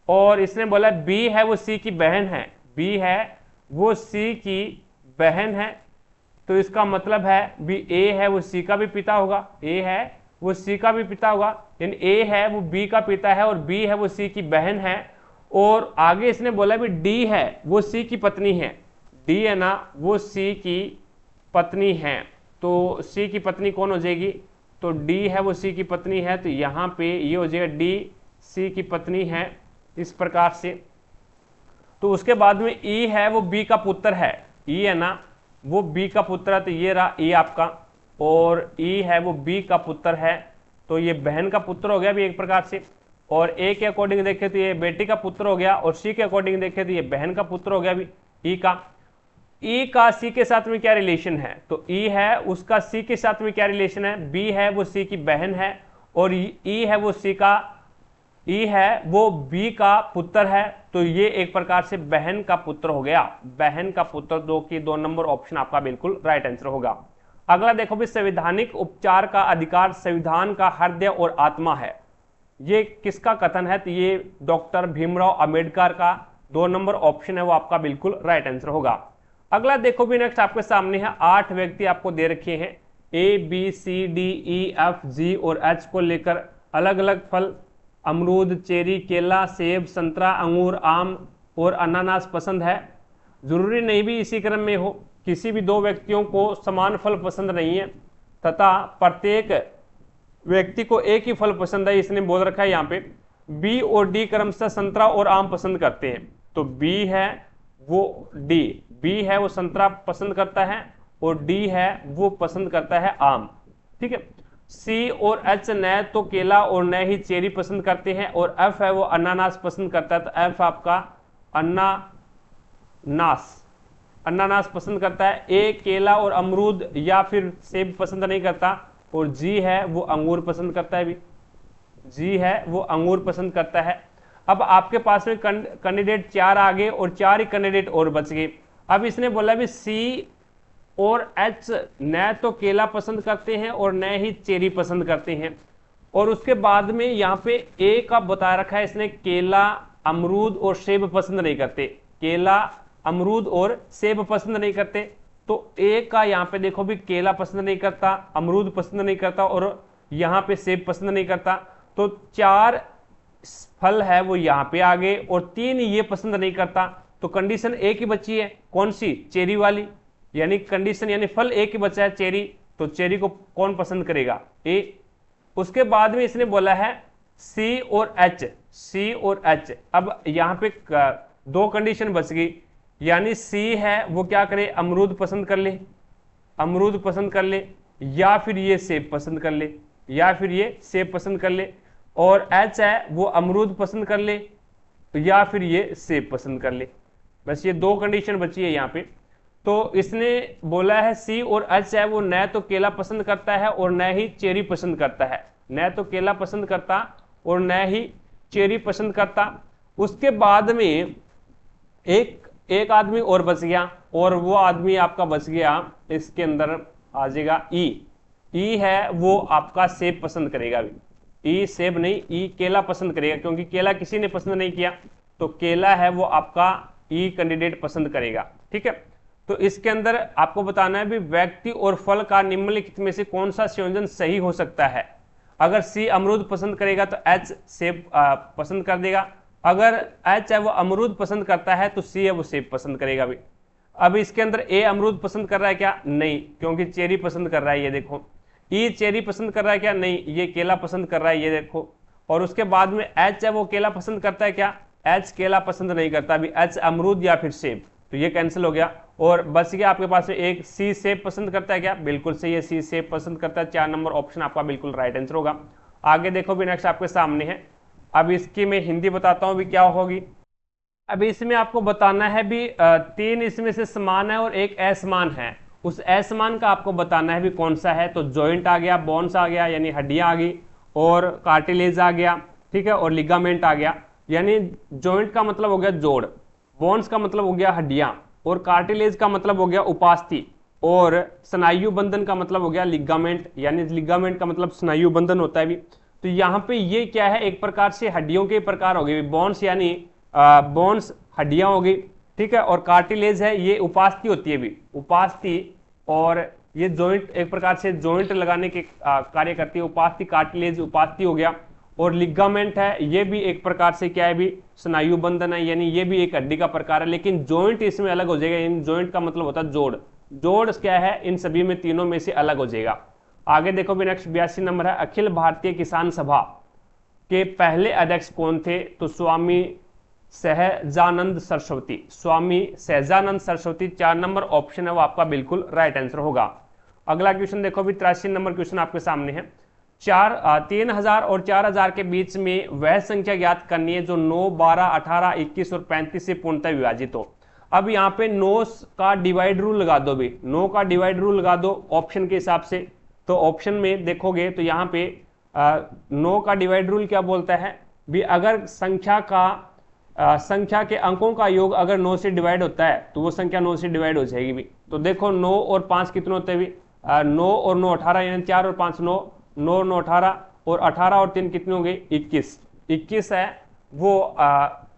और इसने बोला बी है वो सी की बहन है, बी है वो सी की बहन है, तो इसका मतलब है भी ए है वो सी का भी पिता होगा, ए है वो सी का भी पिता होगा, यानी ए है वो बी का पिता है और बी है वो सी की बहन है। और आगे इसने बोला भी डी है वो सी की पत्नी है, डी है ना वो सी की पत्नी है, तो सी की पत्नी कौन हो जाएगी, तो डी है वो सी की पत्नी है, तो यहाँ पे ये हो जाएगा डी सी की पत्नी है, इस प्रकार से। तो उसके बाद में ई है वो बी का पुत्र है, ई है ना वो बी का पुत्र है, तो ये रहा ई आपका, और ई है वो बी का पुत्र है, तो ये बहन का पुत्र हो गया भी एक प्रकार से। और ए के अकॉर्डिंग देखे तो ये बेटी का पुत्र हो गया, और सी के अकॉर्डिंग देखे तो ये बहन का पुत्र हो गया भी ई का। ई का सी के साथ में क्या रिलेशन है, तो ई है उसका सी के साथ में क्या रिलेशन है, बी है वो सी की बहन है, और ई है वो सी का, ई है वो बी का पुत्र है, तो ये एक प्रकार से बहन का पुत्र हो गया, बहन का पुत्र, 2 नंबर ऑप्शन आपका बिल्कुल राइट आंसर होगा। अगला देखो भी संवैधानिक उपचार का अधिकार संविधान का हृदय और आत्मा है, ये किसका कथन है, तो ये डॉक्टर भीमराव अंबेडकर का 2 नंबर ऑप्शन है वो आपका बिल्कुल राइट आंसर होगा। अगला देखो भी नेक्स्ट आपके सामने है, 8 व्यक्ति आपको दे रखे हैं, A B C D E F G और एच को लेकर अलग अलग फल अमरूद चेरी केला सेब संतरा अंगूर आम और अनानास पसंद है। जरूरी नहीं भी इसी क्रम में हो, किसी भी 2 व्यक्तियों को समान फल पसंद नहीं है तथा प्रत्येक व्यक्ति को एक ही फल पसंद है, इसने बोल रखा है यहाँ पे बी और डी क्रमशः संतरा और आम पसंद करते हैं, तो बी है वो डी, बी है वो संतरा पसंद करता है और डी है वो पसंद करता है आम, ठीक है। सी और एच न तो केला और न ही चेरी पसंद करते हैं, और एफ है वो अनानास पसंद करता है, तो एफ आपका अनानास पसंद करता है। ए केला और अमरूद या फिर सेब पसंद नहीं करता, और जी है वो अंगूर पसंद करता है भी, जी है वो अंगूर पसंद करता है। अब आपके पास में कैंडिडेट 4 आ गए और 4 ही कैंडिडेट और बच गए। अब इसने बोला भी सी और एच न तो केला पसंद करते हैं और न ही चेरी पसंद करते हैं, और उसके बाद में यहाँ पे ए का बता रखा है इसने केला अमरूद और सेब पसंद नहीं करते, केला अमरूद और सेब पसंद नहीं करते, तो ए का यहाँ पे देखो भी केला पसंद नहीं करता, अमरूद पसंद नहीं करता और यहाँ पे सेब पसंद नहीं करता, तो 4 फल है वो यहाँ पे आ गए और 3 ये पसंद नहीं करता, तो कंडीशन एक ही बची है, कौन सी, चेरी वाली, यानी कंडीशन यानी फल एक ही बचा है चेरी, तो चेरी को कौन पसंद करेगा, ए। उसके बाद में इसने बोला है सी और एच, सी और एच, अब यहाँ पे 2 कंडीशन बच गई, यानी सी है वो क्या करे, अमरूद पसंद कर ले, अमरूद पसंद कर ले, या फिर ये सेब पसंद कर ले, या फिर ये सेब पसंद कर ले, और एच है वो अमरूद पसंद कर ले या फिर ये सेब पसंद कर ले, बस ये 2 कंडीशन बची है यहाँ पे। तो इसने बोला है सी और एच है वो न तो केला पसंद करता है और न ही चेरी पसंद करता है, न तो केला पसंद करता और न ही चेरी पसंद करता। उसके बाद में एक आदमी और बच गया, और वो आदमी आपका बच गया, इसके अंदर आ जाएगा ई है वो आपका सेब पसंद करेगा, ई सेब नहीं, ई केला पसंद करेगा, क्योंकि केला किसी ने पसंद नहीं किया, तो केला है वो आपका ई कैंडिडेट पसंद करेगा, ठीक है। तो इसके अंदर आपको बताना है भी व्यक्ति और फल का निम्नलिखित में से कौन सा संयोजन सही हो सकता है। अगर सी अमरूद पसंद करेगा तो एच सेब पसंद कर देगा, अगर एच है वो अमरूद पसंद करता है तो सी है वो सेब पसंद करेगा भी। अब इसके अंदर ए अमरूद पसंद कर रहा है क्या, नहीं, क्योंकि चेरी पसंद कर रहा है, ये देखो। ई चेरी पसंद कर रहा है क्या, नहीं, ये केला पसंद कर रहा है, ये देखो। और उसके बाद में एच है वो केला पसंद करता है क्या, एच केला पसंद नहीं करता, अभी एच अमरूद या फिर सेब, तो ये कैंसिल हो गया और बच गया आपके पास में एक सी शेप पसंद करता है क्या, बिल्कुल सही है, सी शेप पसंद करता है, 4 नंबर ऑप्शन आपका बिल्कुल राइट आंसर होगा। आगे देखो भी नेक्स्ट आपके सामने है, अब इसकी मैं हिंदी बताता हूँ भी क्या होगी। अभी इसमें आपको बताना है भी 3 इसमें से समान है और एक असमान है, उस असमान का आपको बताना है भी कौन सा है। तो जॉइंट आ गया, बोन्स आ गया यानी हड्डियां आ गई, और कार्टिलेज आ गया, ठीक है, और लिगामेंट आ गया। यानी जॉइंट का मतलब हो गया जोड़, बोन्स का मतलब हो गया हड्डियां, और कार्टिलेज का मतलब हो गया उपास्थि, और स्नायु बंधन का मतलब हो गया लिगामेंट, यानी लिगामेंट का मतलब स्नायु बंधन होता है भी। तो यहाँ पे ये क्या है, एक प्रकार से हड्डियों के प्रकार हो गए, बोन्स यानी बोन्स हड्डियां हो गई, ठीक है, और कार्टिलेज है ये उपास्थि होती है भी, उपास्थि, और ये जॉइंट एक प्रकार से जॉइंट लगाने के कार्य करती है, उपास्थि कार्टिलेज उपास्थि हो गया। और लिगामेंट है ये भी एक प्रकार से क्या है भी स्नायु बंधन है, यानी ये भी एक हड्डी का प्रकार है, लेकिन जॉइंट इसमें अलग हो जाएगा। इन जॉइंट का मतलब होता है जोड़, जोड़ क्या है इन सभी में तीनों में से अलग हो जाएगा। आगे देखो भी नेक्स्ट 82 नंबर है, अखिल भारतीय किसान सभा के पहले अध्यक्ष कौन थे। तो स्वामी सहजानंद सरस्वती, स्वामी सहजानंद सरस्वती 4 नंबर ऑप्शन है वो आपका बिल्कुल राइट आंसर होगा। अगला क्वेश्चन देखो भी 83 नंबर क्वेश्चन आपके सामने है, 3000 और 4000 के बीच में वह संख्या ज्ञात करनी है जो 9, 12, 18, 21 और 35 से पूर्णतः विभाजित हो। अब यहाँ पे 9 का डिवाइड रूल लगा दो भी, 9 का डिवाइड रूल लगा दो ऑप्शन के हिसाब से। तो ऑप्शन में देखोगे तो यहाँ पे 9 का डिवाइड रूल क्या बोलता है भी, अगर संख्या के अंकों का योग अगर 9 से डिवाइड होता है तो वो संख्या 9 से डिवाइड हो जाएगी भी। तो देखो 9 और 5 कितने होते हैं भी, 9 और 9 18, यानी 4 और 5 9, 9 और 9 18, और 18 और 3 कितने हो गए 21, 21 है वो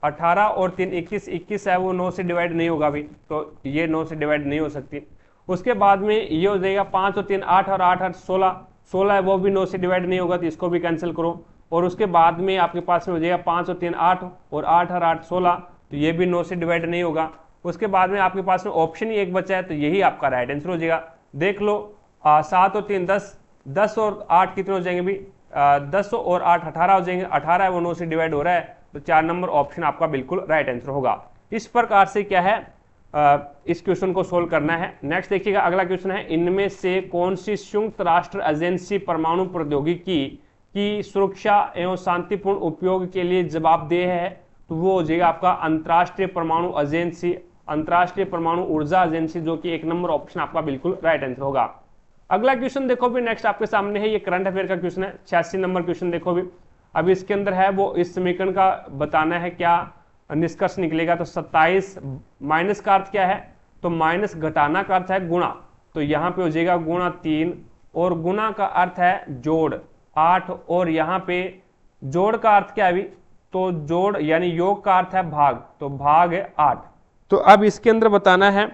18 और 3 21, 21 है वो 9 से डिवाइड नहीं होगा भी, तो ये 9 से डिवाइड नहीं हो सकती। उसके बाद में ये हो जाएगा 5 और 3 8 और 8 16, 16 है वो भी 9 से डिवाइड नहीं होगा, तो इसको भी कैंसिल करो। और उसके बाद में आपके पास में हो जाएगा 5 और 3 8, और 8 और 8 16, तो ये भी 9 से डिवाइड नहीं होगा। उसके बाद में आपके पास में ऑप्शन ही एक बचा है, तो यही आपका राइट आंसर हो जाएगा। देख लो 7 और 3 10, 10 और 8 कितने हो जाएंगे भी, 10 और 8 18 हो जाएंगे, 18 है वो 9 से डिवाइड हो रहा है, तो 4 नंबर ऑप्शन आपका बिल्कुल राइट आंसर होगा। इस प्रकार से क्या है इस क्वेश्चन को सोल्व करना है। नेक्स्ट देखिएगा अगला क्वेश्चन है, इनमें से कौन सी संयुक्त राष्ट्र एजेंसी परमाणु प्रौद्योगिकी की सुरक्षा एवं शांतिपूर्ण उपयोग के लिए जवाबदेह है। तो वो हो जाएगा आपका अंतर्राष्ट्रीय परमाणु एजेंसी, अंतर्राष्ट्रीय परमाणु ऊर्जा एजेंसी, जो कि 1 नंबर ऑप्शन आपका बिल्कुल राइट आंसर होगा। अगला क्वेश्चन देखो भी नेक्स्ट आपके सामने है, ये करंट अफेयर का क्वेश्चन है, 86 नंबर क्वेश्चन देखो भी। अब इसके अंदर है वो इस समीकरण का बताना है क्या निष्कर्ष निकलेगा। तो 27 माइनस का अर्थ क्या है, तो माइनस घटाना का अर्थ है गुणा, तो यहाँ पे हो जाएगा गुणा 3, और गुणा का अर्थ है जोड़ 8, और यहाँ पे जोड़ का अर्थ क्या है अभी, तो जोड़ यानी योग का अर्थ है भाग, तो भाग है 8। तो अब इसके अंदर बताना है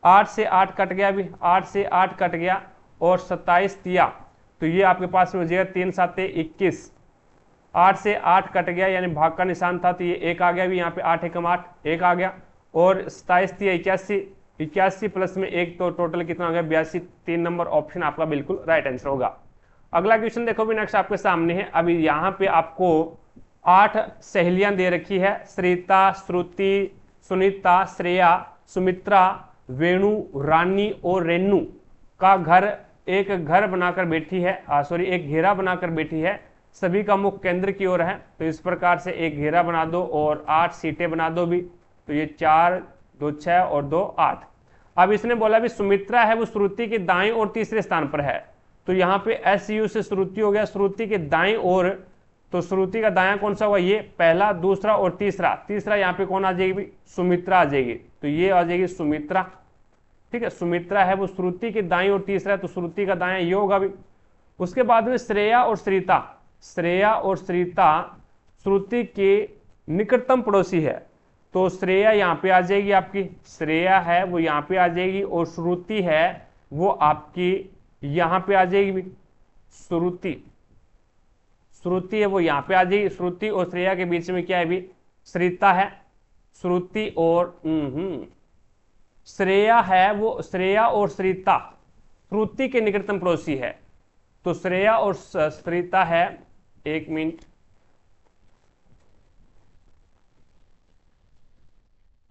8 से 8 कट गया अभी, 8 से 8 कट गया, और 27 दिया, तो ये आपके पास में हो जाएगा 3 7 21, 8 से 8 कट गया यानी भाग का निशान था, तो ये 1 आ गया भी, यहाँ पे 8 एकम 8 1 आ गया, और 27 दिया 81, 81 प्लस में 1, तो टोटल कितना हो गया 82, 3 नंबर ऑप्शन आपका बिल्कुल राइट आंसर होगा। अगला क्वेश्चन देखो भी नेक्स्ट आपके सामने है, अभी यहाँ पे आपको 8 सहेलियां दे रखी है, श्रीता, श्रुति, सुनीता, श्रेया, सुमित्रा, वेणु, रानी और रेणु का घर एक घर बनाकर बैठी है, एक घेरा बनाकर बैठी है, सभी का मुख केंद्र की ओर है। तो इस प्रकार से एक घेरा बना दो और 8 सीटें बना दो भी, तो ये 4 2 6 और 2 8। अब इसने बोला भी सुमित्रा है वो श्रुति के दाएं और तीसरे स्थान पर है, तो यहाँ पे SU से श्रुति हो गया, श्रुति के दाएं ओर, तो श्रुति का दायां कौन सा हुआ, ये पहला, दूसरा और तीसरा, तीसरा यहाँ पे कौन आ जाएगी भी, सुमित्रा आ जाएगी, तो ये आ जाएगी सुमित्रा, ठीक है, सुमित्रा है वो श्रुति के दाएं और तीसरा, तो श्रुति का दायां ये होगा भी। उसके बाद में श्रेया और श्रीता, श्रेया और श्रीता श्रुति के निकटतम पड़ोसी है, तो श्रेया यहाँ पे आ जाएगी आपकी, श्रेया है वो यहाँ पे आ जाएगी, और श्रुति है वो आपकी यहाँ पे आ जाएगी भी, श्रुति, श्रुति है वो यहाँ पे आ जाएगी। श्रुति और श्रेया के बीच में क्या है भी, श्रीता है, श्रुति और श्रेया है वो, श्रेया और श्रीता श्रुति के निकटतम पड़ोसी है, तो श्रेया और श्रीता है, 1 मिनट।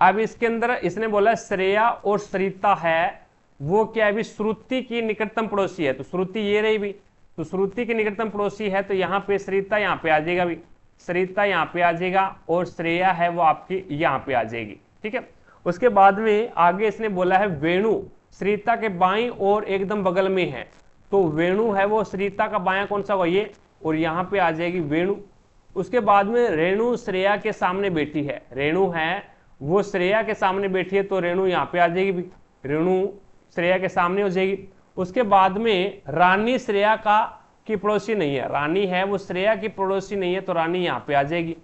अब इसके अंदर इसने बोला श्रेया और सरिता है वो क्या है भी श्रुति की निकटतम पड़ोसी है, तो श्रुति ये रही भी, तो श्रुति की निकटतम पड़ोसी है, तो यहाँ पे सरिता यहाँ पे आ जाएगा भी, सरिता यहाँ पे आ जाएगा और श्रेया है वो आपकी यहाँ पे आ जाएगी। ठीक है, उसके बाद में आगे इसने बोला है वेणु सरिता के बाईं और एकदम बगल में है, तो वेणु है वो सरिता का बायां कौन सा हुआ ये, और यहाँ पे आ जाएगी वेणु। उसके बाद में रेणु श्रेया के सामने बैठी है, रेणु है वो श्रेया के सामने बैठी है, तो रेणु यहाँ पे आ जाएगी भी, रेणु श्रेया के सामने हो जाएगी। उसके बाद में रानी श्रेया की पड़ोसी नहीं है, रानी है वो श्रेया की पड़ोसी नहीं है, तो रानी यहाँ पे आ जाएगी।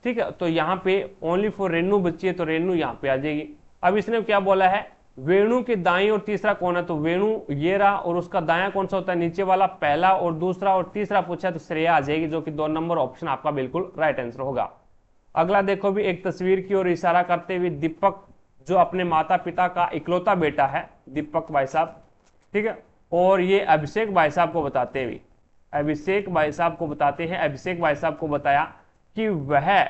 ठीक है, तो यहाँ पे ओनली फॉर रेणु बची है, तो रेणु यहाँ पे आ जाएगी। अब इसने क्या बोला है वेणु के दाईं और तीसरा कौन है, तो वेणु ये रहा, और उसका दायां कौन सा होता है नीचे वाला, पहला और दूसरा और तीसरा पूछा तो श्रेया आ जाएगी, जो कि 2 नंबर ऑप्शन आपका बिल्कुल राइट आंसर होगा। अगला देखो भी एक तस्वीर की ओर इशारा करते हुए दीपक जो अपने माता पिता का इकलौता बेटा है, दीपक भाई साहब, ठीक है, और ये अभिषेक भाई साहब को बताते हुए, अभिषेक भाई साहब को बताते हैं, अभिषेक भाई साहब को बताया कि वह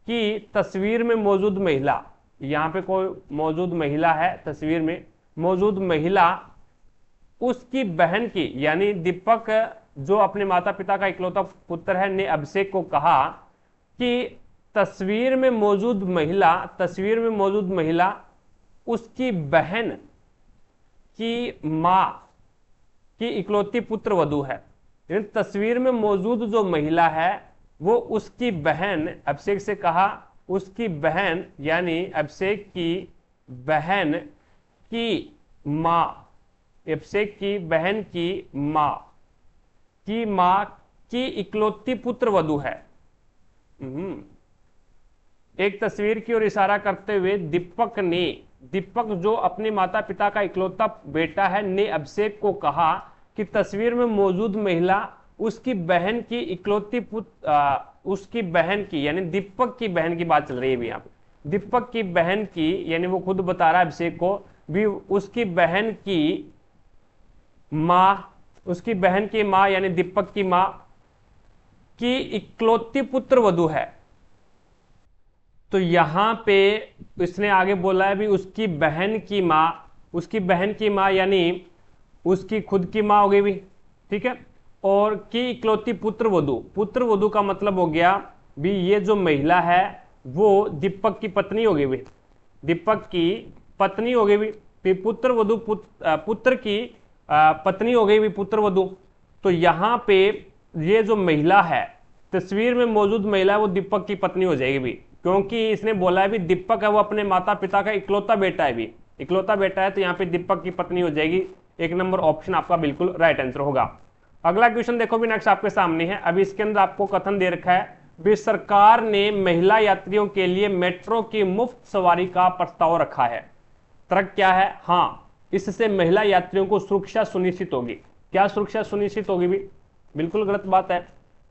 की तस्वीर में मौजूद महिला, यहाँ पे कोई मौजूद महिला है, तस्वीर में मौजूद महिला उसकी बहन की, यानी दीपक जो अपने माता पिता का इकलौता पुत्र है ने अभिषेक को कहा कि तस्वीर में मौजूद महिला, तस्वीर में मौजूद महिला उसकी बहन की मां की इकलौती पुत्र वधू है। यानी तस्वीर में मौजूद जो महिला है वो उसकी बहन, अभिषेक से कहा उसकी बहन, यानी अभिषेक की बहन की मां, अभिषेक की बहन की मां की इकलौती पुत्र वधू है। एक तस्वीर की ओर इशारा करते हुए दीपक जो अपने माता पिता का इकलौता बेटा है ने अभिषेक को कहा कि तस्वीर में मौजूद महिला उसकी बहन की इकलौती पुत्र, उसकी बहन की, यानी दीपक की बहन की बात चल रही है भी यहाँ पे, दीपक की बहन की, यानी वो खुद बता रहा है अभिषेक को भी उसकी बहन की मां, उसकी बहन की मां यानी दीपक की मां की इकलौती पुत्र वधू है। तो यहां पे इसने आगे बोला है भी उसकी बहन की मां, उसकी बहन की मां यानी उसकी खुद की मां हो गई भी, ठीक है, और की इकलौती पुत्र वधू, पुत्र वधू का मतलब हो गया भी ये जो महिला है वो दीपक की पत्नी हो गई भी, दीपक की पत्नी हो गई भी, पुत्र वधू पुत्र की पत्नी हो गई भी, पुत्र वधू। तो यहाँ पे ये जो महिला है तस्वीर में मौजूद महिला वो दीपक की पत्नी हो जाएगी भी, क्योंकि इसने बोला है भी दीपक है वो अपने माता पिता का इकलौता बेटा है भी, इकलौता बेटा है, तो यहाँ पे दीपक की पत्नी हो जाएगी। 1 नंबर ऑप्शन आपका बिल्कुल राइट आंसर होगा। अगला क्वेश्चन देखो भी नेक्स्ट आपके सामने है। अभी इसके अंदर आपको कथन दे रखा है भी सरकार ने महिला यात्रियों के लिए मेट्रो की मुफ्त सवारी का प्रस्ताव रखा है। तर्क क्या है? हाँ, इससे महिला यात्रियों को सुरक्षा सुनिश्चित होगी। क्या सुरक्षा सुनिश्चित होगी भी? बिल्कुल गलत बात है।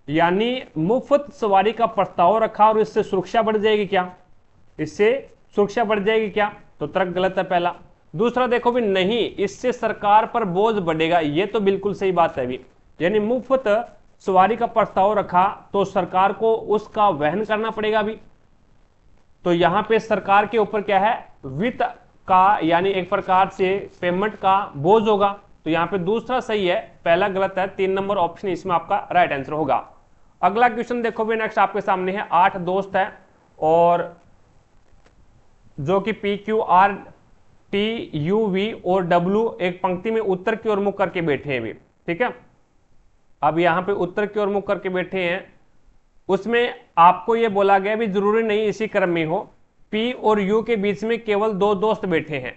यानी मुफ्त सवारी का प्रस्ताव रखा और इससे सुरक्षा बढ़ जाएगी क्या? इससे सुरक्षा बढ़ जाएगी क्या? तो तर्क गलत है पहला। दूसरा देखो भी नहीं, इससे सरकार पर बोझ बढ़ेगा, ये तो बिल्कुल सही बात है भी। यानी मुफ्त सवारी का प्रस्ताव रखा तो सरकार को उसका वहन करना पड़ेगा भी, तो यहां पे सरकार के ऊपर क्या है? वित्त का, यानी एक प्रकार से पेमेंट का बोझ होगा। तो यहां पे दूसरा सही है, पहला गलत है। 3 नंबर ऑप्शन इसमें आपका राइट आंसर होगा। अगला क्वेश्चन देखो भी नेक्स्ट आपके सामने है। 8 दोस्त है और जो कि PQR TUV और W एक पंक्ति में उत्तर की ओर मुख करके बैठे हैं भी, ठीक है। अब यहां पे उत्तर की ओर मुख करके बैठे हैं, उसमें आपको यह बोला गया भी जरूरी नहीं इसी क्रम में हो। P और U के बीच में केवल 2 दोस्त बैठे हैं।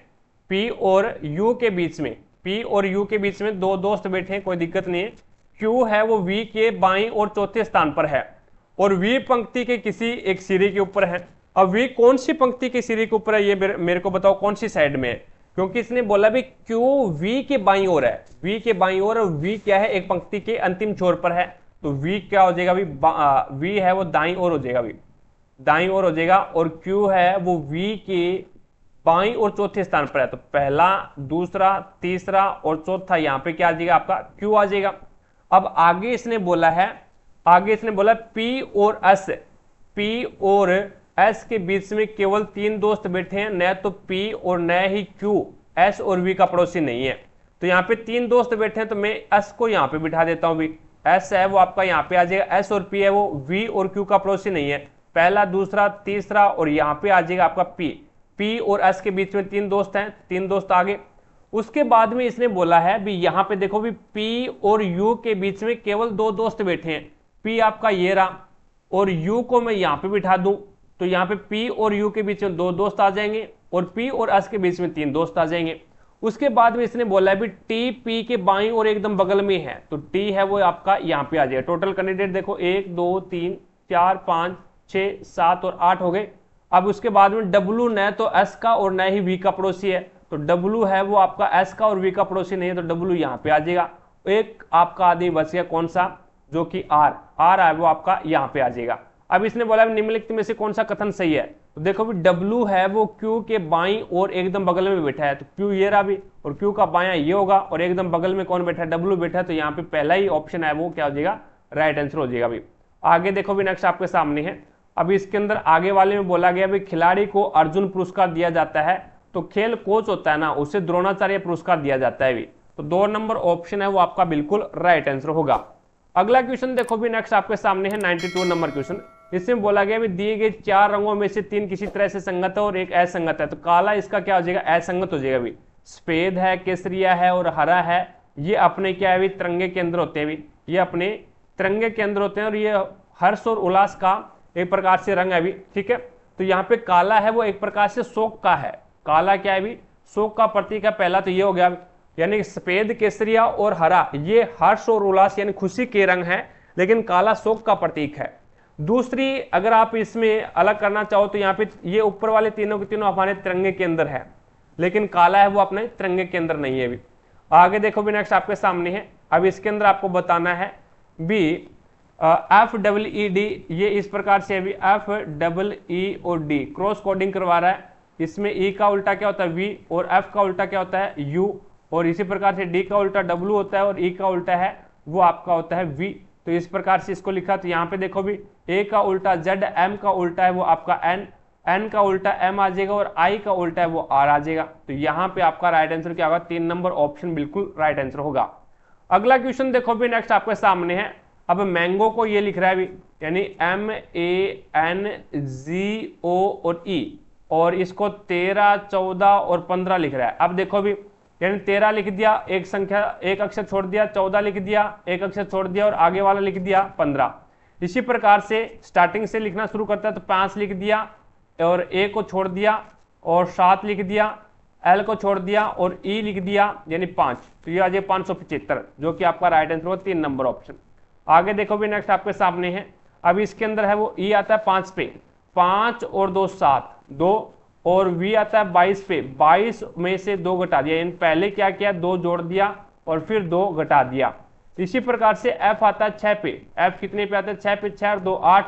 P और U के बीच में, P और U के बीच में 2 दोस्त बैठे हैं, कोई दिक्कत नहीं है। Q है वो V के बाईं और चौथे स्थान पर है और V पंक्ति के किसी एक सिरे के ऊपर है। अब V कौन सी पंक्ति के सिरे के ऊपर है, ये मेरे को बताओ कौन सी साइड में है, क्योंकि इसने बोला भी Q V के बाईं ओर है, V के बाईं ओर, और V क्या है? एक पंक्ति के अंतिम छोर पर है, तो V क्या हो जाएगा भी? V है वो दाईं ओर हो जाएगा भी, दाईं ओर हो जाएगा, और Q है वो V के बाईं और चौथे स्थान पर है। तो पहला, दूसरा, तीसरा और चौथा, यहाँ पे क्या आ जाएगा? आपका Q आ जाएगा। अब आगे इसने बोला है, आगे इसने बोला P और S, P और एस के बीच में केवल 3 दोस्त बैठे हैं, न तो पी और न ही क्यू एस और वी का पड़ोसी नहीं है। तो यहाँ पे 3 दोस्त बैठे हैं तो मैं एस को यहाँ पे बिठा देता हूँ भी, एस है वो आपका यहाँ पे आ जाएगा, एस और पी है वो वी और क्यू का पड़ोसी नहीं है, पहला दूसरा तीसरा और यहाँ पे आ जाएगा आपका पी। पी और एस के बीच में 3 दोस्त हैं, 3 दोस्त आगे। उसके बाद में इसने बोला है भी यहाँ पे देखो भी पी और यू के बीच में केवल 2 दोस्त बैठे हैं, पी आपका ये रहा और यू को मैं यहाँ पे बिठा दूं तो यहाँ पे पी और यू के बीच में 2 दोस्त आ जाएंगे और पी और एस के बीच में 3 दोस्त आ जाएंगे। उसके बाद में इसने बोला है भी टी पी के बाईं और एकदम बगल में है, तो टी है वो आपका यहाँ पे आ जाएगा। टोटल कैंडिडेट देखो 1 2 3 4 5 6 7 और 8 हो गए। अब उसके बाद में डब्लू न तो एस का और न ही वी का पड़ोसी है, तो डब्लू है वो आपका एस का और वी का पड़ोसी नहीं है, तो डब्लू यहाँ पे आ जाएगा। एक आपका आदमी बच गया कौन सा, जो कि आर है वो आपका यहाँ पे आ जाएगा। अब इसने बोला निम्नलिखित में से कौन सा कथन सही है, तो देखो भी डब्लू है वो क्यू के बाईं और एकदम बगल में बैठा है, तो क्यू ये रहा भी और क्यू का बायां ये होगा और एकदम बगल में कौन बैठा है, डब्लू बैठा है, तो यहाँ पे पहला ही ऑप्शन है वो क्या हो जाएगा, राइट आंसर हो जाएगा। भी आगे देखो भी नेक्स्ट आपके सामने है। अब इसके अंदर आगे वाले में बोला गया भी खिलाड़ी को अर्जुन पुरस्कार दिया जाता है, तो खेल कोच होता है ना उसे द्रोणाचार्य पुरस्कार दिया जाता है भी, तो 2 नंबर ऑप्शन है वो आपका बिल्कुल राइट आंसर होगा। अगला क्वेश्चन देखो भी नेक्स्ट आपके सामने है 92 नंबर क्वेश्चन। इसमें बोला गया भी दिए गए 4 रंगों में से 3 किसी तरह से संगत है और एक असंगत है, तो काला इसका क्या हो जाएगा, असंगत हो जाएगा भी। सफेद है, केसरिया है और हरा है, ये अपने क्या है भी तिरंगे के अंदर होते हैं भी, ये अपने तिरंगे के अंदर होते हैं और ये हर्ष और उल्लास का एक प्रकार से रंग है भी, ठीक है। तो यहाँ पे काला है वो एक प्रकार से शोक का है, काला क्या है भी, शोक का प्रतीक है पहला, तो ये हो गया। यानी सफेद केसरिया और हरा ये हर्ष और उल्लास यानी खुशी के रंग है, लेकिन काला शोक का प्रतीक है। दूसरी अगर आप इसमें अलग करना चाहो तो यहाँ पे ये ऊपर वाले तीनों के तीनों हमारे तिरंगे के अंदर है, लेकिन काला है वो अपने तिरंगे के अंदर नहीं है भी। आगे देखो भी नेक्स्ट आपके सामने है। अब इसके अंदर आपको बताना है बी FEED, ये इस प्रकार से भी FEEOD क्रॉस कोडिंग करवा रहा है। इसमें E का उल्टा क्या होता है V और F का उल्टा क्या होता है U, और इसी प्रकार से D का उल्टा W होता है और E का उल्टा है वो आपका होता है V। तो इस प्रकार से इसको लिखा, तो यहाँ पे देखो भी A का उल्टा Z, M का उल्टा है वो आपका N, N का उल्टा M आ जाएगा और I का उल्टा है वो R आ जाएगा। तो यहाँ पे आपका राइट आंसर क्या होगा, 3 नंबर ऑप्शन बिल्कुल राइट आंसर होगा। अगला क्वेश्चन देखो भी नेक्स्ट आपके सामने है। अब मैंगो को ये लिख रहा है भी, यानी MANGO और E, और इसको 13, 14 और 15 लिख रहा है। अब देखो भी यानी 13 लिख दिया, एक अक्षर छोड़ दिया, 14 लिख दिया, एक अक्षर छोड़ दिया और आगे वाला लिख दिया 15। इसी प्रकार से स्टार्टिंग से लिखना शुरू करता है, तो 5 लिख दिया और A को छोड़ दिया और 7 लिख दिया, L को छोड़ दिया और E लिख दिया यानी 5, तो ये आ जाए 575, जो कि आपका राइट आंसर होगा 3 नंबर ऑप्शन। आगे देखो भी नेक्स्ट आपके सामने है। अब इसके अंदर है वो E आता है 5 पे, 5 और 2 7, 2 और V आता है 22 पे, 22 में से 2 घटा दिया, यानी पहले क्या किया 2 जोड़ दिया और फिर 2 घटा दिया। इसी प्रकार से F आता है 6 पे, F कितने पे आता है 6 पे, 6 और 2 8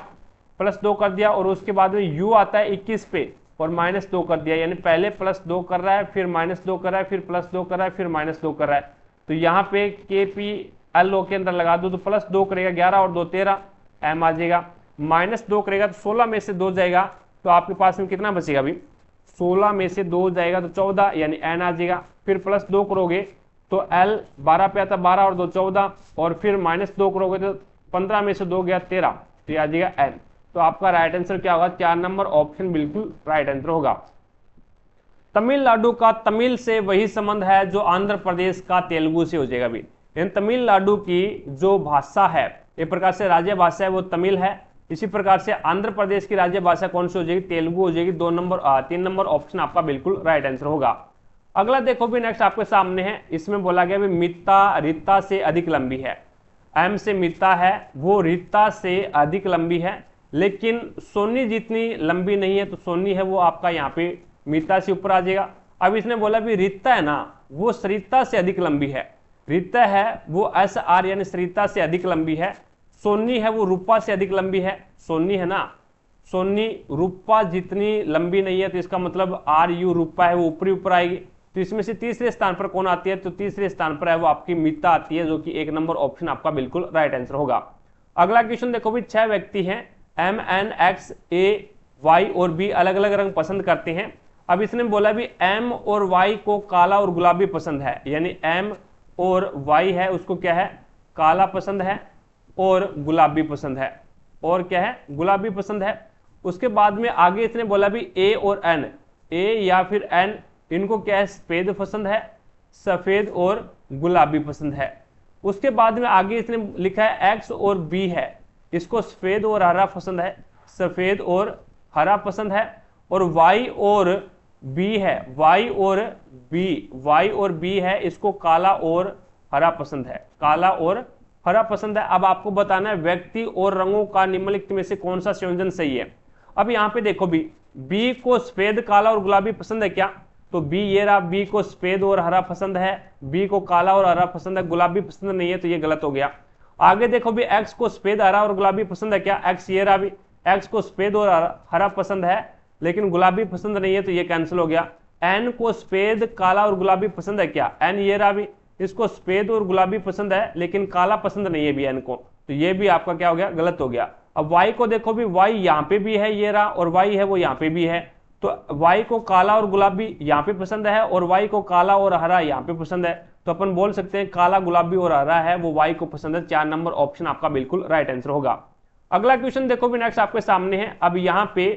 प्लस 2 कर दिया, और उसके बाद में U आता है 21 पे और माइनस 2 कर दिया, यानी पहले प्लस 2 कर रहा है, फिर माइनस 2 कर रहा है, फिर प्लस 2 कर रहा है, फिर माइनस 2 कर रहा है। तो यहाँ पे KPLO के अंदर लगा दो तो प्लस 2 करेगा 11 और 2 13, M आ जाएगा। माइनस 2 करेगा तो 16 में से 2 जाएगा, तो आपके पास में कितना बचेगा अभी, 16 में से 2 जाएगा तो 14 यानी N आ जाएगा। फिर प्लस 2 करोगे तो L 12 पे आता 12 और 2 14, और फिर माइनस 2 करोगे तो 15 में से 2 गया 13, तो ये आ जाएगा N। तो आपका राइट आंसर क्या होगा, 4 नंबर ऑप्शन बिल्कुल राइट आंसर होगा। तमिलनाडु का तमिल से वही संबंध है जो आंध्र प्रदेश का तेलुगु से हो जाएगा भी। इन तमिलनाडु की जो भाषा है एक प्रकार से राज्य भाषा है वो तमिल है। इसी प्रकार से आंध्र प्रदेश की राज्य भाषा कौन सी हो जाएगी, तेलुगु हो जाएगी। 3 नंबर ऑप्शन आपका बिल्कुल राइट आंसर होगा। अगला देखो भी नेक्स्ट आपके सामने है। इसमें बोला गया भी मिता रीता से अधिक लंबी है। एम से मिता है वो रीता से अधिक लंबी है, लेकिन सोनी जितनी लंबी नहीं है, तो सोनी है वो आपका यहाँ पे मीता से ऊपर आ जाएगा। अब इसने बोला भी रीता है ना वो सरिता से अधिक लंबी है, रीता है वो SR यानी सरिता से अधिक लंबी है। सोनी है वो रूपा से अधिक लंबी है, सोनी है ना, सोनी रूपा जितनी लंबी नहीं है, तो इसका मतलब RU रूपा है वो ऊपर आएगी। तो इसमें से तीसरे स्थान पर कौन आती है, तो तीसरे स्थान पर है वो आपकी मीता आती है, जो कि 1 नंबर ऑप्शन आपका बिल्कुल राइट आंसर होगा। अगला क्वेश्चन देखो भी 6 व्यक्ति हैं MNXA वाई और बी अलग अलग रंग पसंद करते हैं। अब इसने बोला भी एम और वाई को काला और गुलाबी पसंद है, यानी एम और वाई है उसको क्या है, काला पसंद है और गुलाबी पसंद है, और क्या है, गुलाबी पसंद है। उसके बाद में आगे इसने बोला भी ए और एन, ए या फिर एन, इनको क्या है, सफेद पसंद है, सफेद और गुलाबी पसंद है। उसके बाद में आगे इसने लिखा है एक्स और बी है, इसको सफेद और हरा पसंद है, सफेद और हरा पसंद है। और वाई और बी है, वाई और बी है, इसको काला और हरा पसंद है, काला और हरा पसंद है। अब आपको बताना है व्यक्ति और रंगों का निम्नलिखित में से कौन सा संयोजन सही है। अब यहाँ पे देखो बी को सफेद, काला और गुलाबी पसंद है क्या, तो बी ये रहा, बी को सफेद और हरा पसंद है, बी को काला और हरा पसंद है, गुलाबी पसंद नहीं है, तो ये गलत हो गया। आगे देखो भी एक्स को सफेद, हरा और गुलाबी पसंद है क्या, एक्स ये रहा, भी एक्स को सफेद और हरा पसंद है लेकिन गुलाबी पसंद नहीं है, तो ये कैंसिल हो गया। एन को सफेद, काला और गुलाबी पसंद है क्या, एन ये रहा, भी इसको सफेद और गुलाबी पसंद है लेकिन काला पसंद नहीं है भी एन को, तो ये भी आपका क्या हो गया, गलत हो गया। अब वाई को देखो भी, वाई यहाँ पे भी है ये रहा, और वाई है वो यहाँ पे भी है, तो वाई को काला और गुलाबी यहाँ पे पसंद है और वाई को काला और हरा यहाँ पे पसंद है, तो अपन बोल सकते हैं काला, गुलाबी और हरा है वो वाई को पसंद है। 4 नंबर ऑप्शन आपका बिल्कुल राइट आंसर होगा। अगला क्वेश्चन देखो भी नेक्स्ट आपके सामने है। अब यहाँ पे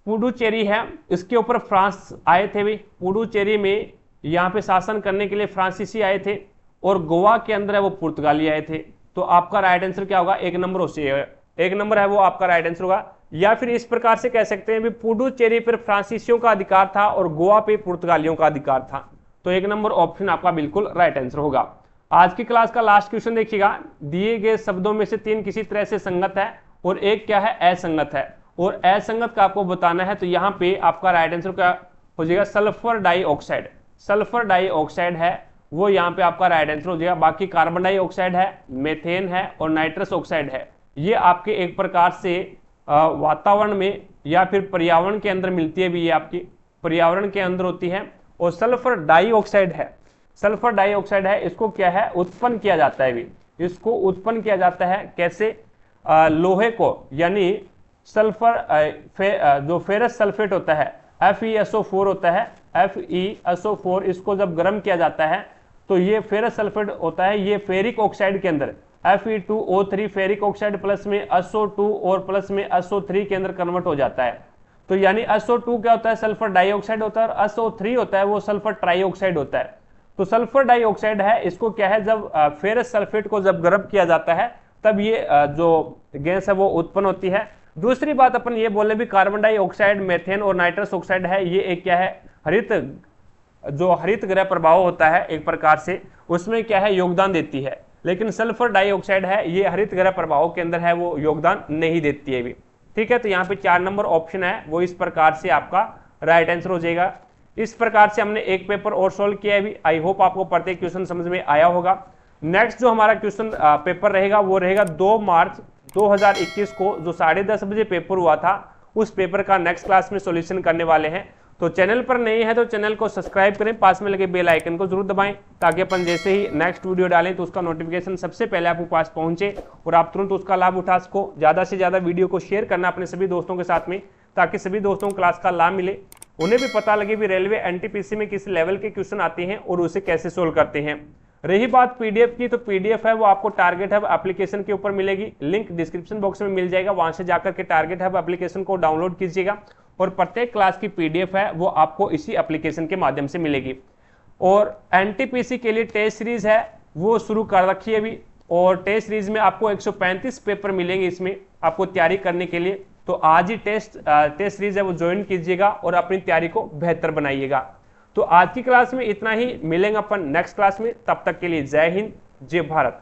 पुडुचेरी है, इसके ऊपर फ्रांस आए थे भी, पुडुचेरी में यहाँ पे शासन करने के लिए फ्रांसीसी आए थे, और गोवा के अंदर है वो पुर्तगाली आए थे, तो आपका राइट आंसर क्या होगा, 1 नंबर उससे 1 नंबर है वो आपका राइट आंसर होगा। या फिर इस प्रकार से कह सकते हैं भी पुडुचेरी पर फ्रांसीसियों का अधिकार था और गोवा पे पुर्तगालियों का अधिकार था, तो 1 नंबर ऑप्शन आपका बिल्कुल राइट आंसर होगा। आज की क्लास का लास्ट क्वेश्चन देखिएगा, दिए गए शब्दों में से 3 किसी तरह से संगत है और एक क्या है, असंगत है, और असंगत का आपको बताना है। तो यहाँ पे आपका राइट आंसर क्या हो जाएगा, सल्फर डाइऑक्साइड, सल्फर डाइऑक्साइड है वो यहाँ पे आपका राइट आंसर हो जाएगा। बाकी कार्बन डाइऑक्साइड है, मेथेन है और नाइट्रस ऑक्साइड है, ये आपके एक प्रकार से वातावरण में या फिर पर्यावरण के अंदर मिलती है भी, ये आपकी पर्यावरण के अंदर होती है। और सल्फर डाइऑक्साइड है, सल्फर डाइऑक्साइड है, इसको क्या है, उत्पन्न किया जाता है भी, इसको उत्पन्न किया जाता है कैसे, लोहे को, यानी सल्फर जो फेरस सल्फेट होता है FeSO4 होता है, FeSO4 इसको जब गर्म किया जाता है तो ये फेरस सल्फेट होता है, ये फेरिक ऑक्साइड के अंदर Fe2O3 फेरिक ऑक्साइड प्लस में SO2 और प्लस में SO3 के अंदर कन्वर्ट हो जाता है। तो यानी SO2 क्या होता है, सल्फर डाइऑक्साइड होता है, और SO3 होता है वो सल्फर ट्राइऑक्साइड होता है। तो सल्फर डाइऑक्साइड है, इसको क्या है, जब फेरस सल्फेट को जब गर्म किया जाता है तब ये जो गैस है वो उत्पन्न होती है। दूसरी बात अपन ये बोले भी कार्बन डाइऑक्साइड, मेथेन और नाइट्रस ऑक्साइड है, ये एक क्या है, हरित गृह प्रभाव होता है एक प्रकार से, उसमें क्या है, योगदान देती है। लेकिन सल्फर डाइऑक्साइड है ये हरित गृह प्रभाव के अंदर है वो योगदान नहीं देती है भी। ठीक है, तो यहाँ पे 4 नंबर ऑप्शन है वो इस प्रकार से आपका राइट आंसर हो जाएगा। इस प्रकार से हमने एक पेपर और सोल्व किया है भी। आई होप आपको प्रत्येक क्वेश्चन समझ में आया होगा। नेक्स्ट जो हमारा क्वेश्चन पेपर रहेगा वो रहेगा 2 मार्च 2021 को, जो 10:30 बजे पेपर हुआ था, उस पेपर का नेक्स्ट क्लास में सॉल्यूशन करने वाले हैं। तो चैनल पर नए हैं तो चैनल को सब्सक्राइब करें, पास में लगे बेल आइकन को जरूर दबाएं, ताकि अपन जैसे ही नेक्स्ट वीडियो डालें तो उसका नोटिफिकेशन सबसे पहले आपके पास पहुंचे और आप तुरंत उसका लाभ उठा सको। ज़्यादा से ज़्यादा वीडियो को शेयर करना अपने सभी दोस्तों के साथ में, ताकि सभी दोस्तों को क्लास का लाभ मिले, उन्हें भी पता लगे भी रेलवे एनटीपीसी में किस लेवल के क्वेश्चन आते हैं और उसे कैसे सोल्व करते हैं। रही बात पीडीएफ की, तो पीडीएफ है वो आपको टारगेट हब एप्लीकेशन के ऊपर मिलेगी, लिंक डिस्क्रिप्शन बॉक्स में मिल जाएगा, वहां से जाकर के टारगेट हब एप्लीकेशन को डाउनलोड कीजिएगा और प्रत्येक क्लास की पीडीएफ है वो आपको इसी एप्लीकेशन के माध्यम से मिलेगी। और एनटीपीसी के लिए टेस्ट सीरीज है वो शुरू कर रखी है अभी, और टेस्ट सीरीज में आपको 135 पेपर मिलेंगे इसमें आपको तैयारी करने के लिए। तो आज ही टेस्ट सीरीज है वो ज्वाइन कीजिएगा और अपनी तैयारी को बेहतर बनाइएगा। तो आज की क्लास में इतना ही, मिलेंगे अपन नेक्स्ट क्लास में, तब तक के लिए जय हिंद, जय भारत।